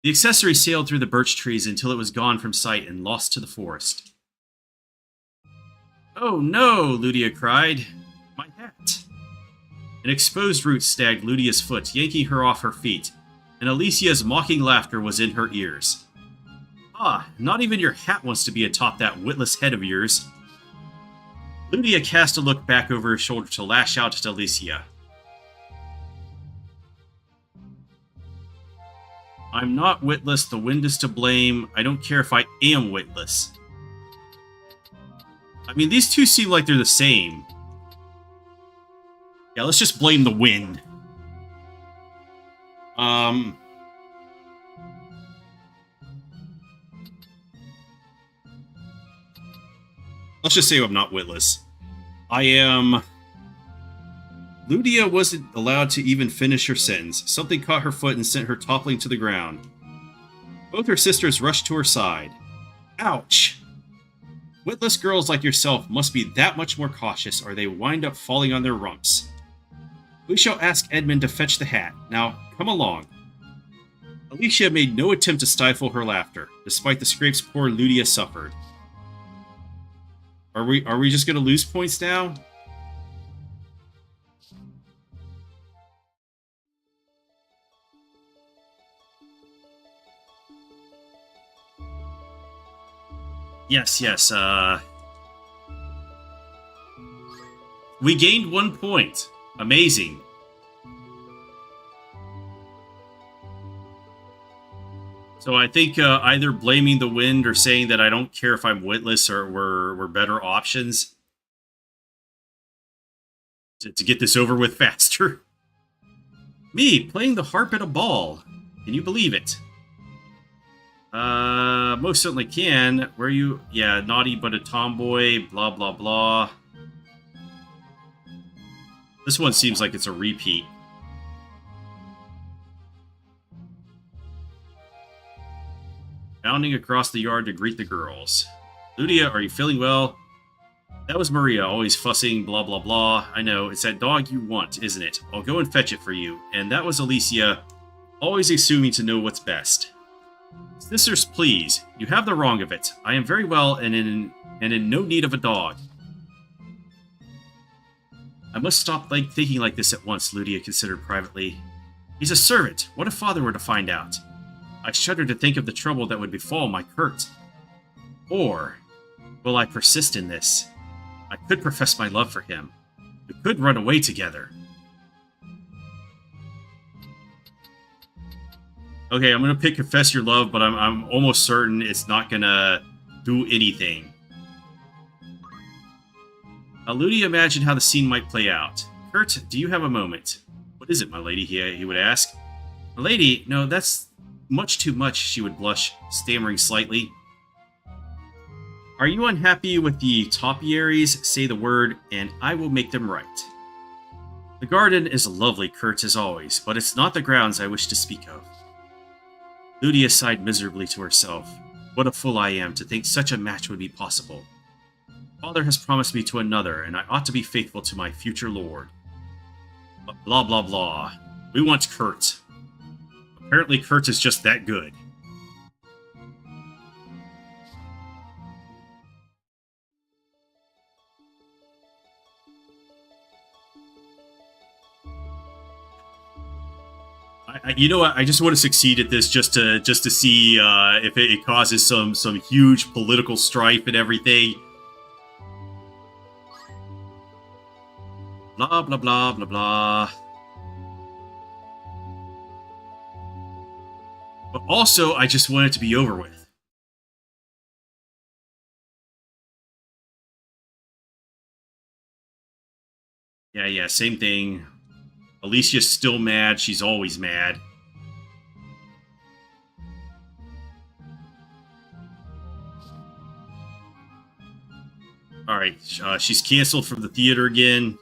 The accessory sailed through the birch trees until it was gone from sight and lost to the forest. Oh no, Ludia cried. My hat. An exposed root stagged Ludia's foot, yanking her off her feet, and Alicia's mocking laughter was in her ears. Ah, not even your hat wants to be atop that witless head of yours. Ludia cast a look back over her shoulder to lash out at Alicia. I'm not witless, the wind is to blame. I don't care if I am witless. I mean, these two seem like they're the same. Yeah, let's just blame the wind. Let's just say I'm not witless. I am... Ludia wasn't allowed to even finish her sentence. Something caught her foot and sent her toppling to the ground. Both her sisters rushed to her side. Ouch! Witless girls like yourself must be that much more cautious or they wind up falling on their rumps. We shall ask Edmund to fetch the hat. Now, come along. Alicia made no attempt to stifle her laughter, despite the scrapes poor Ludia suffered. Are we just gonna lose points now? Yes, we gained 1 point. Amazing. So I think either blaming the wind or saying that I don't care if I'm witless or were better options to get this over with faster. Me, playing the harp at a ball. Can you believe it? Most certainly can. Where you... Yeah, naughty but a tomboy, blah, blah, blah. This one seems like it's a repeat. Bounding across the yard to greet the girls. Ludia, are you feeling well? That was Maria, always fussing, blah, blah, blah. I know, it's that dog you want, isn't it? I'll go and fetch it for you. And that was Alicia, always assuming to know what's best. Sisters, please, you have the wrong of it. I am very well and in no need of a dog. I must stop thinking like this at once, Ludia considered privately. He's a servant. What if father were to find out? I shudder to think of the trouble that would befall my Kurt. Or, will I persist in this? I could profess my love for him. We could run away together. Okay, I'm gonna pick Confess Your Love, but I'm almost certain it's not gonna do anything. Ludia imagined how the scene might play out. Kurt, do you have a moment? What is it, my lady? He would ask. My lady, no, that's much too much, she would blush, stammering slightly. Are you unhappy with the topiaries? Say the word, and I will make them right. The garden is lovely, Kurt, as always, but it's not the grounds I wish to speak of. Ludia sighed miserably to herself. What a fool I am to think such a match would be possible. Father has promised me to another, and I ought to be faithful to my future lord. But blah, blah, blah. We want Kurt. Apparently Kurt is just that good. You know what? I just want to succeed at this just to see if it causes some huge political strife and everything. Blah blah blah blah blah. But also, I just want it to be over with. Yeah, same thing. Alicia's still mad. She's always mad. Alright, she's canceled from the theater again.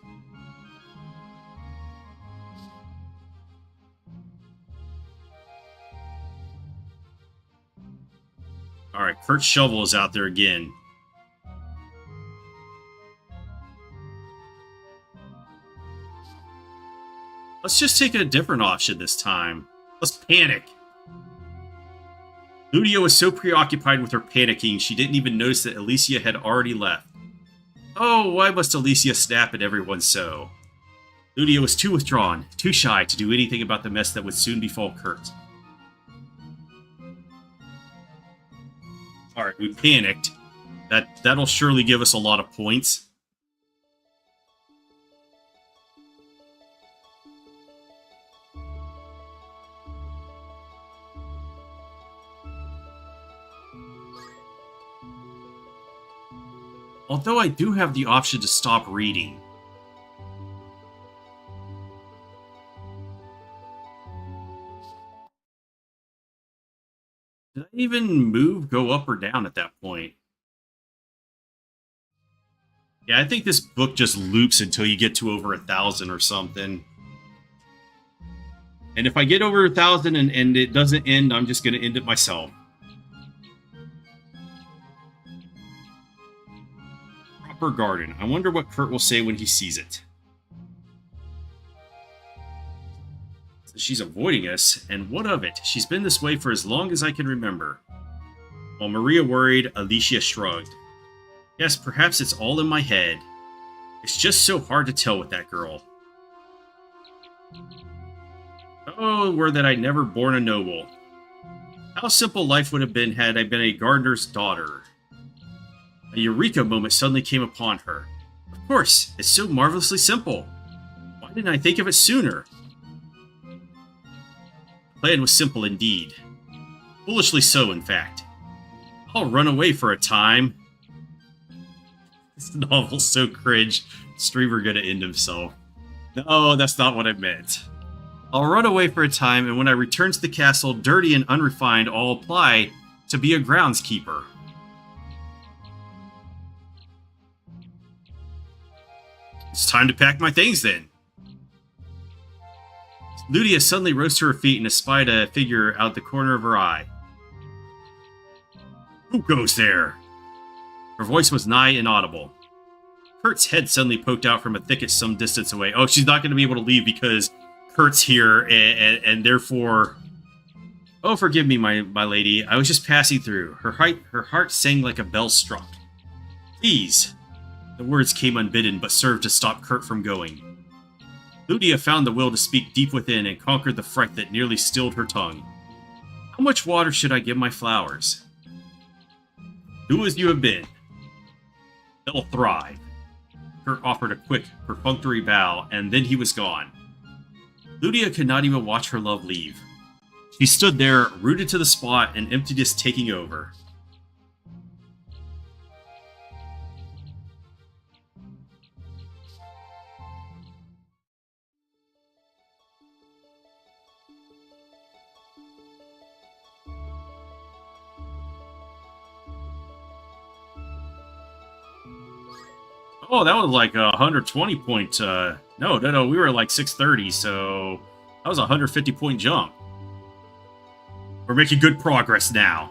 Alright, Kurt's shovel is out there again. Let's just take a different option this time. Let's panic. Ludia was so preoccupied with her panicking, she didn't even notice that Alicia had already left. Oh, why must Alicia snap at everyone so? Ludia was too withdrawn, too shy to do anything about the mess that would soon befall Kurt. Alright, we panicked. That'll surely give us a lot of points. Although I do have the option to stop reading. Did I even go up or down at that point? Yeah, I think this book just loops until you get to over 1,000 or something. And if I get over 1,000 and it doesn't end, I'm just going to end it myself. Proper garden. I wonder what Kurt will say when he sees it. She's avoiding us, and what of it? She's been this way for as long as I can remember. While Maria worried, Alicia shrugged. Yes, perhaps it's all in my head. It's just so hard to tell with that girl. Oh, were that I'd never born a noble. How simple life would have been had I been a gardener's daughter. A eureka moment suddenly came upon her. Of course, it's so marvelously simple. Why didn't I think of it sooner? The plan was simple indeed. Foolishly so, in fact. I'll run away for a time. This novel's so cringe. Streamer gonna end himself. No, that's not what I meant. I'll run away for a time, and when I return to the castle, dirty and unrefined, I'll apply to be a groundskeeper. It's time to pack my things, then. Ludia suddenly rose to her feet and espied a figure out the corner of her eye. Who goes there? Her voice was nigh inaudible. Kurt's head suddenly poked out from a thicket some distance away. Oh, she's not going to be able to leave because Kurt's here, and therefore... Oh, forgive me, my lady. I was just passing through. Her heart sang like a bell struck. Please. The words came unbidden, but served to stop Kurt from going. Ludia found the will to speak deep within and conquered the fright that nearly stilled her tongue. How much water should I give my flowers? Do as you have been. They'll thrive. Kurt offered a quick, perfunctory bow, and then he was gone. Ludia could not even watch her love leave. She stood there, rooted to the spot, and emptiness taking over. Oh, that was like a 120 point, no, we were like 630, so that was a 150 point jump. We're making good progress now.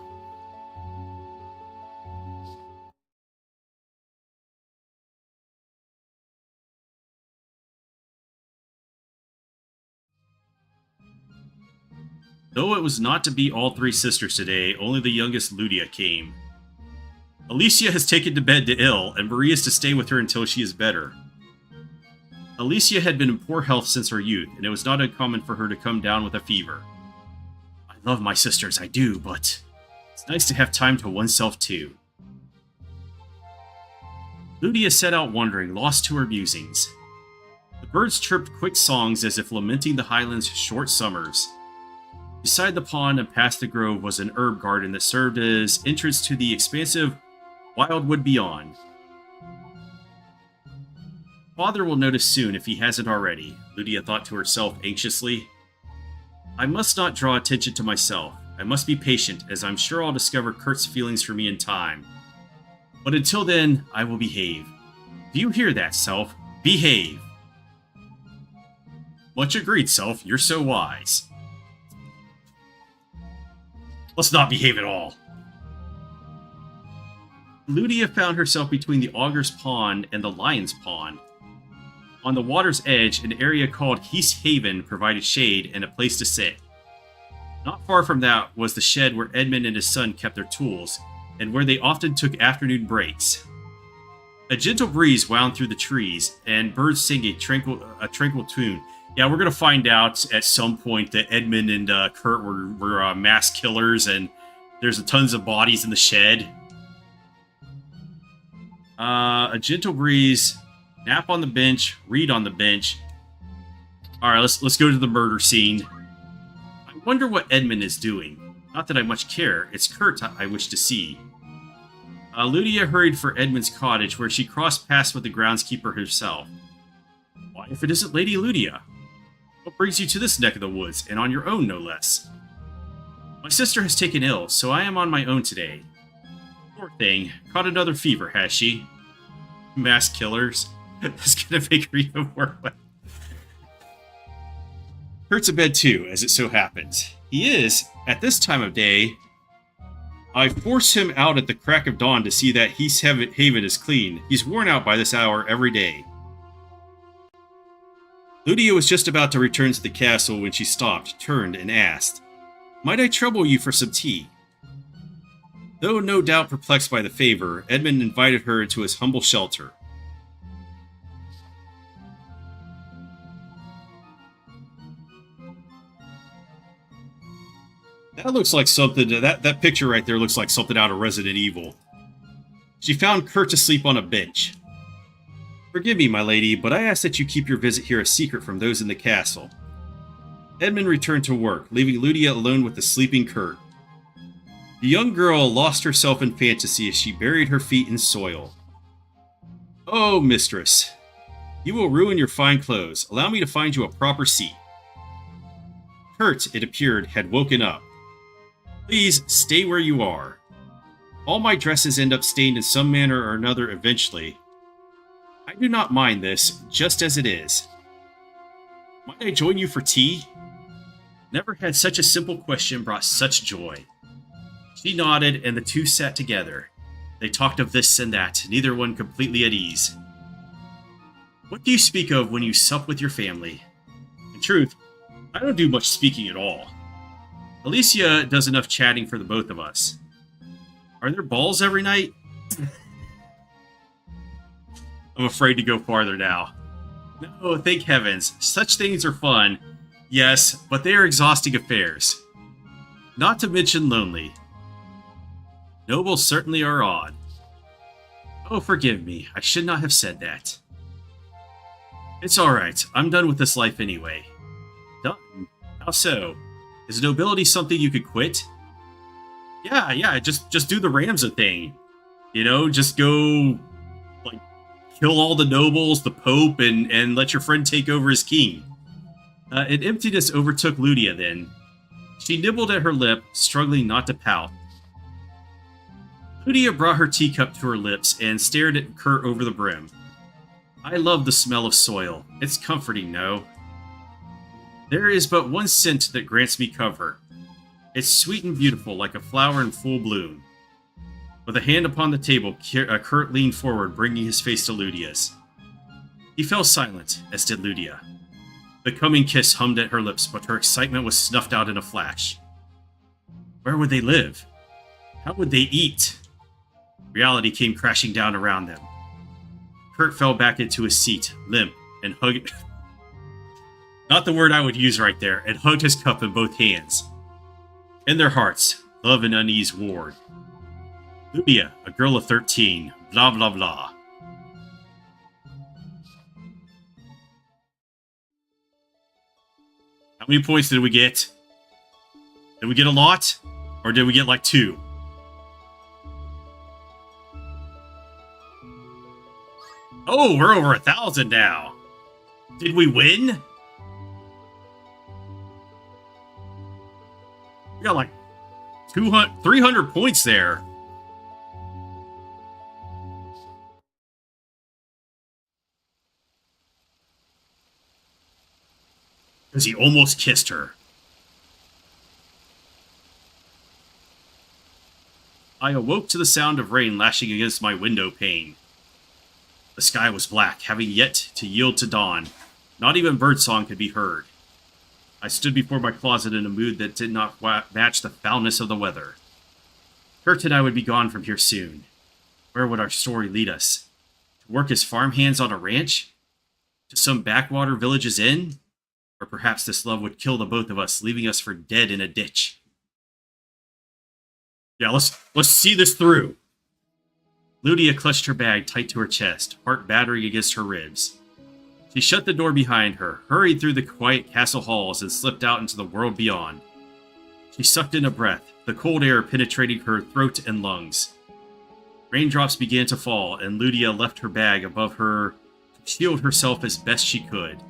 Though it was not to be all three sisters today, only the youngest Ludia came. Alicia has taken to bed to ill, and Maria is to stay with her until she is better. Alicia had been in poor health since her youth, and it was not uncommon for her to come down with a fever. I love my sisters, I do, but it's nice to have time to oneself too. Ludia set out wandering, lost to her musings. The birds chirped quick songs as if lamenting the highlands' short summers. Beside the pond and past the grove was an herb garden that served as entrance to the expansive wildwood beyond. Father will notice soon if he hasn't already, Ludia thought to herself anxiously. I must not draw attention to myself. I must be patient, as I'm sure I'll discover Kurt's feelings for me in time. But until then, I will behave. Do you hear that, Self? Behave! Much agreed, Self. You're so wise. Let's not behave at all. Ludia found herself between the Augur's Pond and the Lion's Pond. On the water's edge, an area called Heath Haven provided shade and a place to sit. Not far from that was the shed where Edmund and his son kept their tools, and where they often took afternoon breaks. A gentle breeze wound through the trees, and birds sang a tranquil tune. Yeah, we're going to find out at some point that Edmund and Kurt were mass killers, and there's tons of bodies in the shed. A gentle breeze, nap on the bench, read on the bench. Alright, let's go to the murder scene. I wonder what Edmund is doing. Not that I much care, it's Kurt I wish to see. Ludia hurried for Edmund's cottage, where she crossed paths with the groundskeeper herself. Why, if it isn't Lady Ludia? What brings you to this neck of the woods, and on your own, no less? My sister has taken ill, so I am on my own today. Poor thing, caught another fever, has she? Mass killers. That's gonna make her even worse. Kurt's abed too, as it so happens. He is, at this time of day. I force him out at the crack of dawn to see that Heath Haven is clean. He's worn out by this hour every day. Ludia was just about to return to the castle when she stopped, turned, and asked, Might I trouble you for some tea? Though no doubt perplexed by the favor, Edmund invited her into his humble shelter. That looks like something, that picture right there looks like something out of Resident Evil. She found Kurt asleep on a bench. Forgive me, my lady, but I ask that you keep your visit here a secret from those in the castle. Edmund returned to work, leaving Ludia alone with the sleeping Kurt. The young girl lost herself in fantasy as she buried her feet in soil. Oh, mistress, you will ruin your fine clothes. Allow me to find you a proper seat. Kurt, it appeared, had woken up. Please, stay where you are. All my dresses end up stained in some manner or another eventually. I do not mind this, just as it is. Might I join you for tea? Never had such a simple question brought such joy. She nodded, and the two sat together. They talked of this and that, neither one completely at ease. What do you speak of when you sup with your family? In truth, I don't do much speaking at all. Alicia does enough chatting for the both of us. Are there balls every night? I'm afraid to go farther now. No, thank heavens. Such things are fun. Yes, but they are exhausting affairs. Not to mention lonely. Nobles certainly are odd. Oh, forgive me. I should not have said that. It's alright. I'm done with this life anyway. Done? How so? Is nobility something you could quit? Yeah, just do the Ramza thing. You know, just go, like, kill all the nobles, the Pope, and let your friend take over as king. An emptiness overtook Ludia then. She nibbled at her lip, struggling not to pout. Ludia brought her teacup to her lips and stared at Kurt over the brim. I love the smell of soil. It's comforting, no? There is but one scent that grants me comfort. It's sweet and beautiful, like a flower in full bloom. With a hand upon the table, Kurt leaned forward, bringing his face to Ludia's. He fell silent, as did Ludia. The coming kiss hummed at her lips, but her excitement was snuffed out in a flash. Where would they live? How would they eat? Reality came crashing down around them. Kurt fell back into his seat, limp and hugged... Not the word I would use right there. And hugged his cup in both hands. In their hearts, love and unease warred. Lydia, a girl of 13, blah blah blah. How many points did we get? Did we get a lot? Or did we get like 2? Oh, we're over 1,000 now. Did we win? We got like 300 points there. Because he almost kissed her. I awoke to the sound of rain lashing against my window pane. The sky was black, having yet to yield to dawn. Not even birdsong could be heard. I stood before my closet in a mood that did not match the foulness of the weather. Kurt and I would be gone from here soon. Where would our story lead us? To work as farmhands on a ranch? To some backwater village's inn? Or perhaps this love would kill the both of us, leaving us for dead in a ditch. Yeah, let's see this through. Lydia clutched her bag tight to her chest, heart battering against her ribs. She shut the door behind her, hurried through the quiet castle halls, and slipped out into the world beyond. She sucked in a breath, the cold air penetrating her throat and lungs. Raindrops began to fall, and Lydia left her bag above her to shield herself as best she could.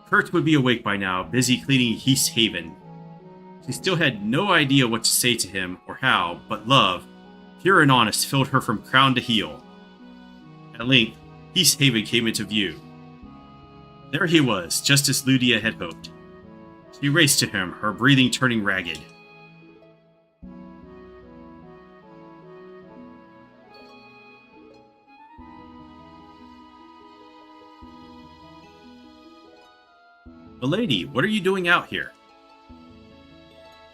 Kurt would be awake by now, busy cleaning East Haven. She still had no idea what to say to him or how, but love, pure and honest, filled her from crown to heel. At length, East Haven came into view. There he was, just as Lydia had hoped. She raced to him, her breathing turning ragged. Milady, what are you doing out here?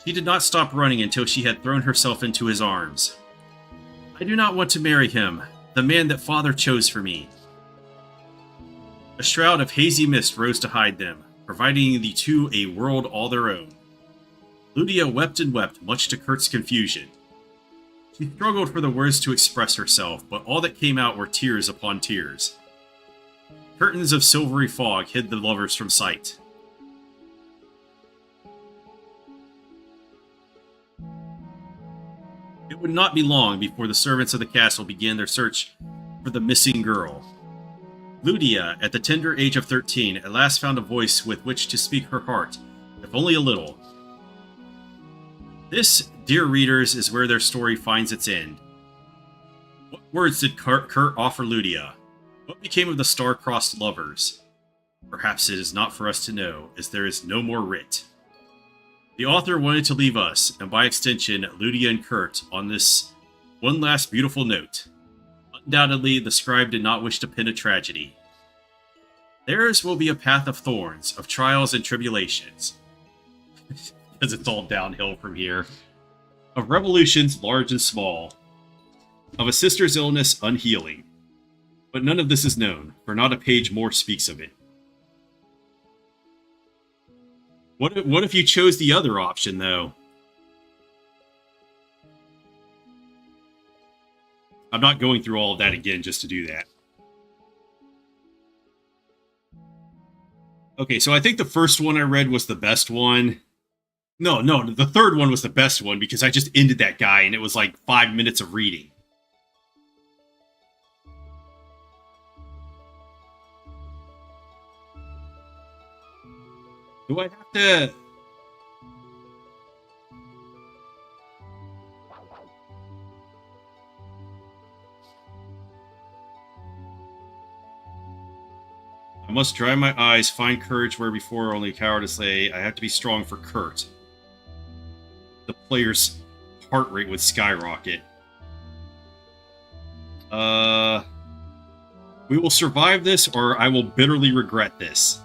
She did not stop running until she had thrown herself into his arms. I do not want to marry him, the man that father chose for me. A shroud of hazy mist rose to hide them, providing the two a world all their own. Lydia wept and wept, much to Kurt's confusion. She struggled for the words to express herself, but all that came out were tears upon tears. Curtains of silvery fog hid the lovers from sight. It would not be long before the servants of the castle began their search for the missing girl. Lydia, at the tender age of 13, at last found a voice with which to speak her heart, if only a little. This, dear readers, is where their story finds its end. What words did Kurt offer Lydia? What became of the star-crossed lovers? Perhaps it is not for us to know, as there is no more writ. The author wanted to leave us, and by extension, Lydia and Kurt, on this one last beautiful note. Undoubtedly, the scribe did not wish to pen a tragedy. Theirs will be a path of thorns, of trials and tribulations. Because it's all downhill from here. Of revolutions large and small. Of a sister's illness unhealing. But none of this is known, for not a page more speaks of it. What if you chose the other option, though? I'm not going through all of that again just to do that. Okay, so I think the first one I read was the best one. No, the third one was the best one because I just ended that guy and it was like 5 minutes of reading. Do I have to... I must dry my eyes, find courage where before only cowardice lay. I have to be strong for Kurt. The player's heart rate would skyrocket. We will survive this, or I will bitterly regret this.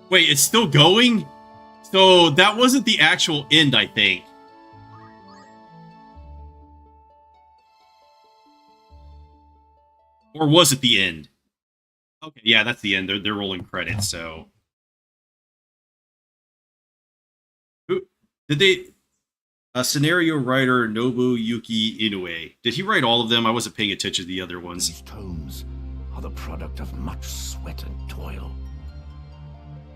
Wait, it's still going? So that wasn't the actual end, I think. Or was it the end? Okay, yeah, that's the end. They're rolling credits, so... Who did they... scenario writer Nobuyuki Inoue. Did he write all of them? I wasn't paying attention to the other ones. These tomes are the product of much sweat and toil.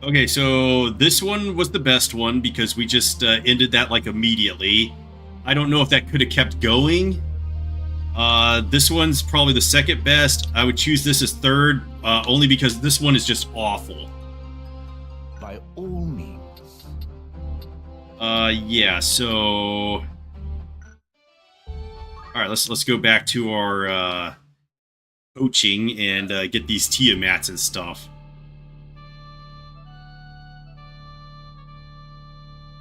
Okay, so this one was the best one because we just ended that like immediately. I don't know if that could have kept going. This one's probably the second best. I would choose this as third, only because this one is just awful. By all means. Yeah, so... Alright, let's go back to our, poaching and, get these Tiamats and stuff.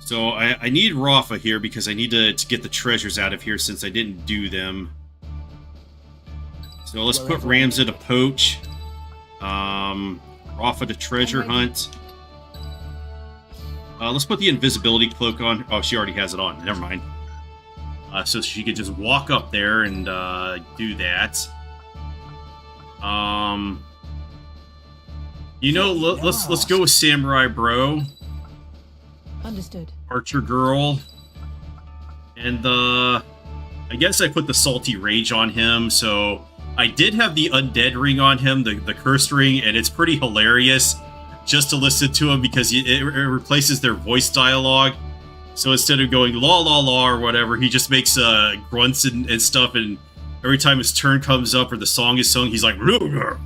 So, I need Rafa here because I need to get the treasures out of here since I didn't do them. So let's put Ramza to poach. Rafa to treasure hunt. Let's put the invisibility cloak on. Oh, she already has it on. Never mind. So she could just walk up there and do that. You know, let's go with Samurai Bro. Understood. Archer Girl. And I guess I put the Salty Rage on him, so I did have the Undead Ring on him, the Cursed Ring, and it's pretty hilarious just to listen to him because it replaces their voice dialogue. So instead of going la la la or whatever, he just makes grunts and stuff, and every time his turn comes up or the song is sung, he's like... Rrr.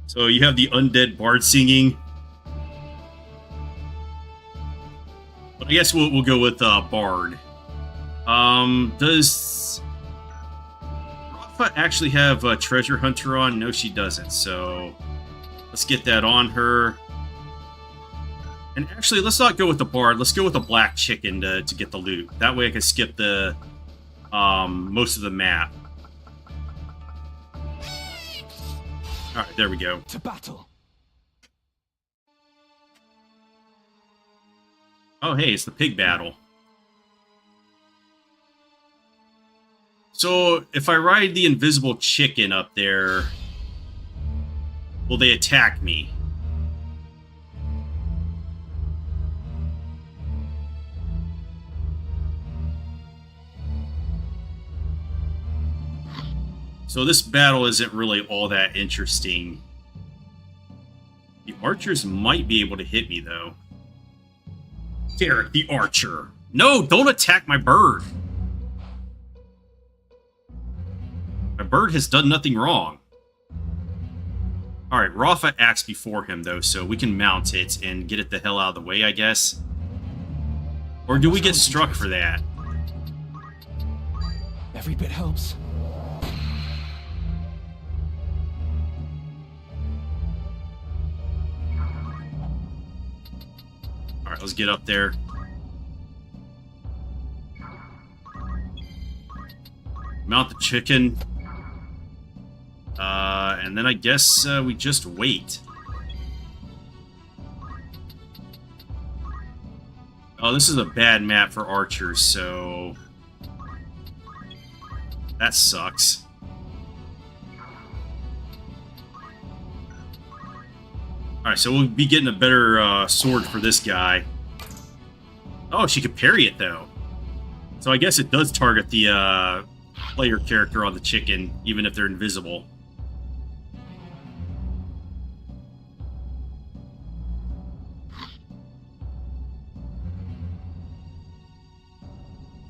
So you have the Undead Bard singing. But I guess we'll go with Bard. Does Rafa actually have a Treasure Hunter on? No, she doesn't. So let's get that on her. And actually, let's not go with the Bard. Let's go with the Black Chicken to get the loot. That way I can skip the most of the map. Alright, there we go. To battle. Oh, hey, it's the pig battle. So, if I ride the invisible chicken up there, will they attack me? So this battle isn't really all that interesting. The archers might be able to hit me, though. Derek the Archer. No, don't attack my bird. My bird has done nothing wrong. Alright, Rafa acts before him, though, so we can mount it and get it the hell out of the way, I guess. Or do we get struck for that? Every bit helps. Alright, let's get up there. Mount the chicken. And then I guess we just wait. Oh, this is a bad map for archers, so... that sucks. Alright, so we'll be getting a better sword for this guy. Oh, she could parry it, though. So I guess it does target the player character on the chicken, even if they're invisible.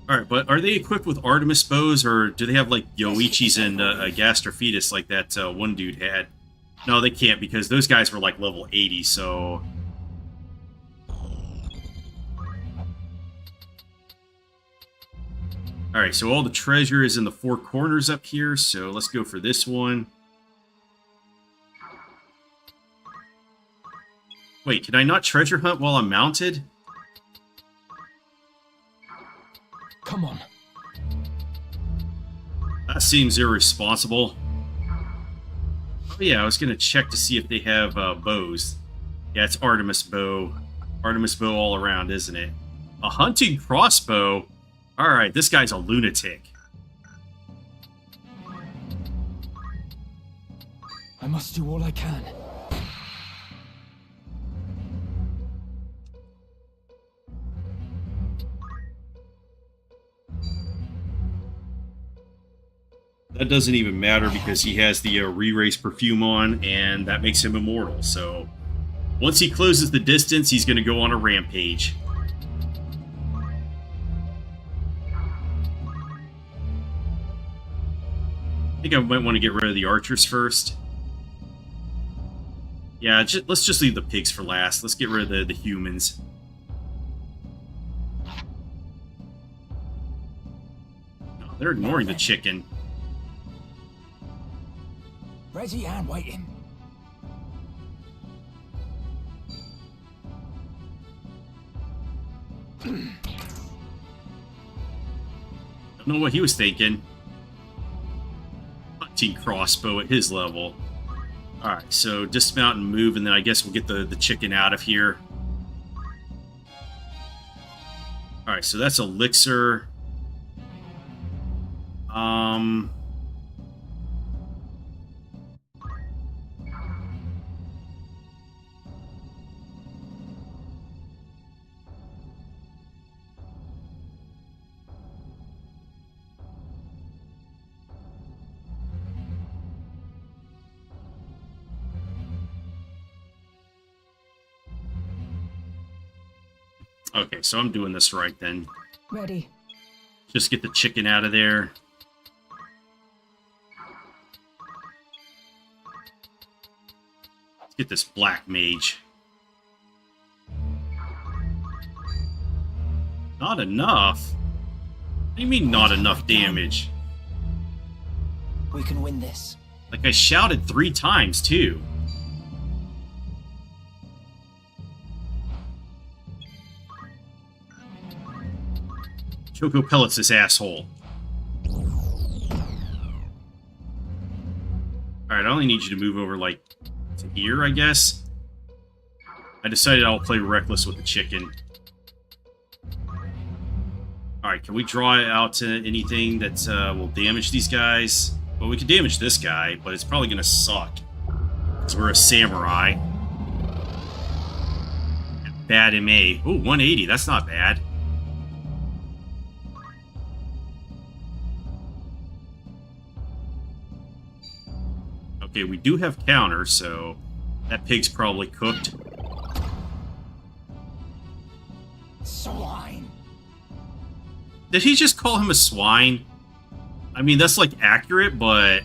Alright, but are they equipped with Artemis bows, or do they have, like, Yoichis and Gastrophetus like that one dude had? No, they can't, because those guys were, like, level 80, so... Alright, so all the treasure is in the four corners up here, so let's go for this one. Wait, can I not treasure hunt while I'm mounted? Come on. That seems irresponsible. Oh yeah, I was gonna check to see if they have bows. Yeah, it's Artemis bow. Artemis bow all around, isn't it? A hunting crossbow? Alright, this guy's a lunatic. must do all I can. That doesn't even matter because he has the re-race perfume on, and that makes him immortal. So once he closes the distance, he's going to go on a rampage. I think I might want to get rid of the archers first. Yeah, let's just leave the pigs for last. Let's get rid of the humans. No, they're ignoring the chicken. Ready and waiting. Don't know what he was thinking. Hunting crossbow at his level. Alright, so dismount and move, and then I guess we'll get the chicken out of here. Alright, so that's elixir. Okay, so I'm doing this right then. Ready. Just get the chicken out of there. Let's get this black mage. Not enough? What do you mean not enough damage? We can win this. Like I shouted 3 times too. Choco pellets this asshole. Alright, I only need you to move over, like, to here, I guess. I decided I'll play reckless with the chicken. Alright, can we draw out to anything that will damage these guys? Well, we can damage this guy, but it's probably gonna suck. Because we're a samurai. Bad MA. Ooh, 180, that's not bad. Okay, we do have counter, so that pig's probably cooked. Swine. Did he just call him a swine? I mean, that's like accurate, but...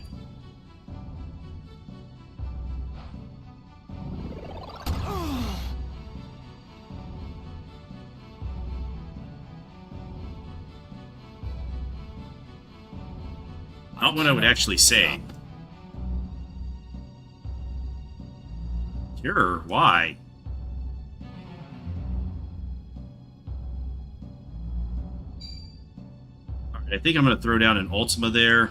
not what I would actually say. Sure, why? Alright, I think I'm going to throw down an Ultima there.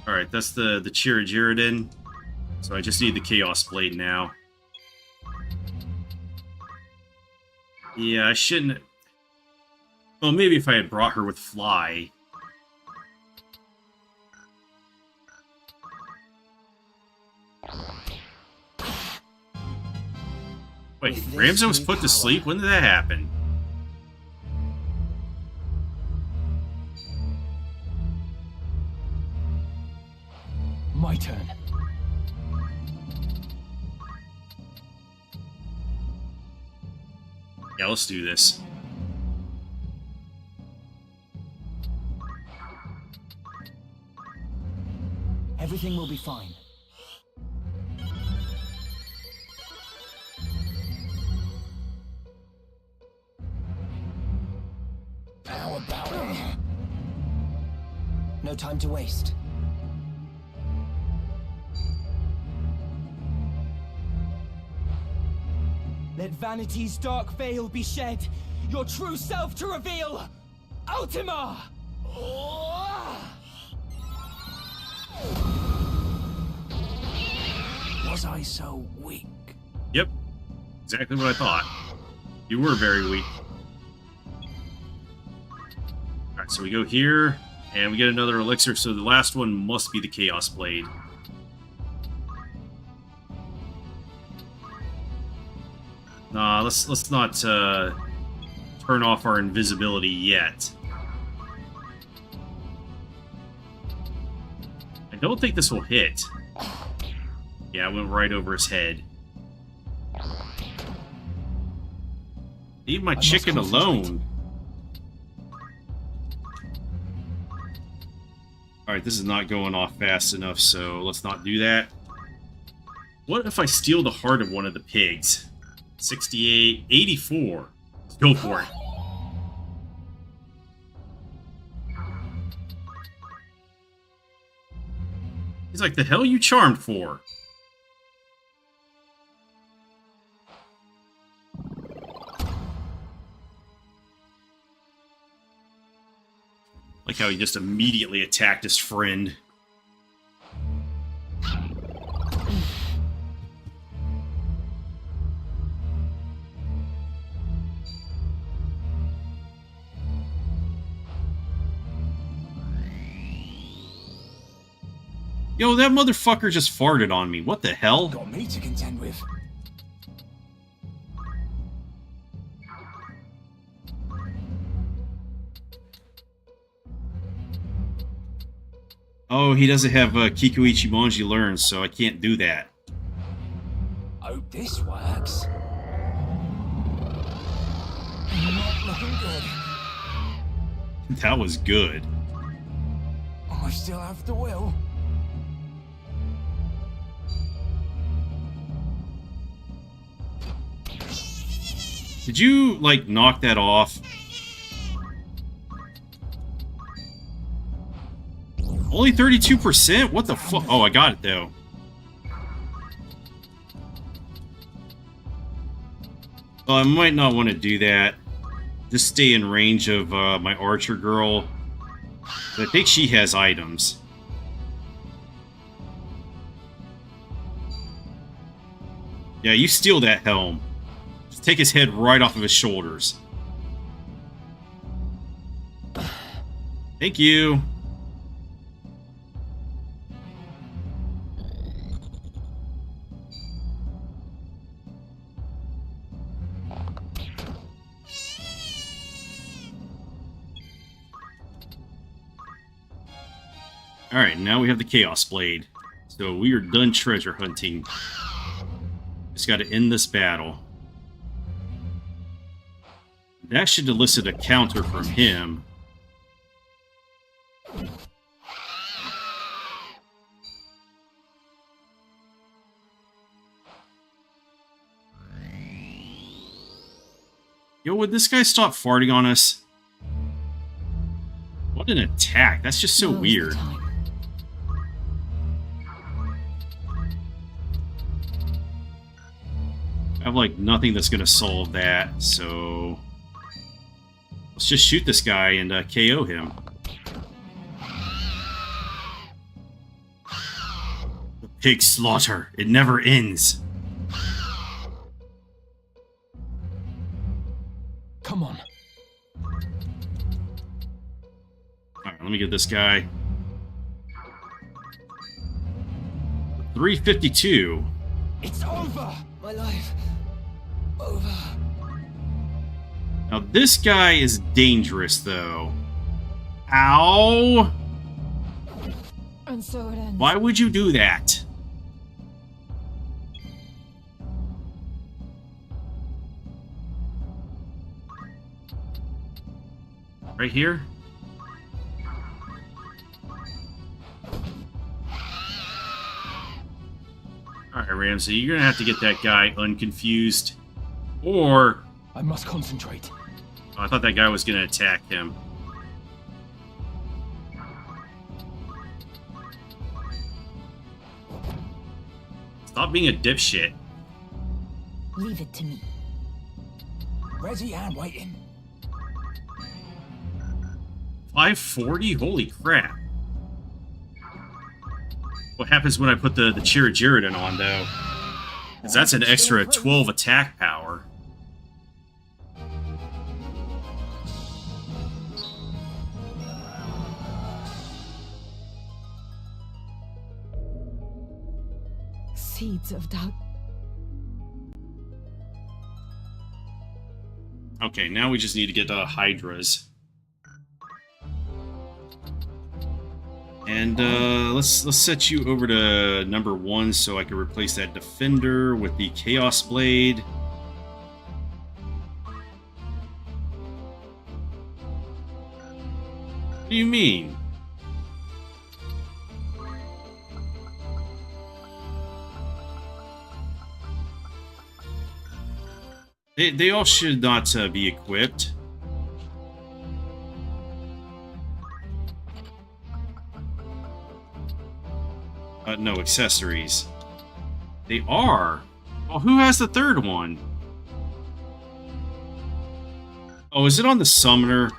Alright, that's the Chirijiridin. So I just need the Chaos Blade now. Yeah, I shouldn't... Well, maybe if I had brought her with Fly. Wait, Ramzo was put to sleep? When did that happen? My turn. Yeah, let's do this. Everything will be fine. How about it? No time to waste. Let vanity's dark veil be shed, your true self to reveal! Ultima! Was I so weak? Yep. Exactly what I thought. You were very weak. Alright, so we go here, and we get another elixir, so the last one must be the Chaos Blade. Nah, let's not turn off our invisibility yet. I don't think this will hit. Yeah, it went right over his head. Leave my chicken alone. Alright, this is not going off fast enough, so let's not do that. What if I steal the heart of one of the pigs? 68, 84. Let's go for it. He's like, the hell you charmed for? Like how he just immediately attacked his friend. Yo, that motherfucker just farted on me. What the hell? Got me to contend with. Oh, he doesn't have Kikuichi Monji learned, so I can't do that. Hope this works. Not looking good. That was good. I still have the will. Did you, like, knock that off? Only 32%? What the fuck? Oh, I got it, though. Well, I might not want to do that. Just stay in range of my archer girl. I think she has items. Yeah, you steal that helm. Just take his head right off of his shoulders. Thank you. Alright, now we have the Chaos Blade. So we are done treasure hunting. Just gotta end this battle. That should elicit a counter from him. Yo, would this guy stop farting on us? What an attack. That's just so weird. I have, like, nothing that's gonna solve that, so... let's just shoot this guy and KO him. The pig slaughter. It never ends. Come on. Alright, let me get this guy. 352. It's over! My life. Over. Now, this guy is dangerous, though. Ow! And so it ends. Why would you do that? Right here? Alright, Ramsey, you're gonna have to get that guy unconfused. Or... I must concentrate. oh, I thought that guy was gonna attack him. Stop being a dipshit. Leave it to me. Ready and waiting. 540? Holy crap. What happens when I put the Chiridiridon on, though? Because that's an extra 12 attack power. seeds of doubt. Okay, now we just need to get Hydras. And let's set you over to number 1 so I can replace that defender with the Chaos Blade. What do you mean? They all should not be equipped. No accessories. They are. Oh, who has the third one? Oh, is it on the summoner?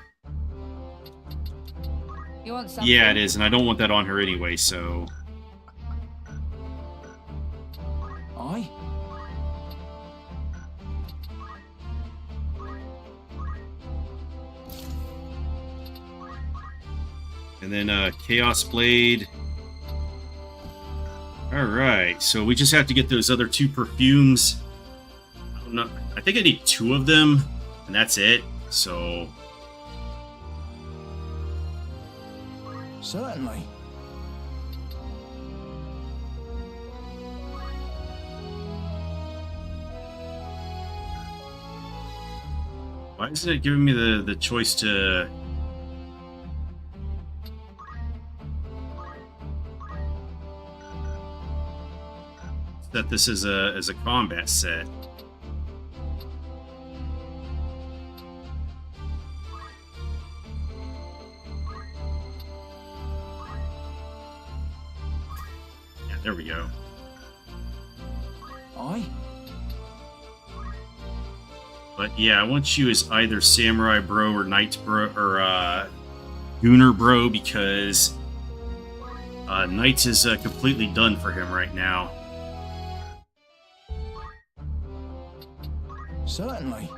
You want something? Yeah, it is, and I don't want that on her anyway, so... I? And then Chaos Blade. Alright, so we just have to get those other 2 perfumes. I don't know. I think I need 2 of them, and that's it. So... Certainly. Why isn't it giving me the choice to... that this is as a combat set? Yeah, there we go. I? But yeah, I want you as either Samurai Bro or Knight Bro or Gooner Bro because Knight is completely done for him right now. Certainly.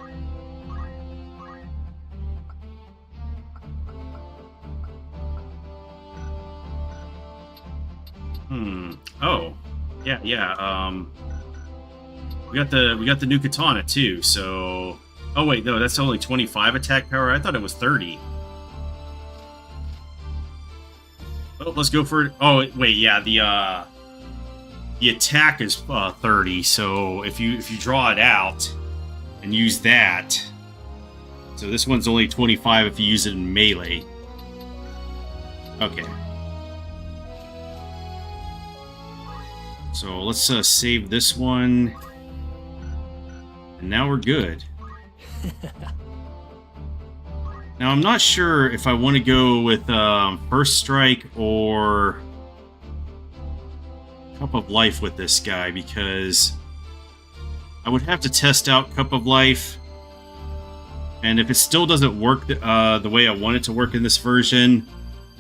Oh. Yeah. We got the new katana too, so oh wait, no, that's only 25 attack power. I thought it was 30. Oh, let's go for it. Oh wait, yeah, the attack is 30, so if you draw it out and use that. So this one's only 25 if you use it in melee. Okay. So let's save this one. And now we're good. Now I'm not sure if I want to go with First Strike or Cup of Life with this guy because I would have to test out Cup of Life, and if it still doesn't work the way I want it to work in this version,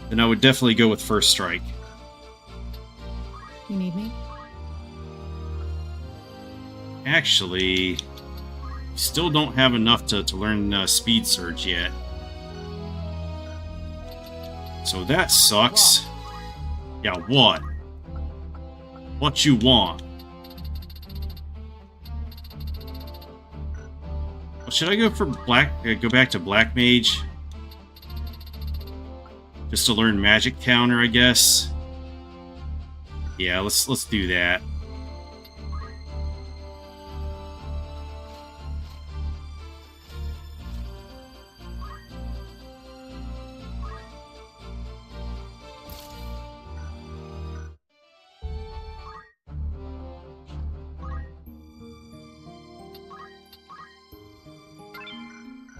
then I would definitely go with First Strike. You need me? Actually, still don't have enough to learn Speed Surge yet. So that sucks. Yeah, what? What you want? Should I go for go back to Black Mage? Just to learn magic counter, I guess. Yeah, let's do that.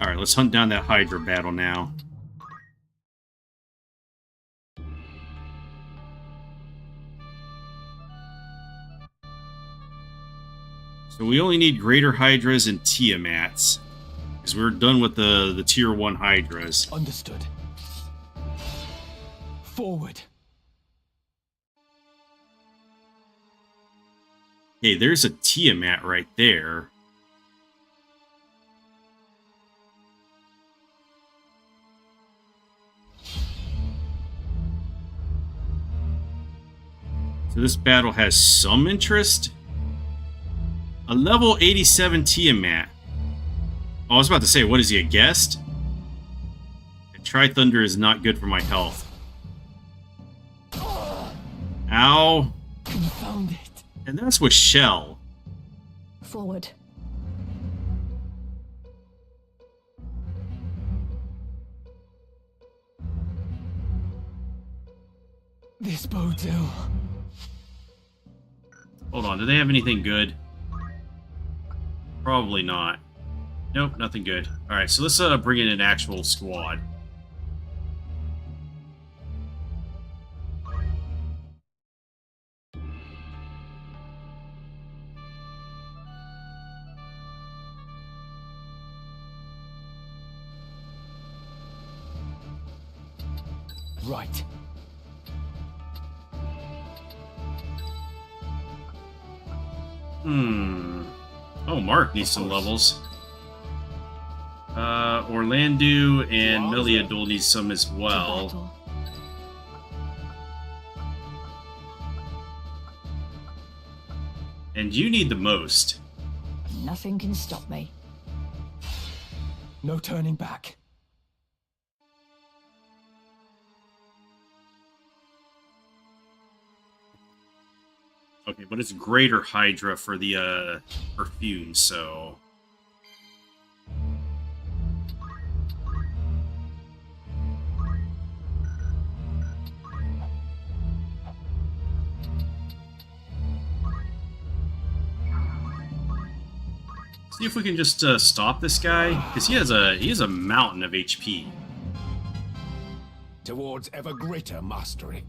Alright, let's hunt down that Hydra battle now. So we only need Greater Hydras and Tiamats, because we're done with the Tier 1 Hydras. Understood. Forward. Hey, there's a Tiamat right there. So this battle has some interest. A level 87 Tiamat. Oh, I was about to say, what is he, a guest? Tri-Thunder is not good for my health. Ow. Confound it. And that's with Shell. Forward. This bodes ill. Hold on, do they have anything good? Probably not. Nope, nothing good. Alright, so let's bring in an actual squad. Right. Oh, Mark needs some levels. Orlando and Meliadul need some as well. And you need the most. Nothing can stop me. No turning back. Okay, but it's greater Hydra for the perfume, so... See if we can just stop this guy, because he has a mountain of HP. Towards ever greater mastery.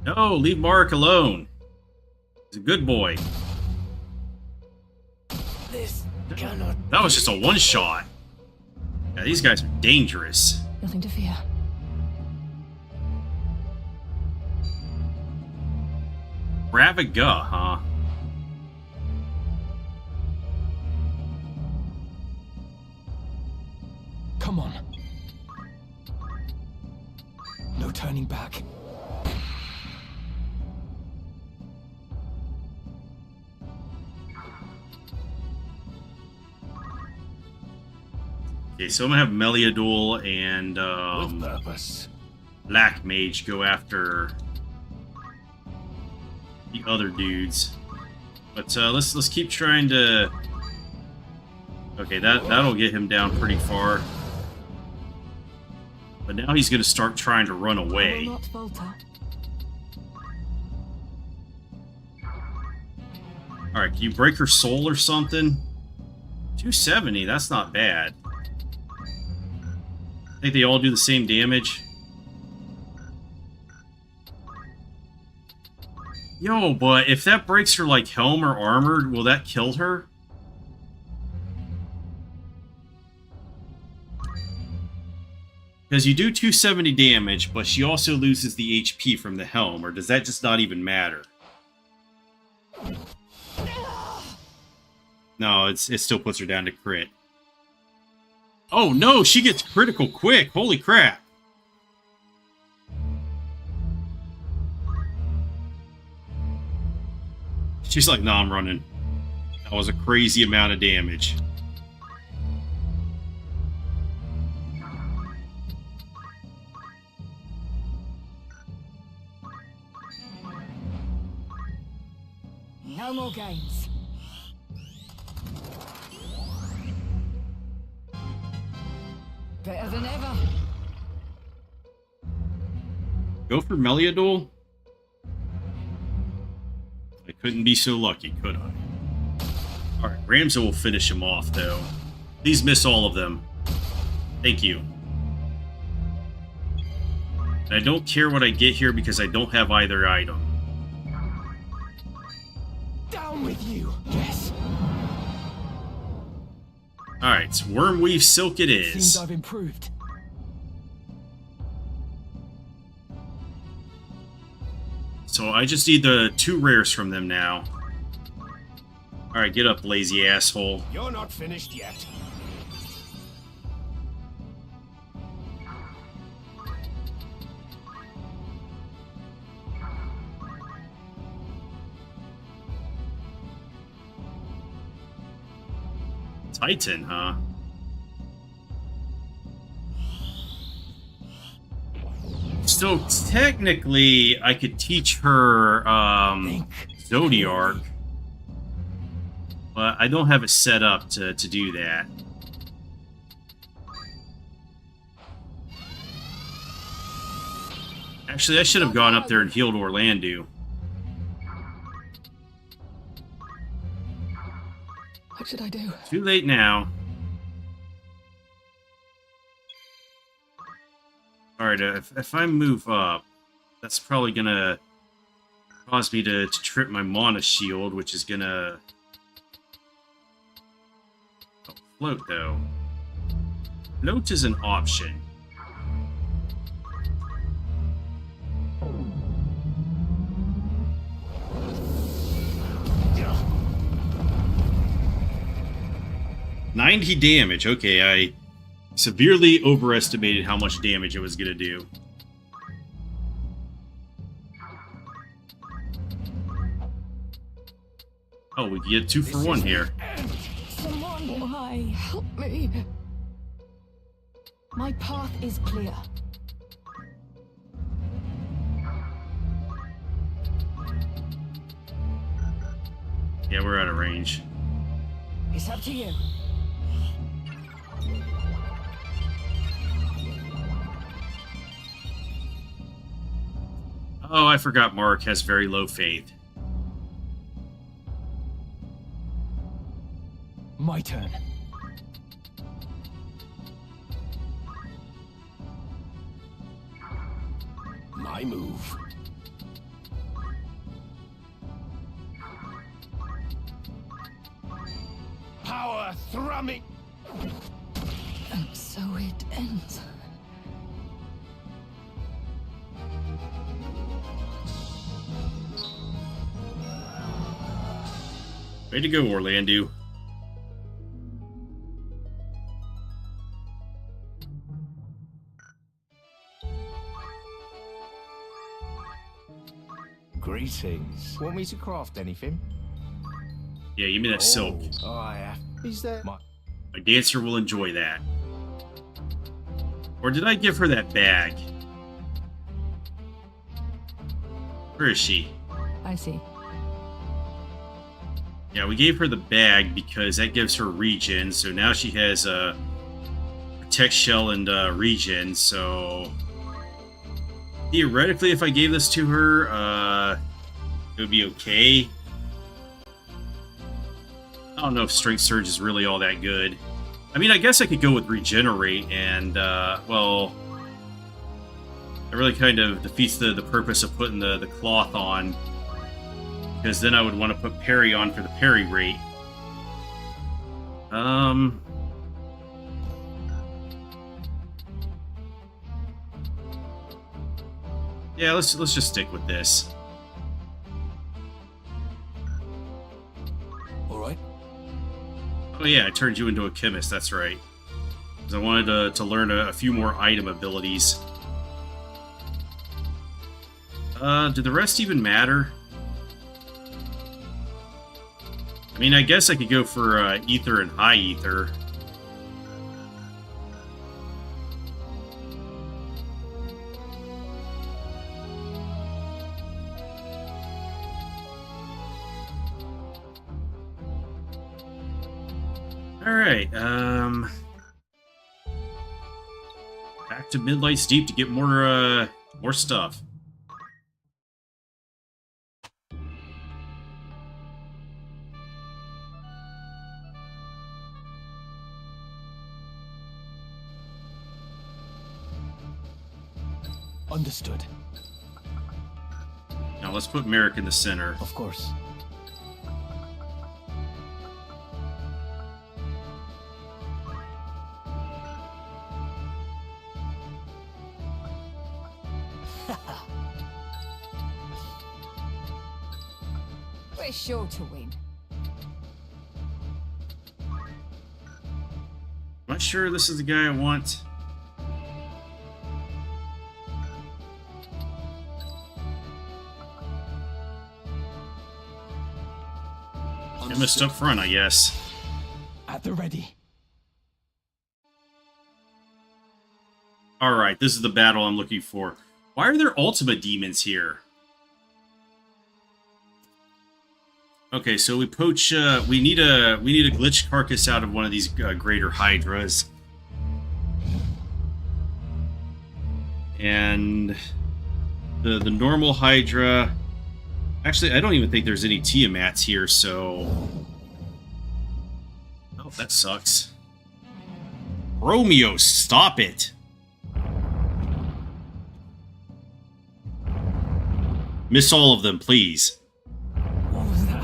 No, leave Mark alone. He's a good boy. This cannot. That was just a one-shot. Yeah, these guys are dangerous. Nothing to fear. Ravaga, huh? Come on. No turning back. Okay, so I'm gonna have Meliadul and With purpose. Black Mage go after the other dudes. But let's keep trying to. Okay, that'll get him down pretty far. But now he's gonna start trying to run I will away. not falter. All right, can you break her soul or something? 270, that's not bad. I think they all do the same damage. Yo, but if that breaks her, like, helm or armor, will that kill her? Because you do 270 damage, but she also loses the HP from the helm, or does that just not even matter? No, it still puts her down to crit. Oh no, she gets critical quick! Holy crap! She's like, nah, I'm running. That was a crazy amount of damage. No more games. Better than ever. Go for Meliadul? I couldn't be so lucky, could I? Alright, Ramza will finish him off, though. Please miss all of them. Thank you. And I don't care what I get here because I don't have either item. Down with you. Yes. Alright, so Wormweave Silk it Seems is. I've improved. So I just need the 2 rares from them now. Alright, get up, lazy asshole. You're not finished yet. Titan, huh? So technically, I could teach her Zodiark, but I don't have it set up to do that. Actually, I should have gone up there and healed Orlando. What should I do? Too late now. Alright, if I move up, that's probably gonna cause me to trip my mana shield, which is gonna... Oh, float, though. Float is an option. Yeah. 90 damage. Okay, I severely overestimated how much damage it was going to do. Oh, we get 2 for 1 here. Someone, why help me? My path is clear. Yeah, we're out of range. It's up to you. Oh, I forgot Mark has very low faith. My turn. My move. Power thrumming. And so it ends. Way to go, Orlando. Greetings. Want me to craft anything? Yeah, give me that silk. Oh, I have. Is there My dancer will enjoy that. Or did I give her that bag? Where is she? I see. Yeah, we gave her the bag because that gives her regen. So now she has Protect Shell and regen. So theoretically, if I gave this to her, it would be okay. I don't know if Strength Surge is really all that good. I mean, I guess I could go with Regenerate and, well, it really kind of defeats the purpose of putting the cloth on. Because then I would want to put parry on for the parry rate. Yeah, let's just stick with this. All right. Oh yeah, I turned you into a chemist, that's right. Because I wanted to learn a few more item abilities. Do the rest even matter? I mean, I guess I could go for Ether and High Ether. Alright, back to Midlight's Deep to get more stuff. Understood. Now let's put Merrick in the center. Of course. We're sure to win. Am I sure this is the guy I want? Chemist up front, I guess. At at the ready. Alright, this is the battle I'm looking for. Why are there ultimate demons here? Okay, so we poach, we need a glitched carcass out of one of these greater hydras. And the normal hydra, actually I don't even think there's any Tiamats here, so oh, that sucks. Romeo, stop it. Miss all of them, please. What was that?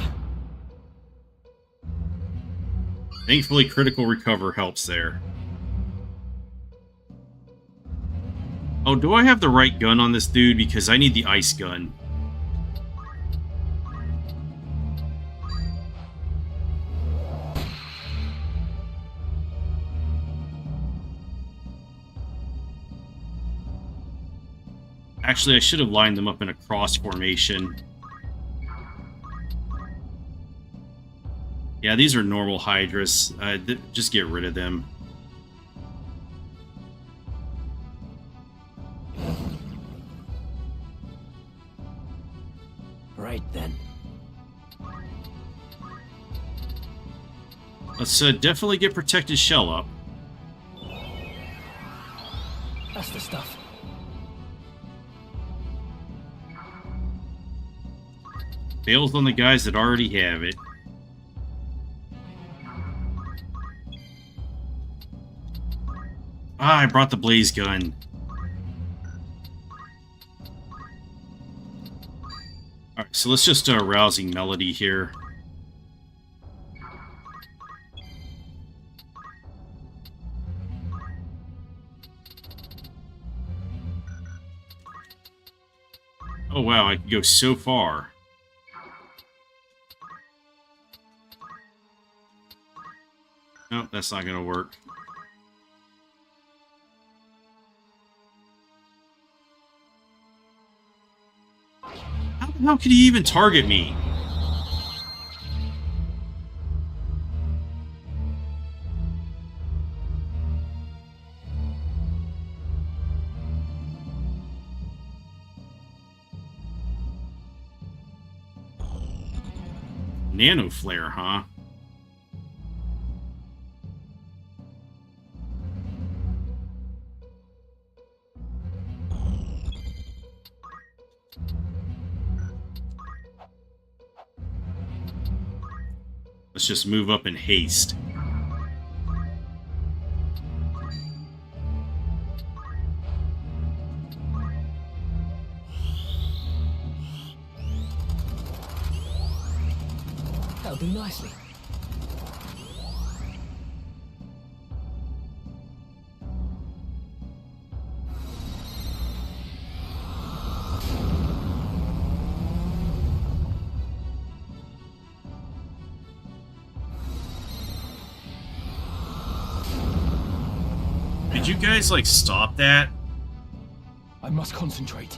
Thankfully, critical recover helps there. Oh, do I have the right gun on this dude? Because I need the ice gun. Actually, I should have lined them up in a cross formation. Yeah, these are normal hydras. Just get rid of them. Right then. Let's definitely get protected shell up. That's the stuff. Fails on the guys that already have it. Ah, I brought the blaze gun. Alright, so let's just rousing melody here. Oh wow, I can go so far. Nope, that's not gonna work. How could he even target me? Nano flare, huh? Let's just move up in haste. That'll do nicely. Did you guys, like, stop that? I must concentrate.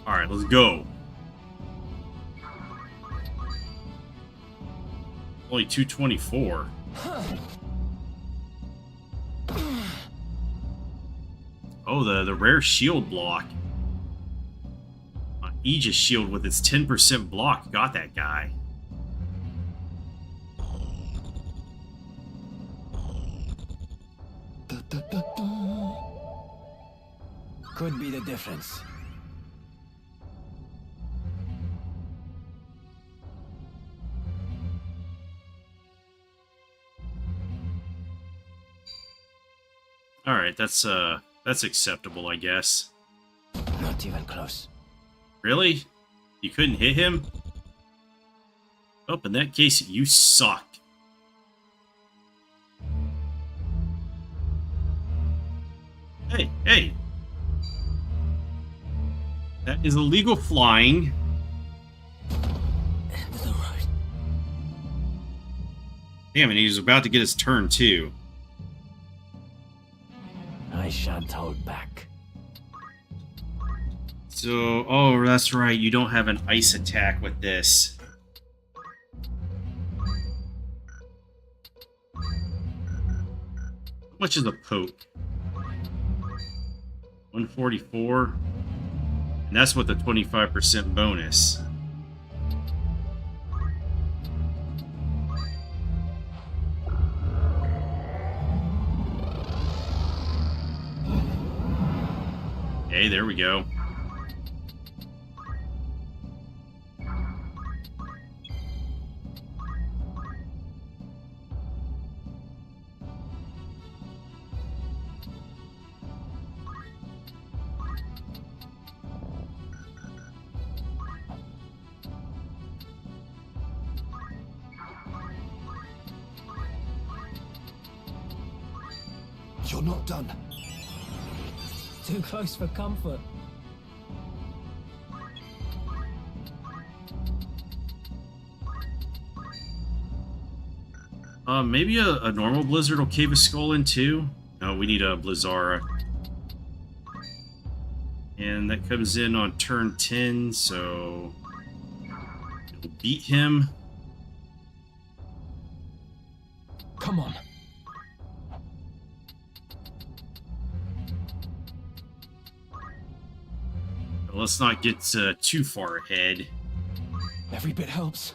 Alright, let's go. Only 224. Oh, the rare shield block. Aegis shield with its 10% block got that guy. Could be the difference. Alright, that's acceptable, I guess. Not even close. Really? You couldn't hit him? Oh, in that case, you suck. Hey, hey! That is illegal flying. Damn, and he was about to get his turn, too. I shan't hold back. So, oh, that's right, you don't have an ice attack with this. How much is a poke? 144. And that's with the 25% bonus. Okay, there we go. You're not done. Too close for comfort. Maybe a normal blizzard will cave a skull in too. No, we need a Blizzara. And that comes in on turn 10, so it'll beat him. Come on. But let's not get too far ahead. Every bit helps.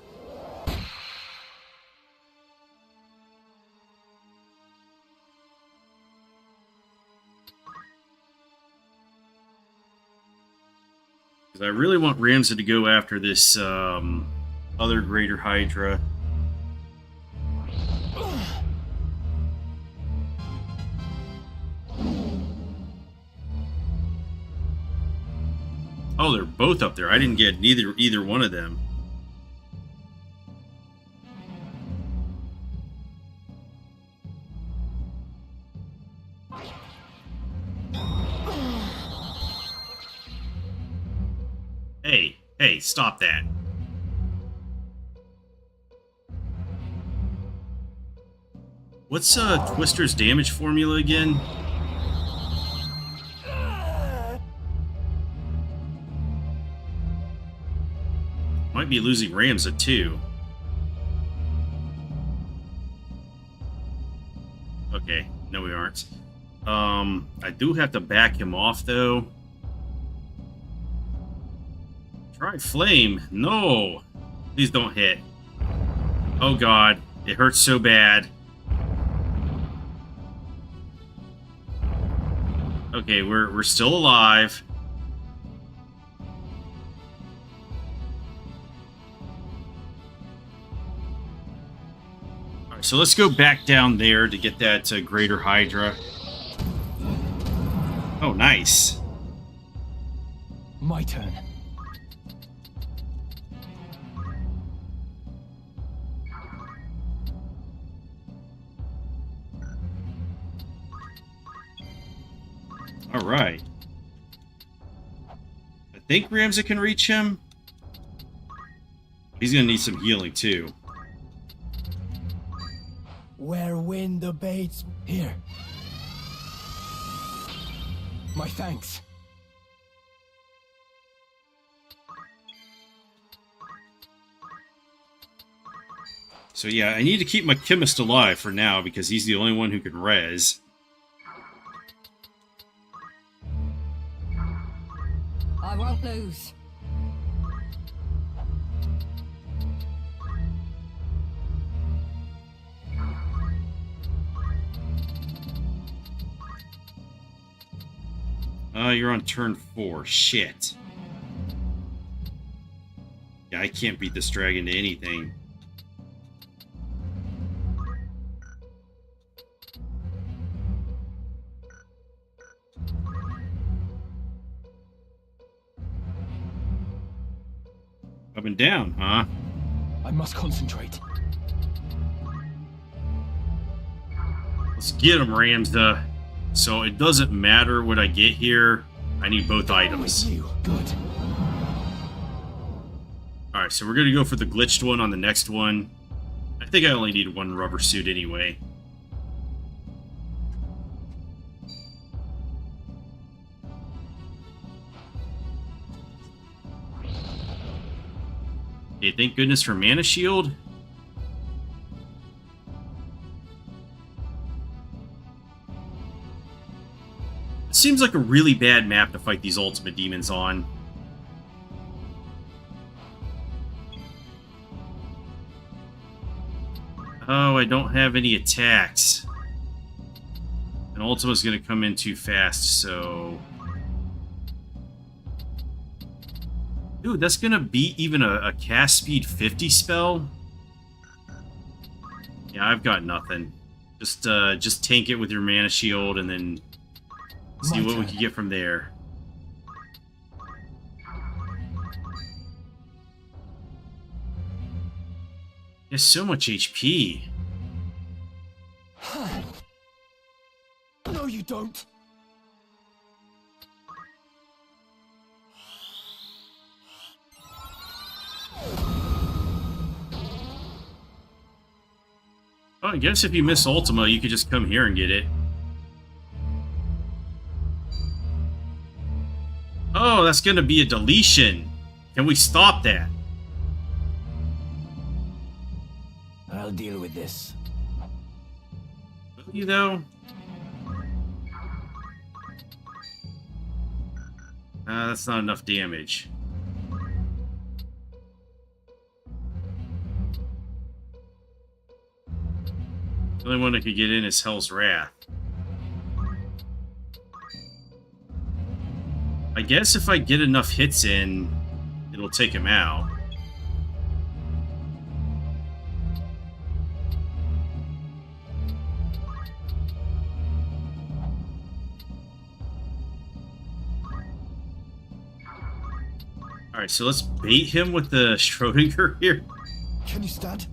I really want Ramsey to go after this other Greater Hydra. Oh, they're both up there. I didn't get either one of them. Hey, stop that. What's Twister's damage formula again? Might be losing Ramsey too. Okay, no we aren't. I do have to back him off though. Try flame. No. Please don't hit. Oh god. It hurts so bad. Okay, we're still alive. Alright, so let's go back down there to get that Greater Hydra. Oh, nice. My turn. All right. I think Ramsey can reach him. He's gonna need some healing too. Where wind abates. Here. My thanks. So yeah, I need to keep my chemist alive for now because he's the only one who can res. I won't lose. You're on turn 4. Shit. Yeah, I can't beat this dragon to anything. Up and down, huh? I must concentrate. Let's get him, Ramsey. So it doesn't matter what I get here. I need both items. With you. Good. Alright, so we're going to go for the glitched one on the next one. I think I only need one rubber suit anyway. Okay, thank goodness for Mana Shield. seems like a really bad map to fight these ultimate demons on. Oh, I don't have any attacks. And Ultima's gonna come in too fast, so... Dude, that's gonna beat even a cast speed 50 spell? Yeah, I've got nothing. Just tank it with your mana shield and then see what we can get from there. There's so much HP. No, you don't. Well, I guess if you miss Ultima, you could just come here and get it. Oh, that's gonna be a deletion. Can we stop that? I'll deal with this. Will you, though? That's not enough damage. The only one that could get in is Hell's Wrath. I guess if I get enough hits in, it'll take him out. Alright, so let's bait him with the Schrodinger here. Can you stand?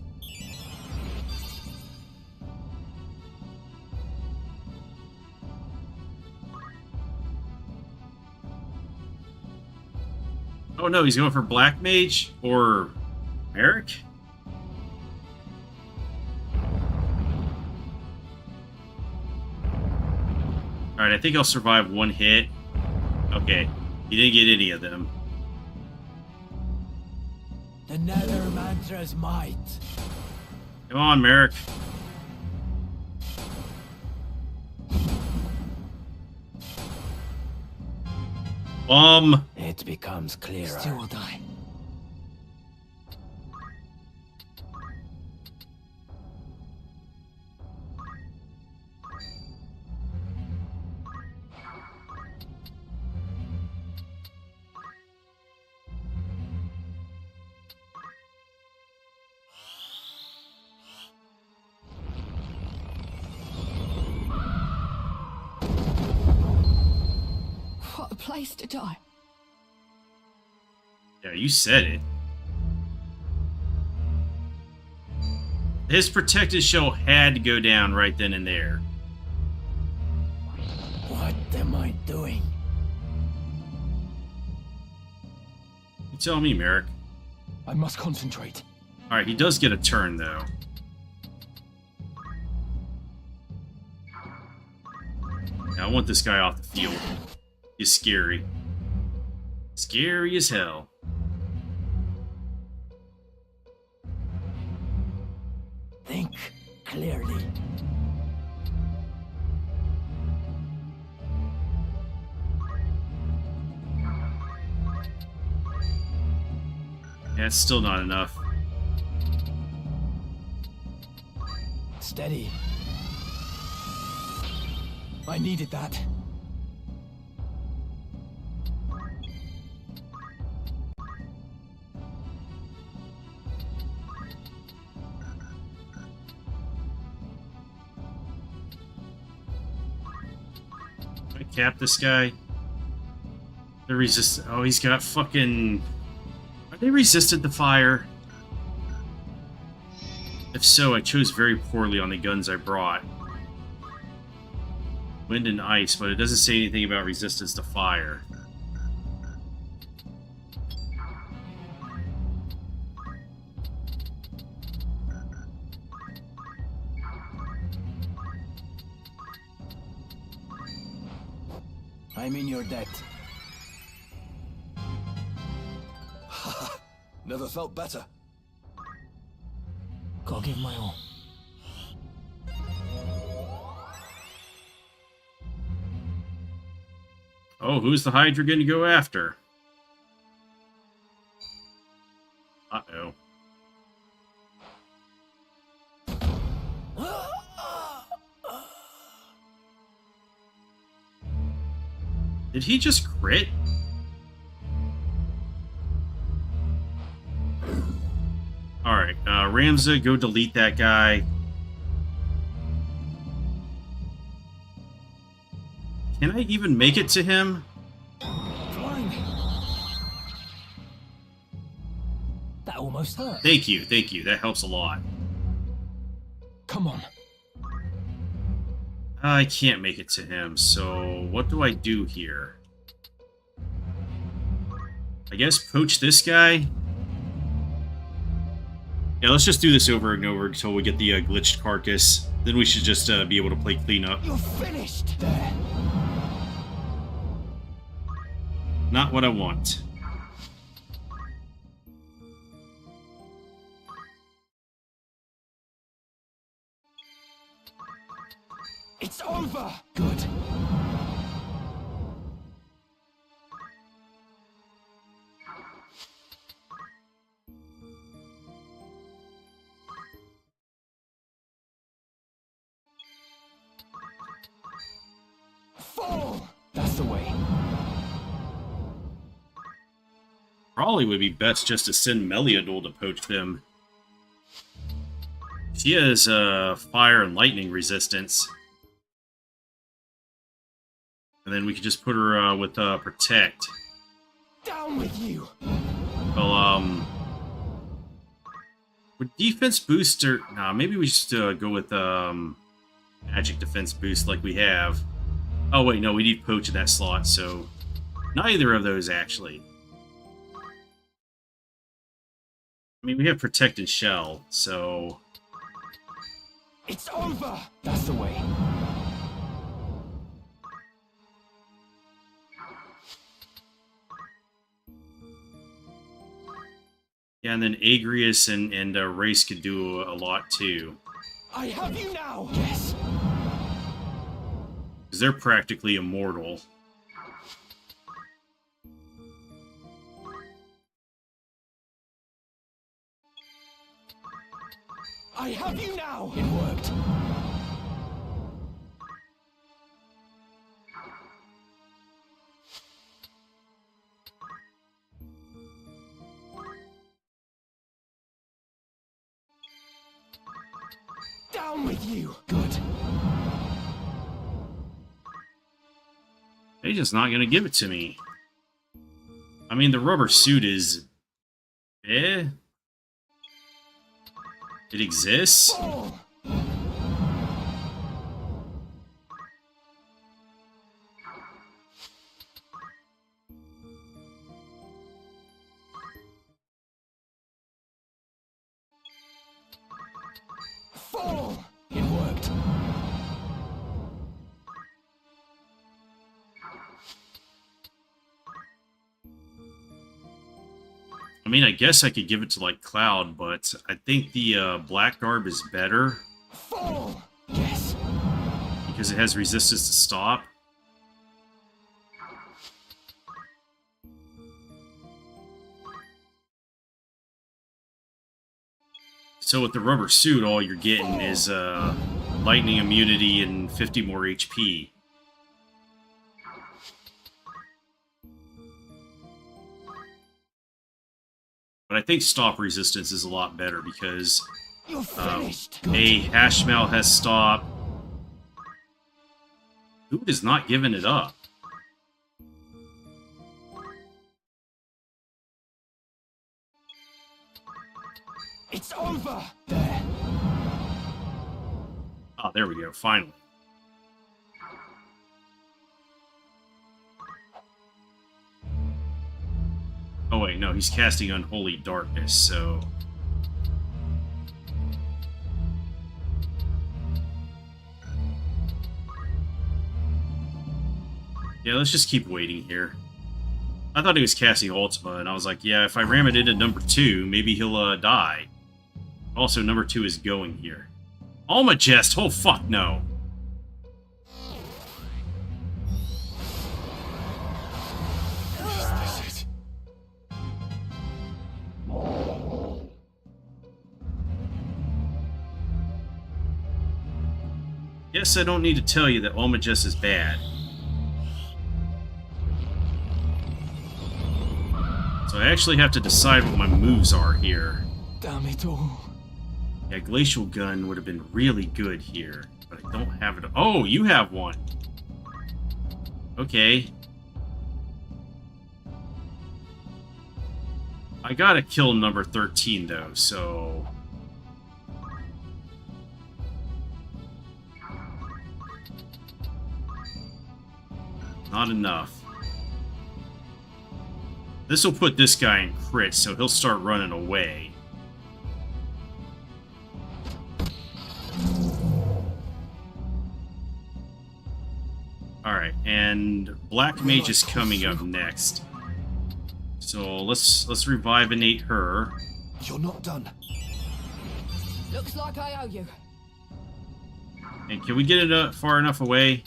Oh no, he's going for Black Mage or Merrick? Alright, I think I'll survive one hit. Okay, he didn't get any of them. The Nether Mantra's might. Come on, Merrick. It becomes clearer. Still will die. What a place to die. Yeah, you said it. His protected shell had to go down right then and there. What am I doing? You tell me, Merrick. I must concentrate. Alright, he does get a turn, though. Now, I want this guy off the field. He's scary. Scary as hell. Think clearly. Yeah, it's still not enough. Steady. I needed that. Can I cap this guy? They're oh, he's got fucking... Are they resistant to fire? If so, I chose very poorly on the guns I brought. Wind and ice, but it doesn't say anything about resistance to fire. I'm in your debt. Never felt better. Gotta give my all. Oh, who's the Hydra going to go after? Uh-oh. Did he just crit? Alright, Ramza, go delete that guy. Can I even make it to him? That almost hurt. Thank you, thank you. That helps a lot. Come on. I can't make it to him, so what do I do here? I guess poach this guy? Yeah, let's just do this over and over until we get the glitched carcass. Then we should just be able to play cleanup. You're finished. There. Not what I want. It's over. Good. Fall. That's the way. Probably would be best just to send Meliador to poach them. She has fire and lightning resistance. And then we could just put her with protect. Down with you. Well, would defense booster? Nah, maybe we should go with magic defense boost like we have. Oh wait, no, we need poach in that slot, so neither of those actually. I mean, we have protect and shell, so It's over. That's the way. yeah, and then Agrius and Race could do a lot too. I have you now. Yes. Because they're practically immortal. I have you now. It worked. Down with you. Good. They're just not going to give it to me. I mean, the rubber suit is... eh? It exists? Fall. Fall. It worked. I mean, I guess I could give it to, like, Cloud, but I think the Black Garb is better Fall. Yes. because it has resistance to stop. So with the rubber suit, all you're getting is lightning immunity and 50 more HP. But I think stop resistance is a lot better because You're finished. Hashmal has stop. Dude is not giving it up. It's over. There. Oh, there we go, finally. Oh wait, no, he's casting Unholy Darkness, so... yeah, let's just keep waiting here. I thought he was casting Ultima, and I was like, yeah, if I ram it into number 2, maybe he'll die. Also, number 2 is going here. Almagest! Oh, fuck no! Guess I don't need to tell you that Almagest is bad. So I actually have to decide what my moves are here. Damn it all. Yeah, Glacial Gun would have been really good here, but I don't have it. Oh, you have one. Okay. I gotta kill number 13, though, so... Not enough. This will put this guy in crit, so he'll start running away. Alright, and Black Mage is coming up next. So let's revivinate her. You're not done. Looks like I owe you. And can we get it far enough away?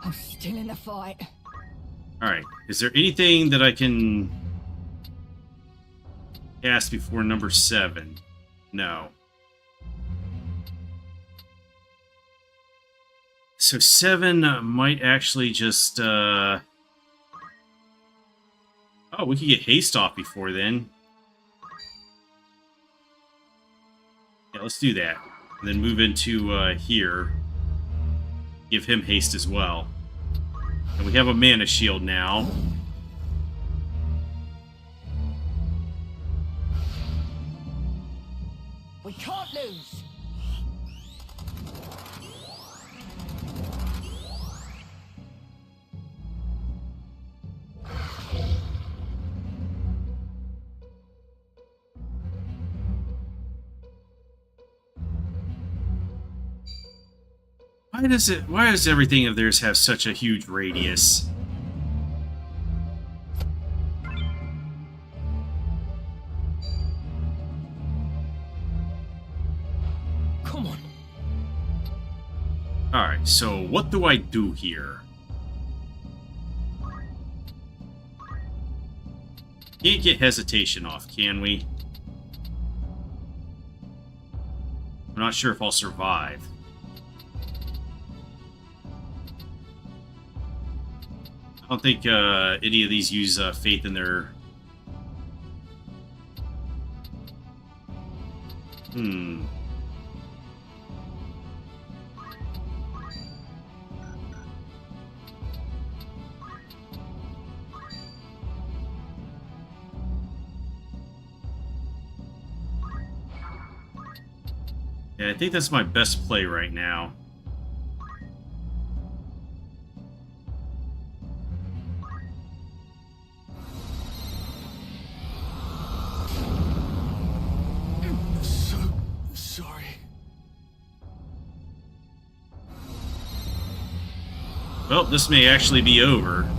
I'm still in the fight. Alright, is there anything that I can cast before number 7? No. So 7 might actually just, Oh, we could get haste off before then. Yeah, let's do that. And then move into here. Give him haste as well. And we have a mana shield now. We can't lose. Why does everything of theirs have such a huge radius? Come on. Alright, so what do I do here? Can't get hesitation off, can we? I'm not sure if I'll survive. I don't think any of these use faith in their... Yeah, I think that's my best play right now. Well, this may actually be over.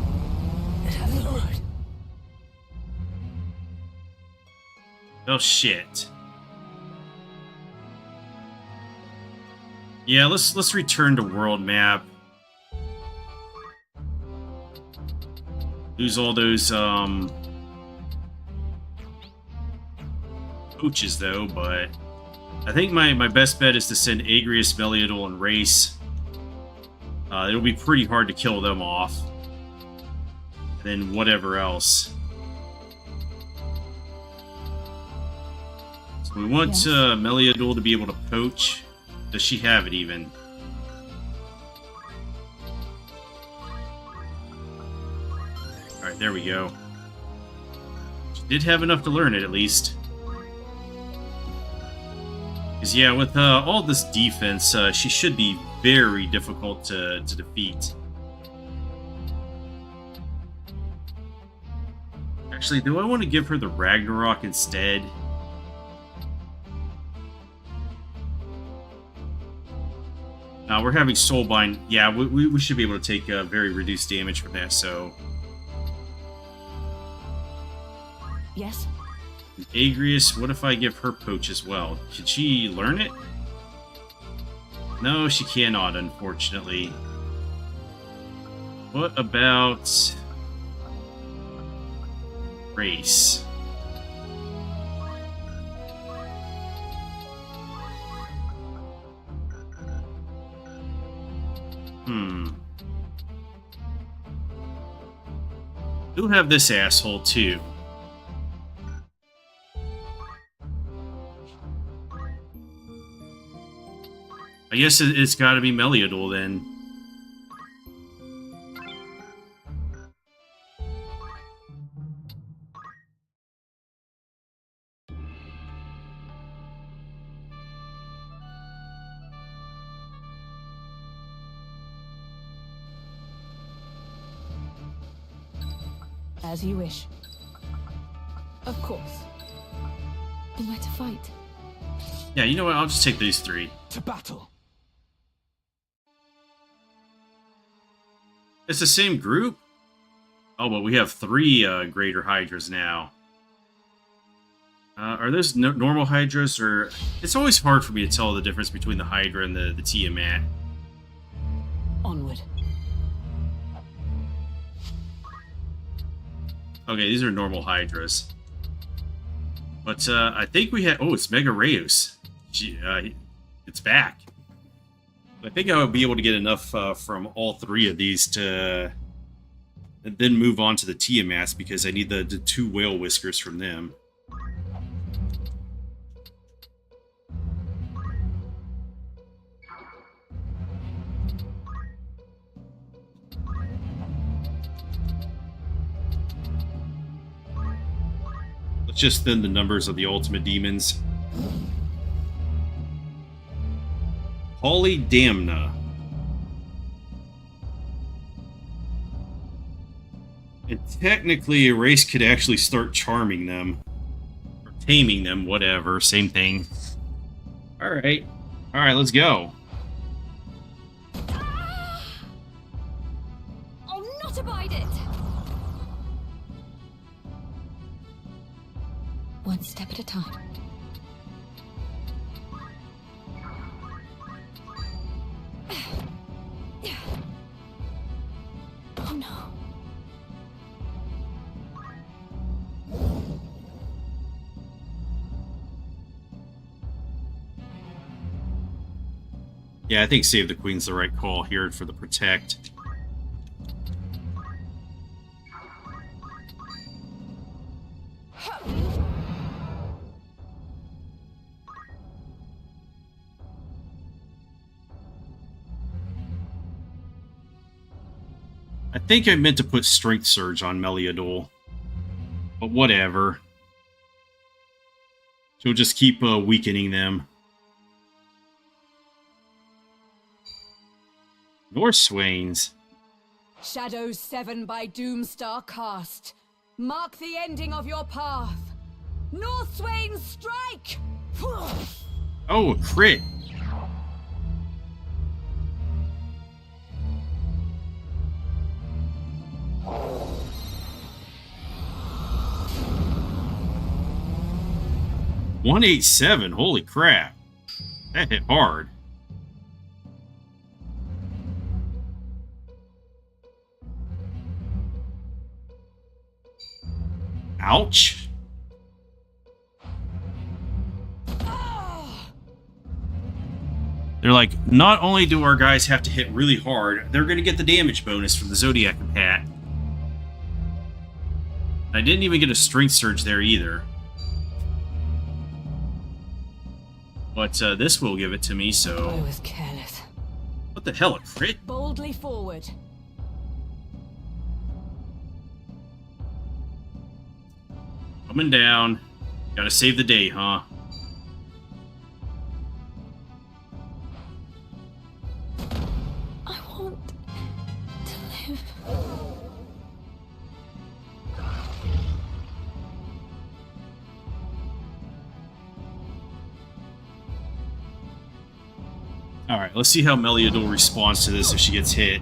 Oh, shit. Yeah, let's return to world map. Lose all those, pooches, though, but... I think my best bet is to send Agrius, Meliodol, and Race. It'll be pretty hard to kill them off. And then whatever else. So we want Meliodol to be able to poach. Does she have it even? Alright, there we go. She did have enough to learn it, at least. Because, yeah, with all this defense, she should be very difficult to defeat. Actually, do I want to give her the Ragnarok instead? We're having Soulbind. Yeah, we should be able to take very reduced damage from that, so... Yes? Agrius, what if I give her Poach as well? Can she learn it? No, she cannot, unfortunately. What about... Race? We'll have this asshole too. I guess it's got to be Meliodol then. As you wish. Of course. Then where to fight? Yeah, you know what? I'll just take these 3. To battle. It's the same group? Oh, but we have 3 greater hydras now. Are those normal hydras, or... It's always hard for me to tell the difference between the hydra and the Tiamat. Onward. Okay, these are normal hydras. But I think we had... Oh, it's Mega Rayos. It's back. I think I would be able to get enough from all 3 of these to... And then move on to the Tiamats, because I need the 2 whale whiskers from them. Let's just thin the numbers of the ultimate demons. Holy Damna. And technically, a race could actually start charming them. Or taming them, whatever, same thing. Alright. Alright, let's go. I'll not abide it! One step at a time. Oh no. Yeah, I think Save the Queen's the right call here for the Protect. I think I meant to put Strength Surge on Meliodol, but whatever. She'll just keep weakening them. North Swains. Shadows 7 by Doomstar cast. Mark the ending of your path. North Swain, strike! Oh, a crit. $187. Holy crap. That hit hard. Ouch. They're like, not only do our guys have to hit really hard, they're going to get the damage bonus from the Zodiac Hat. I didn't even get a Strength Surge there either. But this will give it to me, so... I was careless. What the hell, a crit? Boldly forward. Coming down. Gotta save the day, huh? I want to live. Alright, let's see how Meliodol responds to this if she gets hit.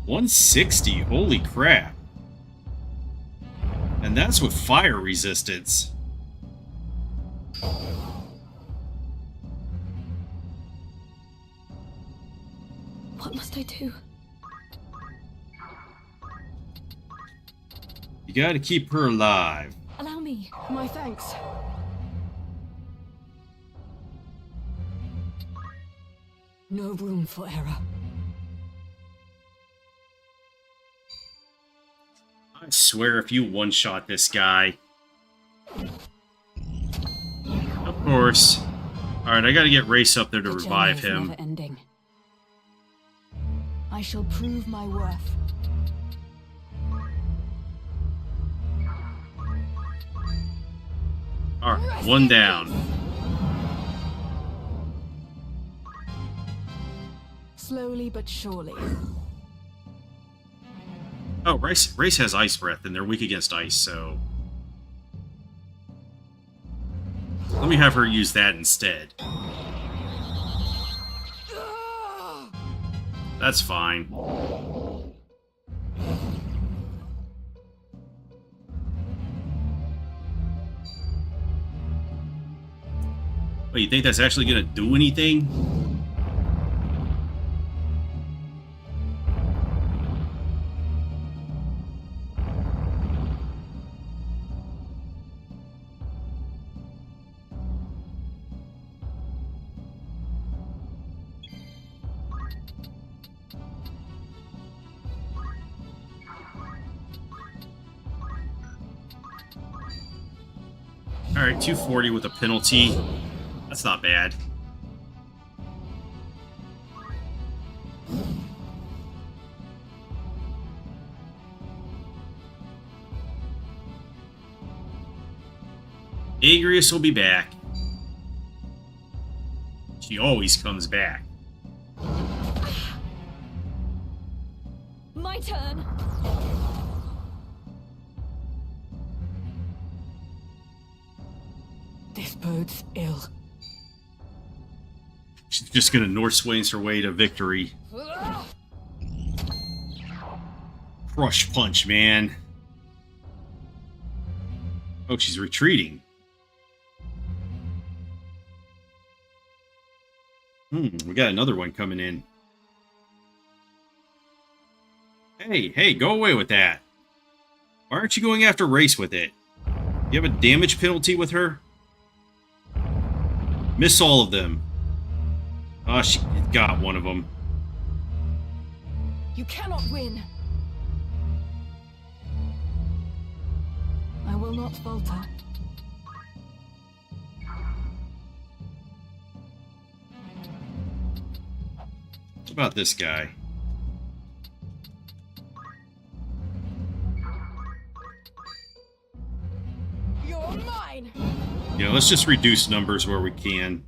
160, holy crap. And that's with fire resistance. What must I do? You gotta keep her alive. Allow me. My thanks. No room for error. I swear if you one-shot this guy... Of course. Alright, I gotta get Race up there to The revive journey is him. never ending. I shall prove my worth. Alright, one down. Slowly but surely. Oh, Race has Ice Breath, and they're weak against ice, so... Let me have her use that instead. That's fine. Wait, you think that's actually gonna do anything? Alright, 240 with a penalty. That's not bad. Agrius will be back. She always comes back. My turn. This bodes ill. She's just gonna North Swains her way to victory. Crush punch, man. Oh, she's retreating. We got another one coming in. Hey, go away with that. Why aren't you going after Race with it? You have a damage penalty with her? Miss all of them. Oh, she got one of them. You cannot win. I will not falter. What about this guy? You're mine. Yeah, let's just reduce numbers where we can.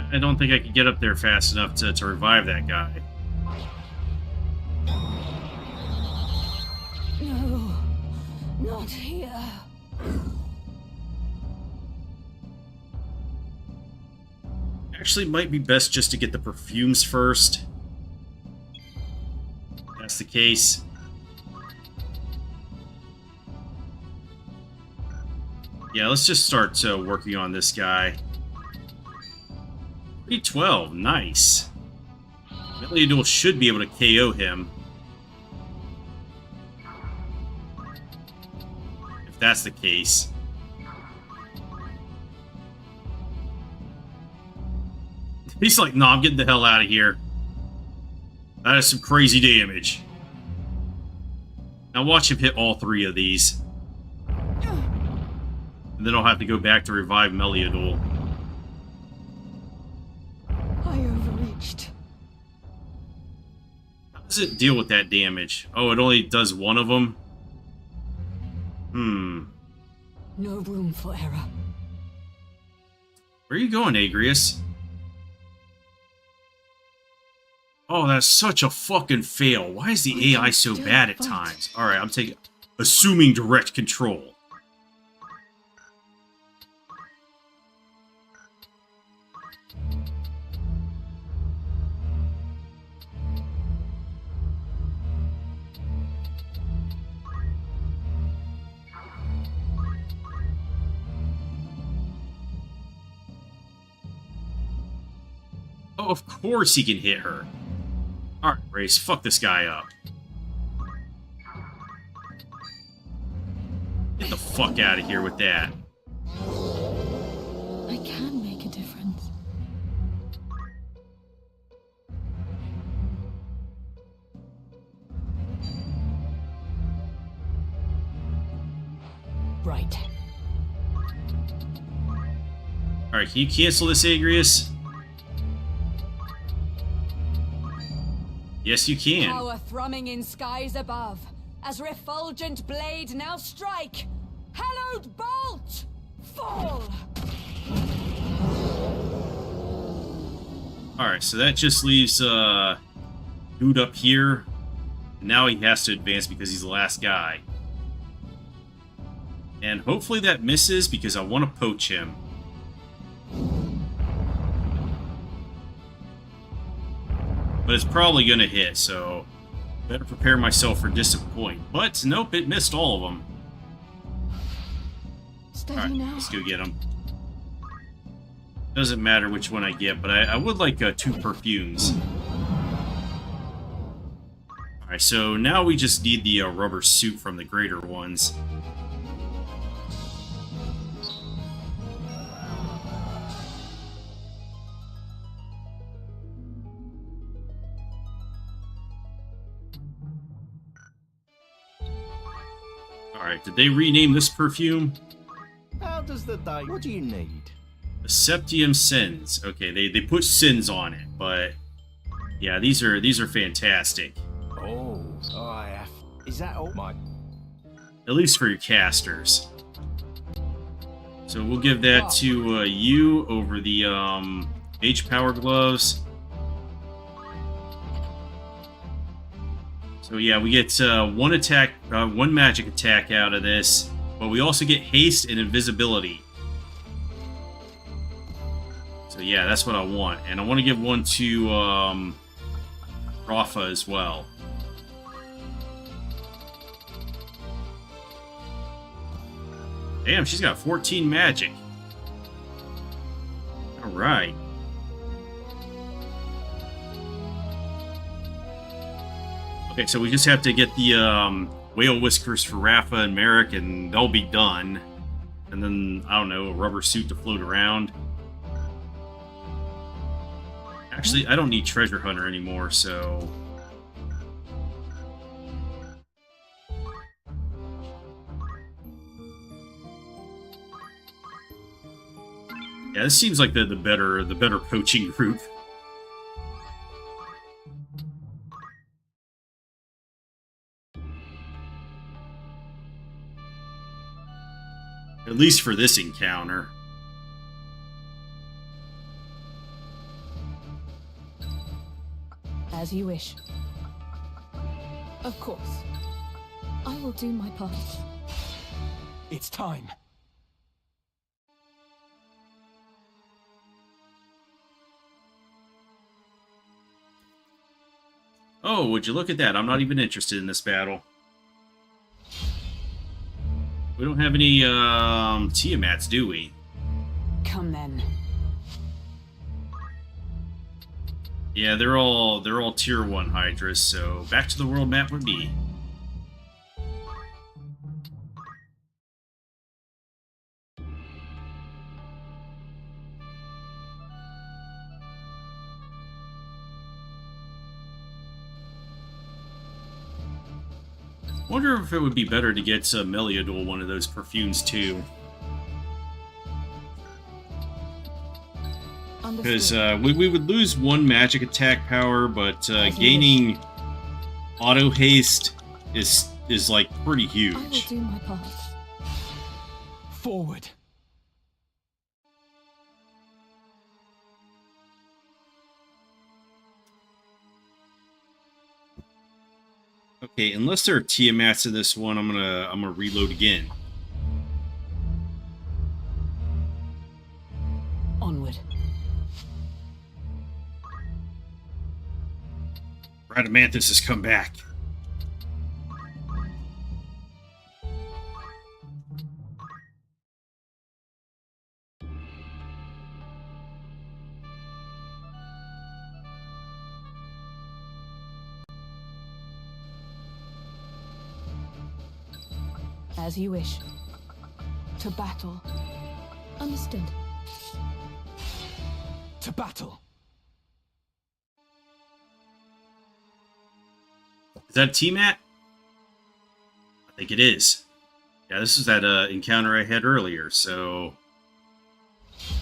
I don't think I could get up there fast enough to revive that guy. No, not here. Actually, might be best just to get the perfumes first. If that's the case. Yeah, let's just start working on this guy. 312, nice. Meliador should be able to KO him. If that's the case. He's like, nah, I'm getting the hell out of here. That is some crazy damage. Now watch him hit all three of these. And then I'll have to go back to revive Meliador. I overreached. How does it deal with that damage? Oh, it only does one of them? No room for error. Where are you going, Agrius? Oh, that's such a fucking fail. Why is the AI so bad at times? Alright, I'm assuming direct control. Oh, of course he can hit her. Alright, Race, fuck this guy up. Get the fuck out of here with that. I can make a difference. bright. Alright, can you cancel this, Agrius? Yes, you can. Power thrumming in skies above, as refulgent blade now strike. Hallowed bolt! Fall! Alright, so that just leaves Dude up here. Now he has to advance because he's the last guy. And hopefully that misses because I want to poach him. But it's probably going to hit, so better prepare myself for disappoint. But nope, it missed all of them. Steady Alright, now. let's go get him. Doesn't matter which one I get, but I would like 2 perfumes. Alright, so now we just need the rubber suit from the greater ones. Alright, did they rename this perfume? How does the day... What do you need? The Septium Sins. Okay, they put sins on it, but yeah, these are fantastic. Oh, I have... Is that all? My... At least for your casters. So we'll give that to you over the H-Power Gloves. So yeah, we get 1 attack, 1 magic attack out of this, but we also get haste and invisibility. So yeah, that's what I want. And I want to give 1 to Rafa as well. Damn, she's got 14 magic. Alright. Okay, so we just have to get the whale whiskers for Rafa and Merrick, and they'll be done. And then, I don't know, a rubber suit to float around. Actually, I don't need Treasure Hunter anymore, so... Yeah, this seems like the better poaching group. At least for this encounter. As you wish. Of course. I will do my part. It's time. Oh, would you look at that? I'm not even interested in this battle. We don't have any Tiamats, do we? Come then. Yeah, they're all tier 1 Hydras, so back to the world map with me. Wonder if it would be better to get Meliador one of those perfumes too. Because we would lose 1 magic attack power, but gaining auto haste is like pretty I will huge. do my part. Forward. Okay, unless there are Tiamats in this one, I'm gonna reload again. Onward. Radamanthus has come back. As you wish. To battle. Understood. To battle. Is that a Tiamat? I think it is. Yeah, this is that encounter I had earlier, so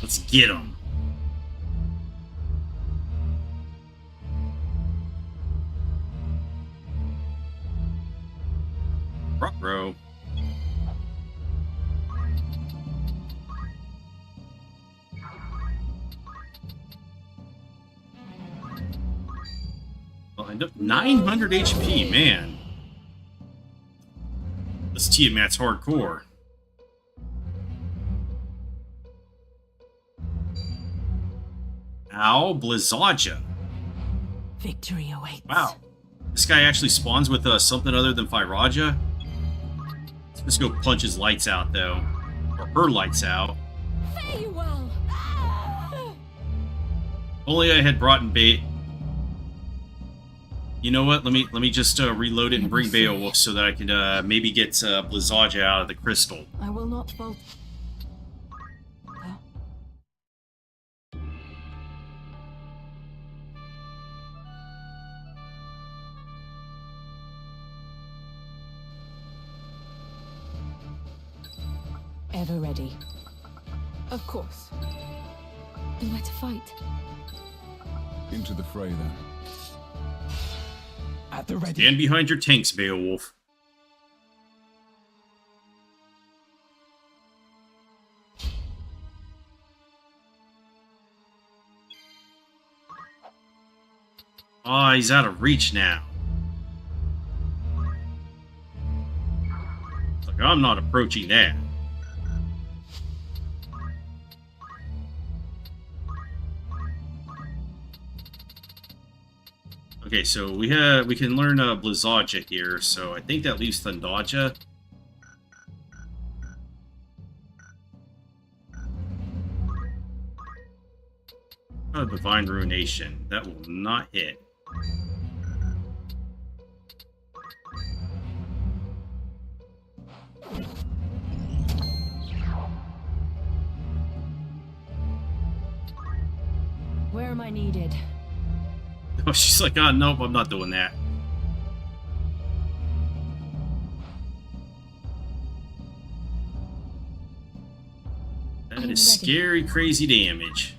let's get him. Front row. Well, I end up 900 HP, man. This Tiamat's hardcore. Ow, Blizzaja. Victory awaits. Wow. This guy actually spawns with something other than Fyraja. Let's go punch his lights out, though. Or her lights out. Farewell. Only I had brought in bait. You know what? Let me just reload it and bring Beowulf so that I can maybe get Blizzaja out of the crystal. I will not falter. Ever ready. Of course. Then where to fight? Into the fray, then. At the ready. Stand behind your tanks, Beowulf. Oh, he's out of reach now. It's like, I'm not approaching that. Okay, so we can learn Blizzaja here, so I think that leaves Thundaja. Divine Ruination. That will not hit. Where am I needed? Oh, she's like, oh, nope, I'm not doing that. That is scary, crazy damage.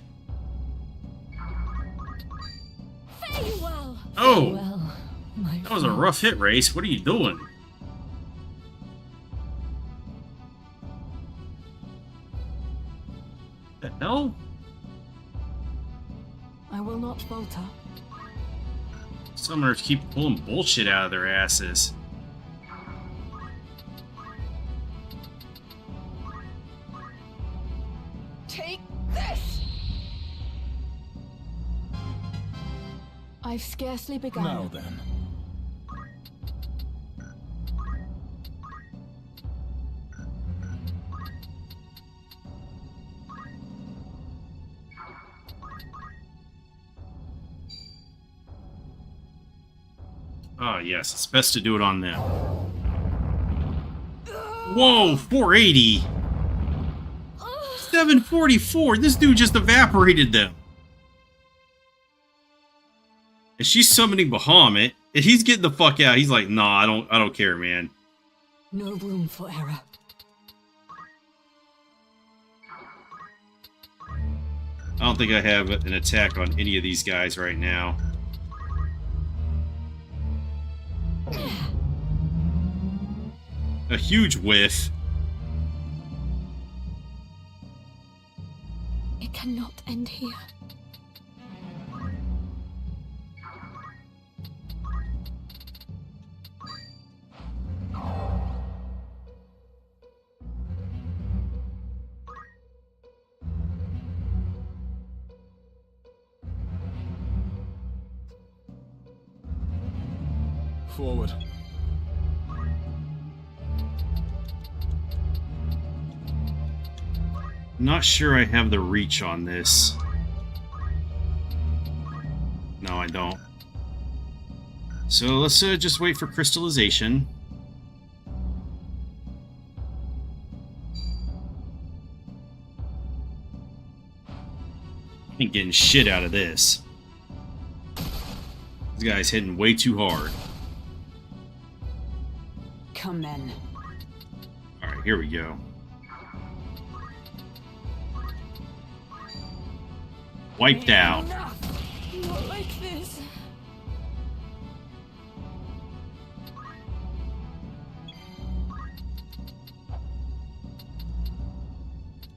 Farewell. Oh! Farewell, my That was a rough hit, Race. What are you doing? The hell? I will not falter. Summoners keep pulling bullshit out of their asses. Take this! I've scarcely begun. Now then. Oh, yes, it's best to do it on them. Whoa, 480! 744! This dude just evaporated them! And she's summoning Bahamut, and he's getting the fuck out. He's like, nah, I don't care, man. No room for error. I don't think I have an attack on any of these guys right now. A huge whiff. It cannot end here. Forward. Not sure I have the reach on this. No, I don't. So let's just wait for crystallization. I ain't getting shit out of this. This guy's hitting way too hard. Come then. Alright, here we go. Wiped out. Enough! Not like this.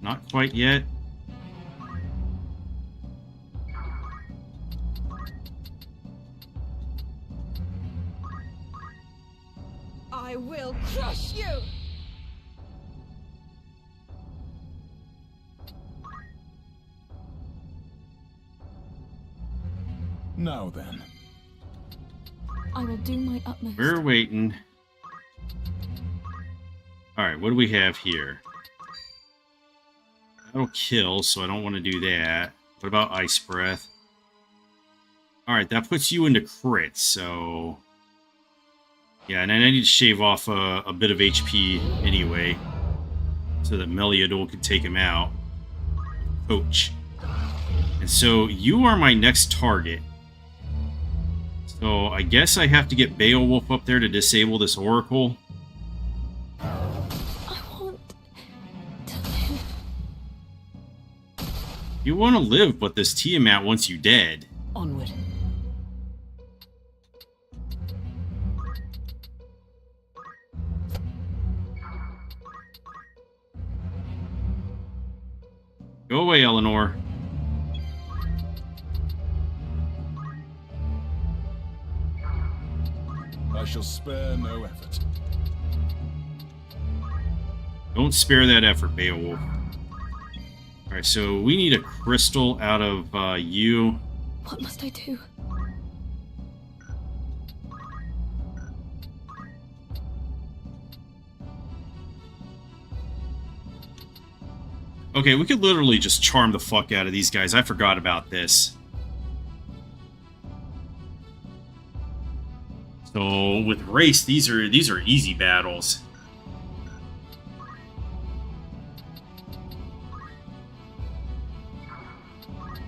Not quite yet. I will crush you! Now then. I will do my utmost. We're waiting. Alright, what do we have here? That'll kill, so I don't want to do that. What about Ice Breath? Alright, that puts you into crit, so... Yeah, and I need to shave off a bit of HP anyway, so that Meliador can take him out. Poach. And so, you are my next target. So, I guess I have to get Beowulf up there to disable this Oracle. I want to live. You want to live, but this Tiamat wants you dead. Onward. Go away, Eleanor. I shall spare no effort. Don't spare that effort, Beowulf. Alright, so we need a crystal out of you. What must I do? Okay, we could literally just charm the fuck out of these guys. I forgot about this. So with race, these are easy battles.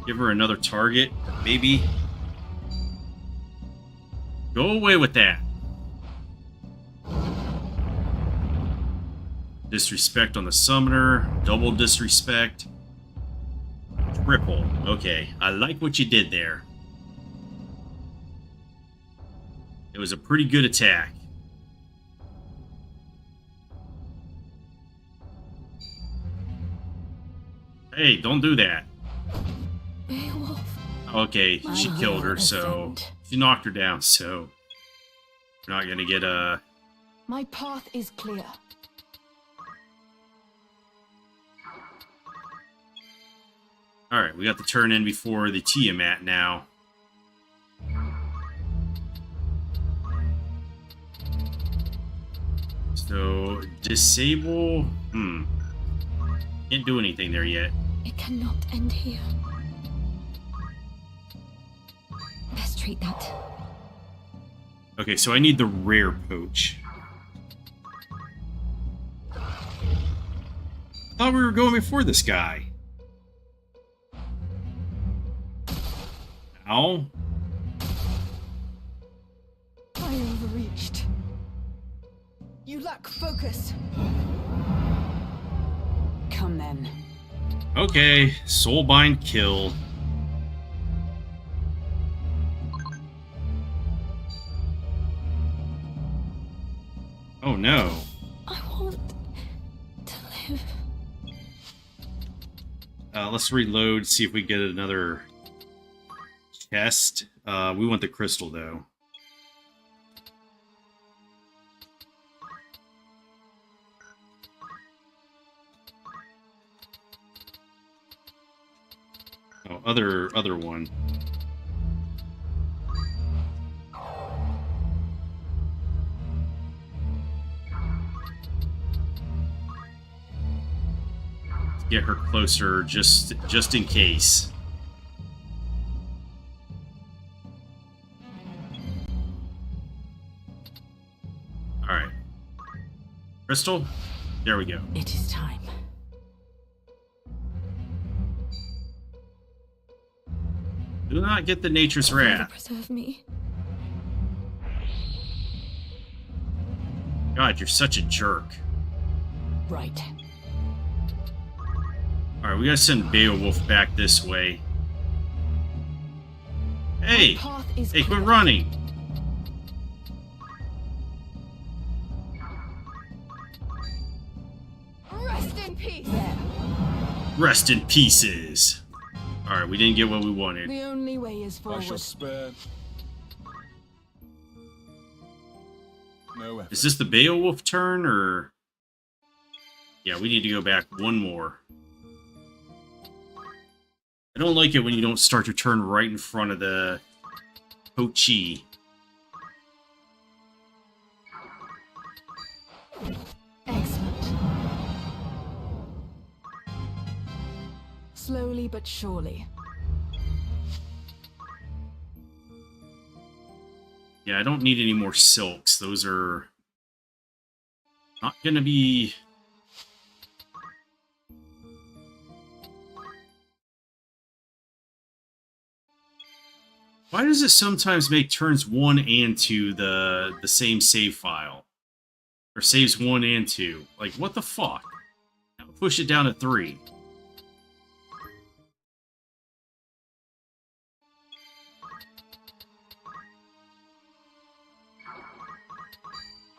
Give her another target, maybe. Go away with that. Disrespect on the summoner. Double disrespect. Triple. Okay, I like what you did there. It was a pretty good attack. Hey, don't do that. Beowulf. Okay, My she killed her, will so... ascend. She knocked her down, so... We're not gonna get a... My path is clear. Alright, we got the turn in before the Tiamat now. So, disable... Can't do anything there yet. It cannot end here. Best treat that. Okay, so I need the rare poach. I thought we were going before this guy. Ow. I overreached. You lack focus. Come then. Okay, Soulbind killed. Oh no. I want to live. Let's reload, see if we get another chest. We want the crystal though. Oh, other one. Get her closer, just in case. All right, Crystal. There we go. It is time. Do not get the nature's Father, wrath. preserve me. God, you're such a jerk. Right. Alright, we gotta send Beowulf back this way. Hey! Path is Hey, quit clear. running! Rest in peace. Rest in pieces! Alright, we didn't get what we wanted. The only way is I forward. shall spare no effort. Is this the Beowulf turn, or... Yeah, we need to go back one more. I don't like it when you don't start your turn right in front of the poaching. Excellent. Slowly but surely. Yeah, I don't need any more silks. Those are not gonna be... Why does it sometimes make turns 1 and 2 the same save file? Or saves 1 and 2? Like, what the fuck? Now push it down to 3.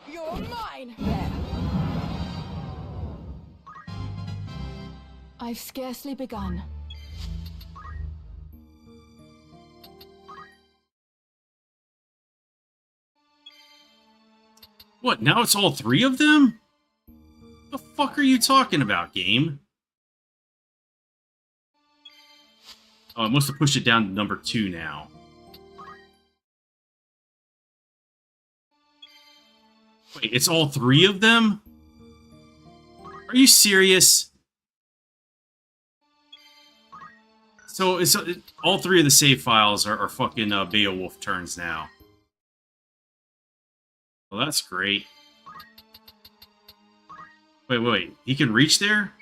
You're mine! There. I've scarcely begun. What, now it's all 3 of them? The fuck are you talking about, game? Oh, I must have pushed it down to number 2 now. Wait, it's all 3 of them? Are you serious? So, all 3 of the save files are fucking Beowulf turns now. Well, that's great. Wait. He can reach there?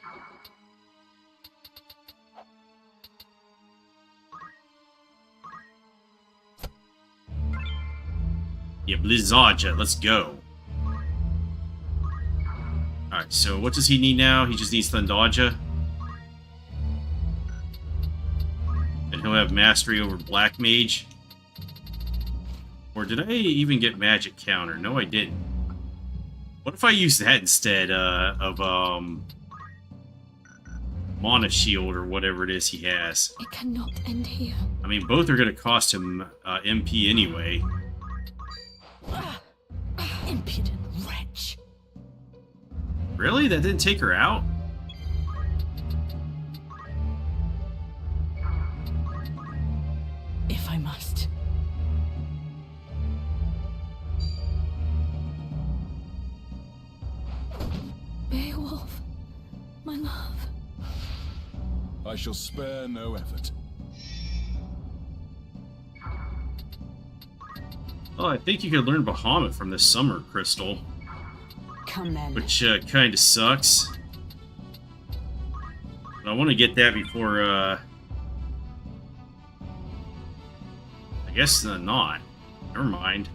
Yeah, Blizzardja, let's go. Alright, so what does he need now? He just needs Thundarja. And he'll have mastery over Black Mage. Or did I even get magic counter? No, I didn't. What if I use that instead of Mana Shield or whatever it is he has? It cannot end here. I mean, both are going to cost him MP anyway. Impudent wretch. Really? That didn't take her out? If I must. Beowulf, my love. I shall spare no effort. Oh, I think you could learn Bahamut from this summer crystal. Come then. Which kind of sucks. But I want to get that before, I guess not. Never mind.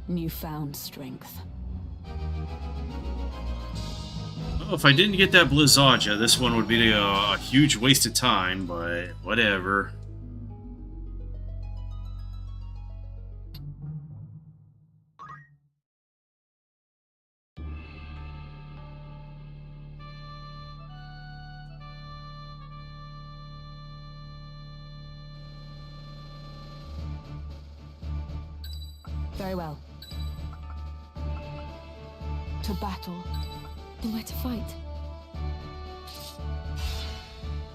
Newfound strength. Well, if I didn't get that Blizzardja, this one would be a huge waste of time, but whatever. Very well. To battle. Then where to fight?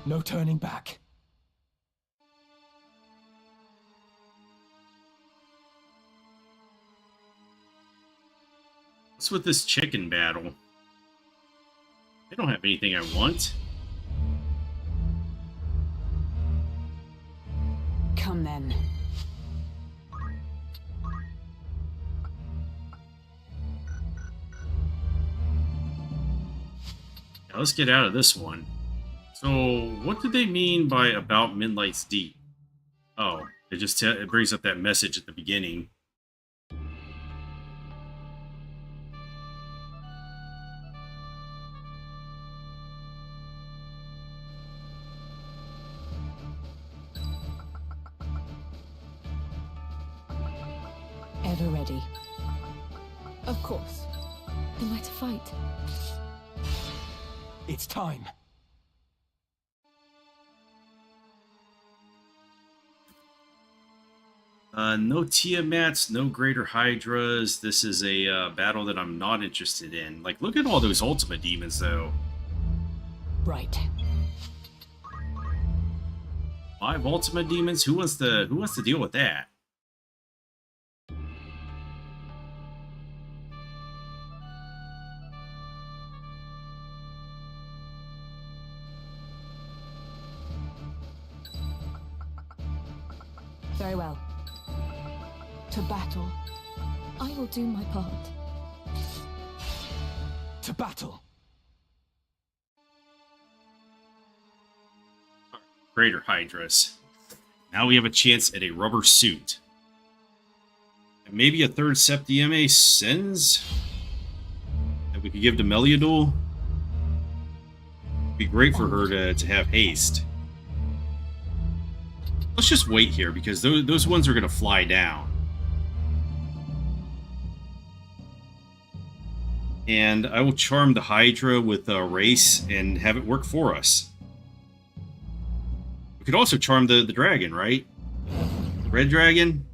No turning back. What's with this chicken battle? They don't have anything I want. Come then. Now let's get out of this one. So, what do they mean by about Midnight's Deep? Oh, it brings up that message at the beginning. Ever ready. Of course. Am I to fight? It's time. No Tiamats, no Greater Hydras. This is a battle that I'm not interested in. Like, look at all those Ultima Demons, though. Right. 5 Ultima Demons? Who wants to deal with that? Very well. To battle. I will do my part. To battle. Greater Hydras. Now we have a chance at a rubber suit. And maybe a third Septieme Sens that we could give to Meliador. It'd be great for her to have haste. Let's just wait here, because those ones are going to fly down. And I will charm the Hydra with a race and have it work for us. We could also charm the dragon, right? The red dragon?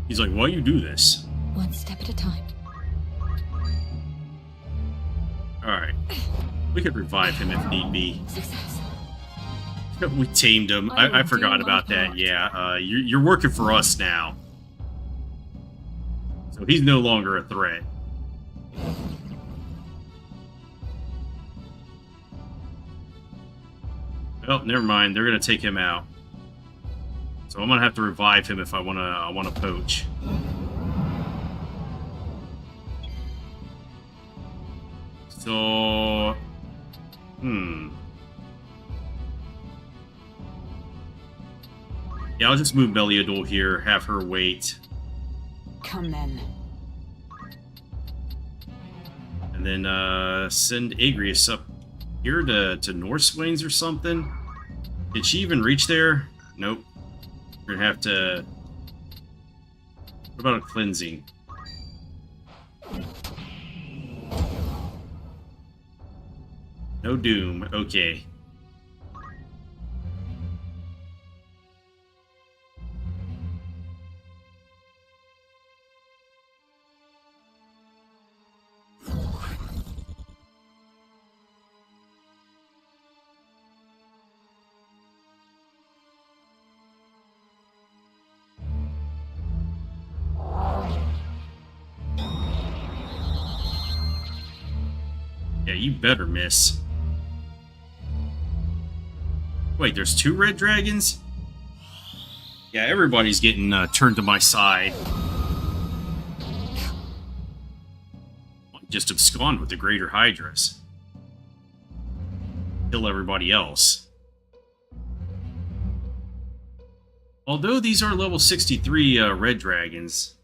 He's like, why you do this? One step at a time. Alright. We could revive him if need be. Success. We tamed him. I forgot about that. Yeah, you're working for us now. So he's no longer a threat. Well, never mind. They're gonna take him out. So I'm gonna have to revive him if I wanna poach. So, yeah, I'll just move Meliador here, have her wait, Come then. and then send Agrius up here to Northswains or something. Did she even reach there? Nope. We're gonna have to. What about a cleansing? No doom. Okay. Yeah, you better miss. Wait, there's 2 red dragons? Yeah, everybody's getting turned to my side. Just abscond with the Greater Hydras. Kill everybody else. Although these are level 63 red dragons,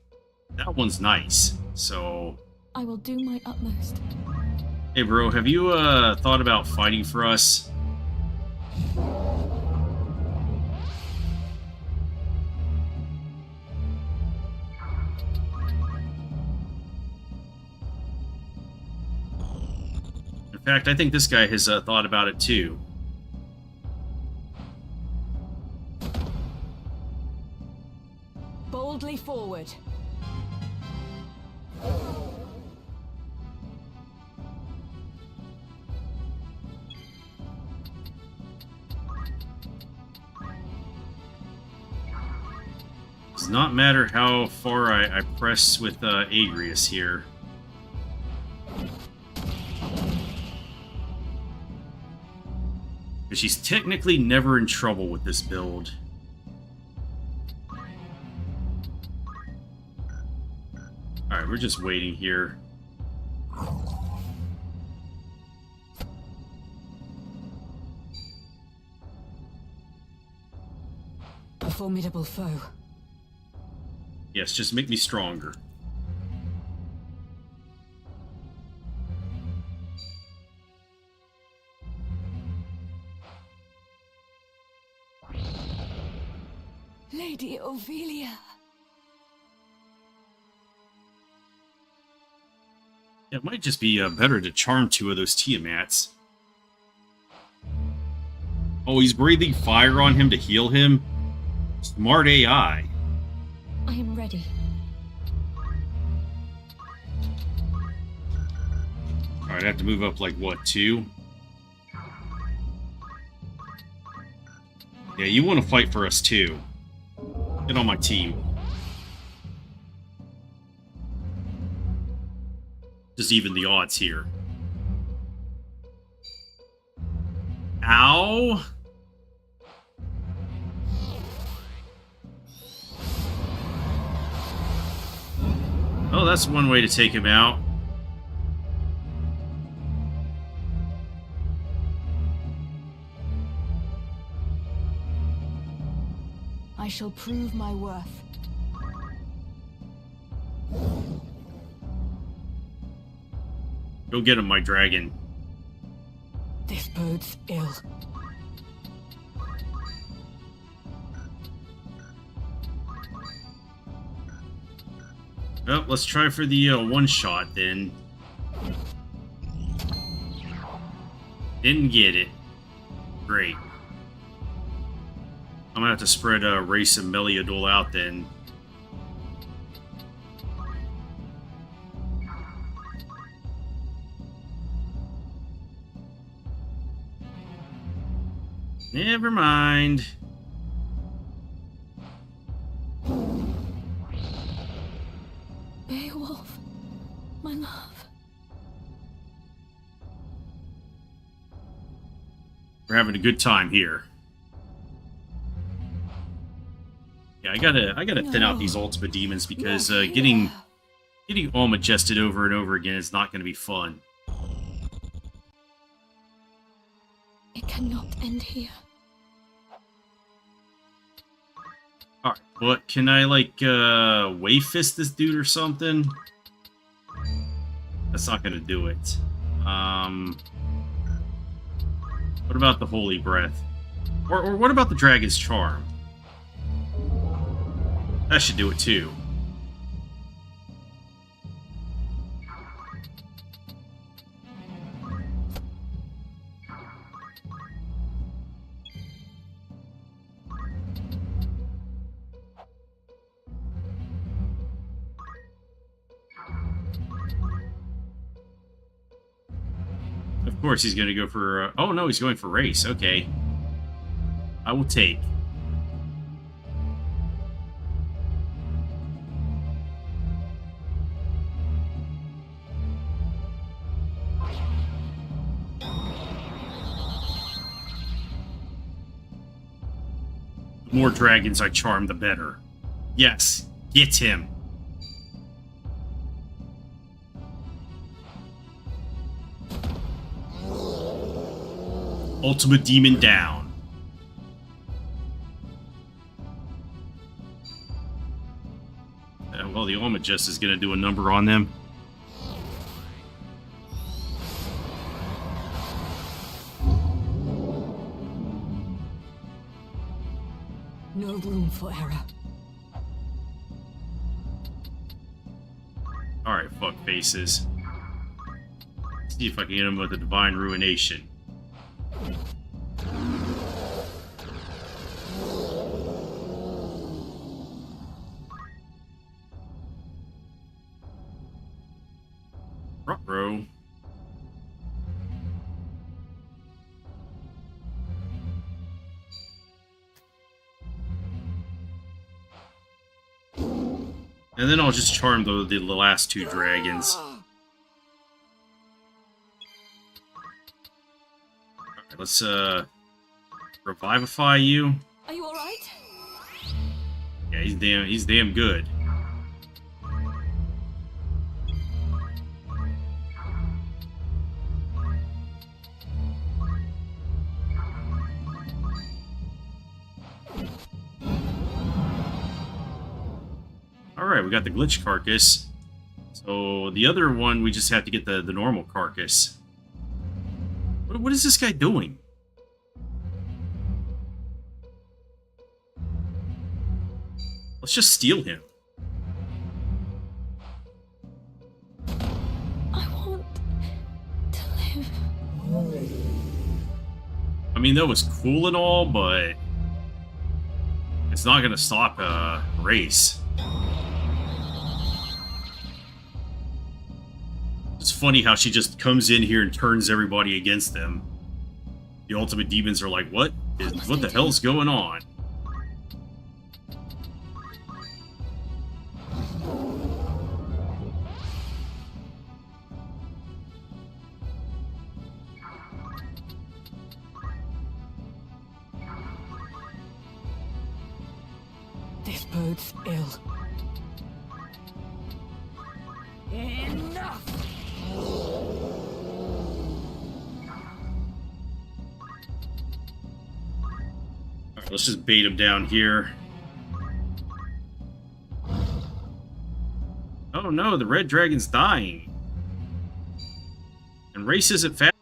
that one's nice, so... I will do my utmost. Hey bro, have you thought about fighting for us? In fact, I think this guy has thought about it too. Boldly forward. Does not matter how far I press with Agrius here. But she's technically never in trouble with this build. Alright, we're just waiting here. A formidable foe. Yes, just make me stronger. Lady Ophelia. Yeah, it might just be better to charm 2 of those Tiamats. Oh, he's breathing fire on him to heal him? Smart AI. I am ready. Alright, I have to move up, like, what, 2? Yeah, you want to fight for us, too. Get on my team. Just even the odds here. Ow! Oh, that's one way to take him out. I shall prove my worth. Go get him, my dragon. This bodes ill. Well, let's try for the one shot then. Didn't get it. Great. I'm gonna have to spread Race and Meliador out then. Never mind. Beowulf, my love. We're having a good time here. Yeah, I gotta thin out these ultimate demons because getting all majested over and over again is not gonna be fun. It cannot end here. Alright, but can I, like, wave fist this dude or something? That's not gonna do it. What about the Holy Breath? Or what about the Dragon's Charm? That should do it too. Of course he's going to go for... oh no, he's going for race. Okay. I will take. The more dragons I charm, the better. Yes, get him. Ultimate demon down. Well, the Omagist is going to do a number on them. No room for error. Alright, fuck faces. See if I can get him with a Divine Ruination. Ruh-roh. And then I'll just charm the last 2 dragons. Alright, let's Revivify you. Are you alright? Yeah, he's damn good. Alright, we got the glitch carcass. So the other one, we just have to get the normal carcass. What is this guy doing? Let's just steal him. I want to live. I mean, that was cool and all, but it's not gonna stop a race. It's funny how she just comes in here and turns everybody against them. The ultimate demons are like, what the hell's going on? This bodes ill. Enough! Alright, let's just bait him down here. Oh no, the red dragon's dying. And race isn't fast.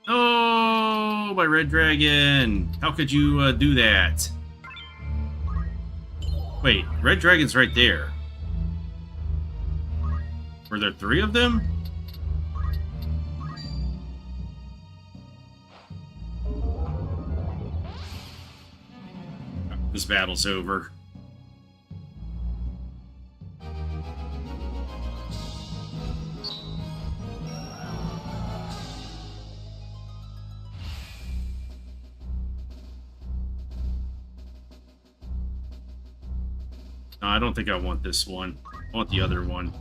Oh, my red dragon! How could you do that? Wait, red dragon's right there. Were there 3 of them? This battle's over. No, I don't think I want this one. I want the other one.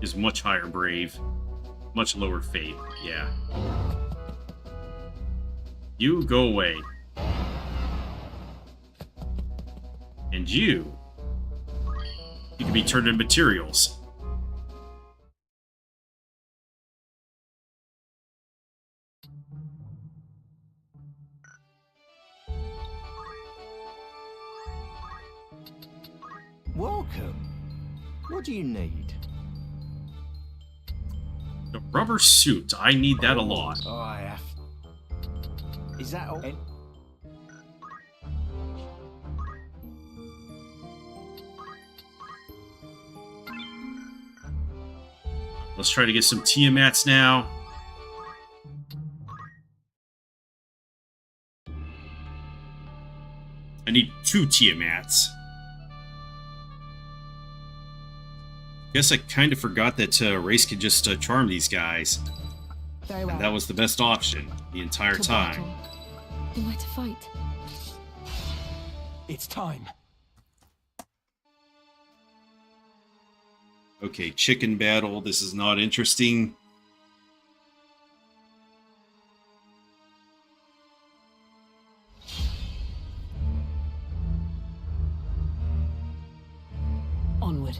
Is much higher brave. Much lower fate. Yeah. You go away. And you can be turned into materials. Welcome. What do you need? The rubber suit. I need that a lot. Oh, I have. Is that all? Let's try to get some Tiamats now. I need 2 Tiamats. Guess I kind of forgot that Race could just charm these guys. Very well. And that was the best option the entire To time. battle. Then where to fight? It's time. Okay, chicken battle. This is not interesting. Onward.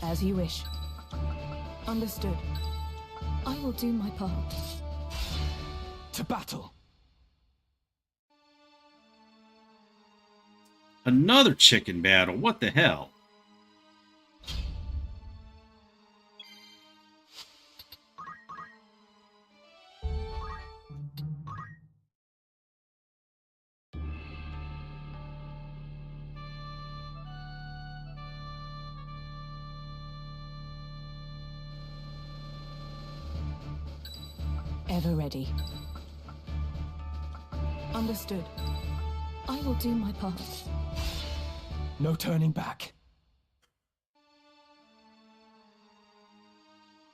As you wish. Understood. I will do my part. To battle. Another chicken battle. What the hell? Ever ready. Understood. I will do my part. No turning back.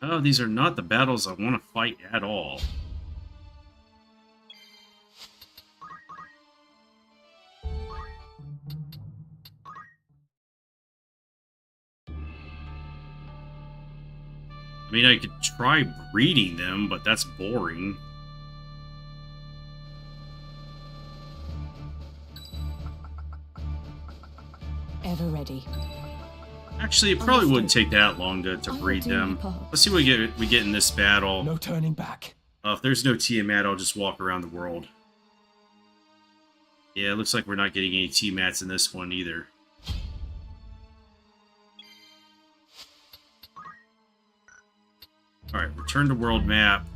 Oh, these are not the battles I want to fight at all. I mean, I could try breeding them, but that's boring. Ever ready. Actually, it probably wouldn't take that long to breed them. Let's see what we get in this battle. No turning back. If there's no Tiamat, I'll just walk around the world. Yeah, it looks like we're not getting any Tiamats in this one either. Alright, return to world map.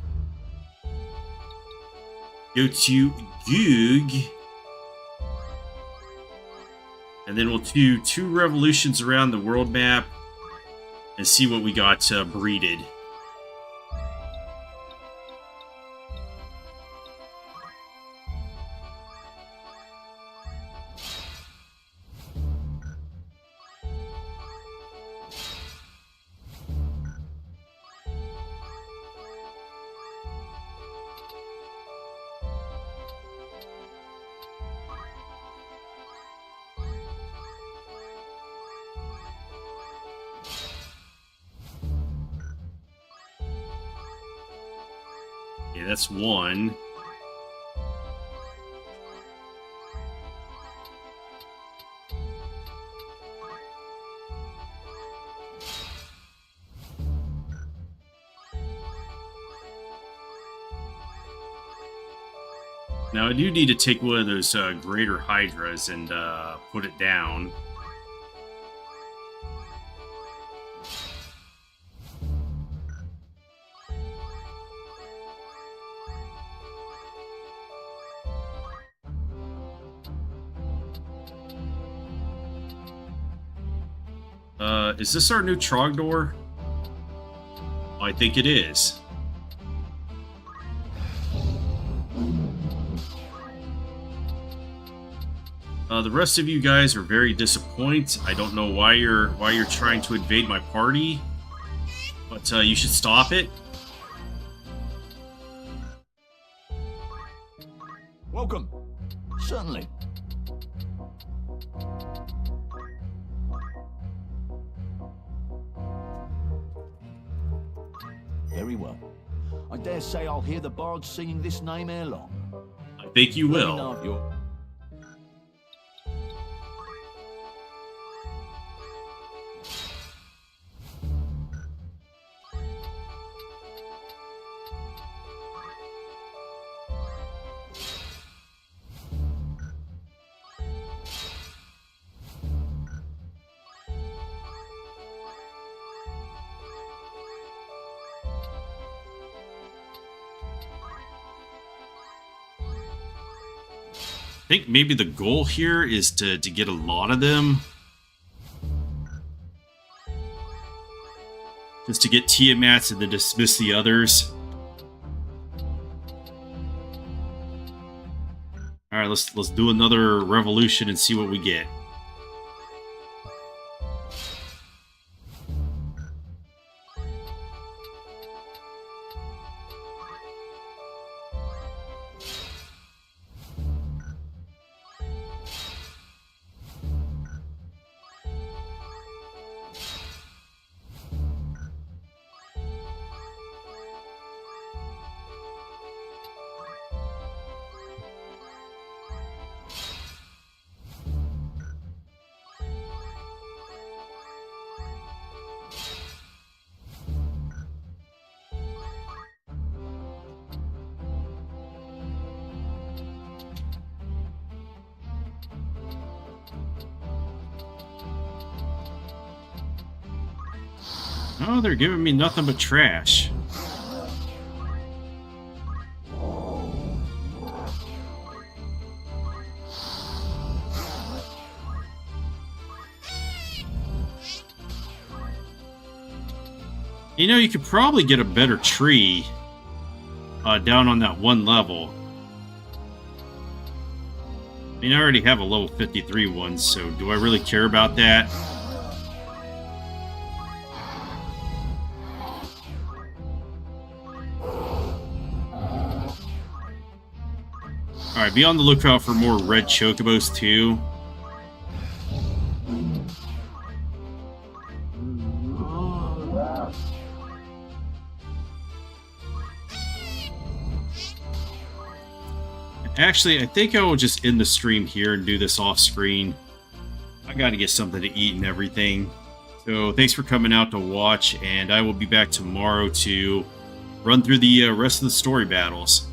Go to Goog. And then we'll do 2 revolutions around the world map and see what we got breeded. Yeah, that's 1. Now I do need to take one of those greater hydras and put it down. Is this our new Trogdor? I think it is. The rest of you guys are very disappointed. I don't know why you're trying to invade my party, but you should stop it. Welcome. Certainly. Very well. I dare say I'll hear the bards singing this name ere long. I think you Let me will. know if you're- I think maybe the goal here is to get a lot of them. Just to get Tiamats and then dismiss the others. Alright, let's do another revolution and see what we get. Oh, they're giving me nothing but trash. You know, you could probably get a better tree down on that one level. I mean, I already have a level 53 one, so do I really care about that? Alright, be on the lookout for more red chocobos too. Actually, I think I will just end the stream here and do this off screen. I gotta get something to eat and everything. So thanks for coming out to watch, and I will be back tomorrow to run through the rest of the story battles.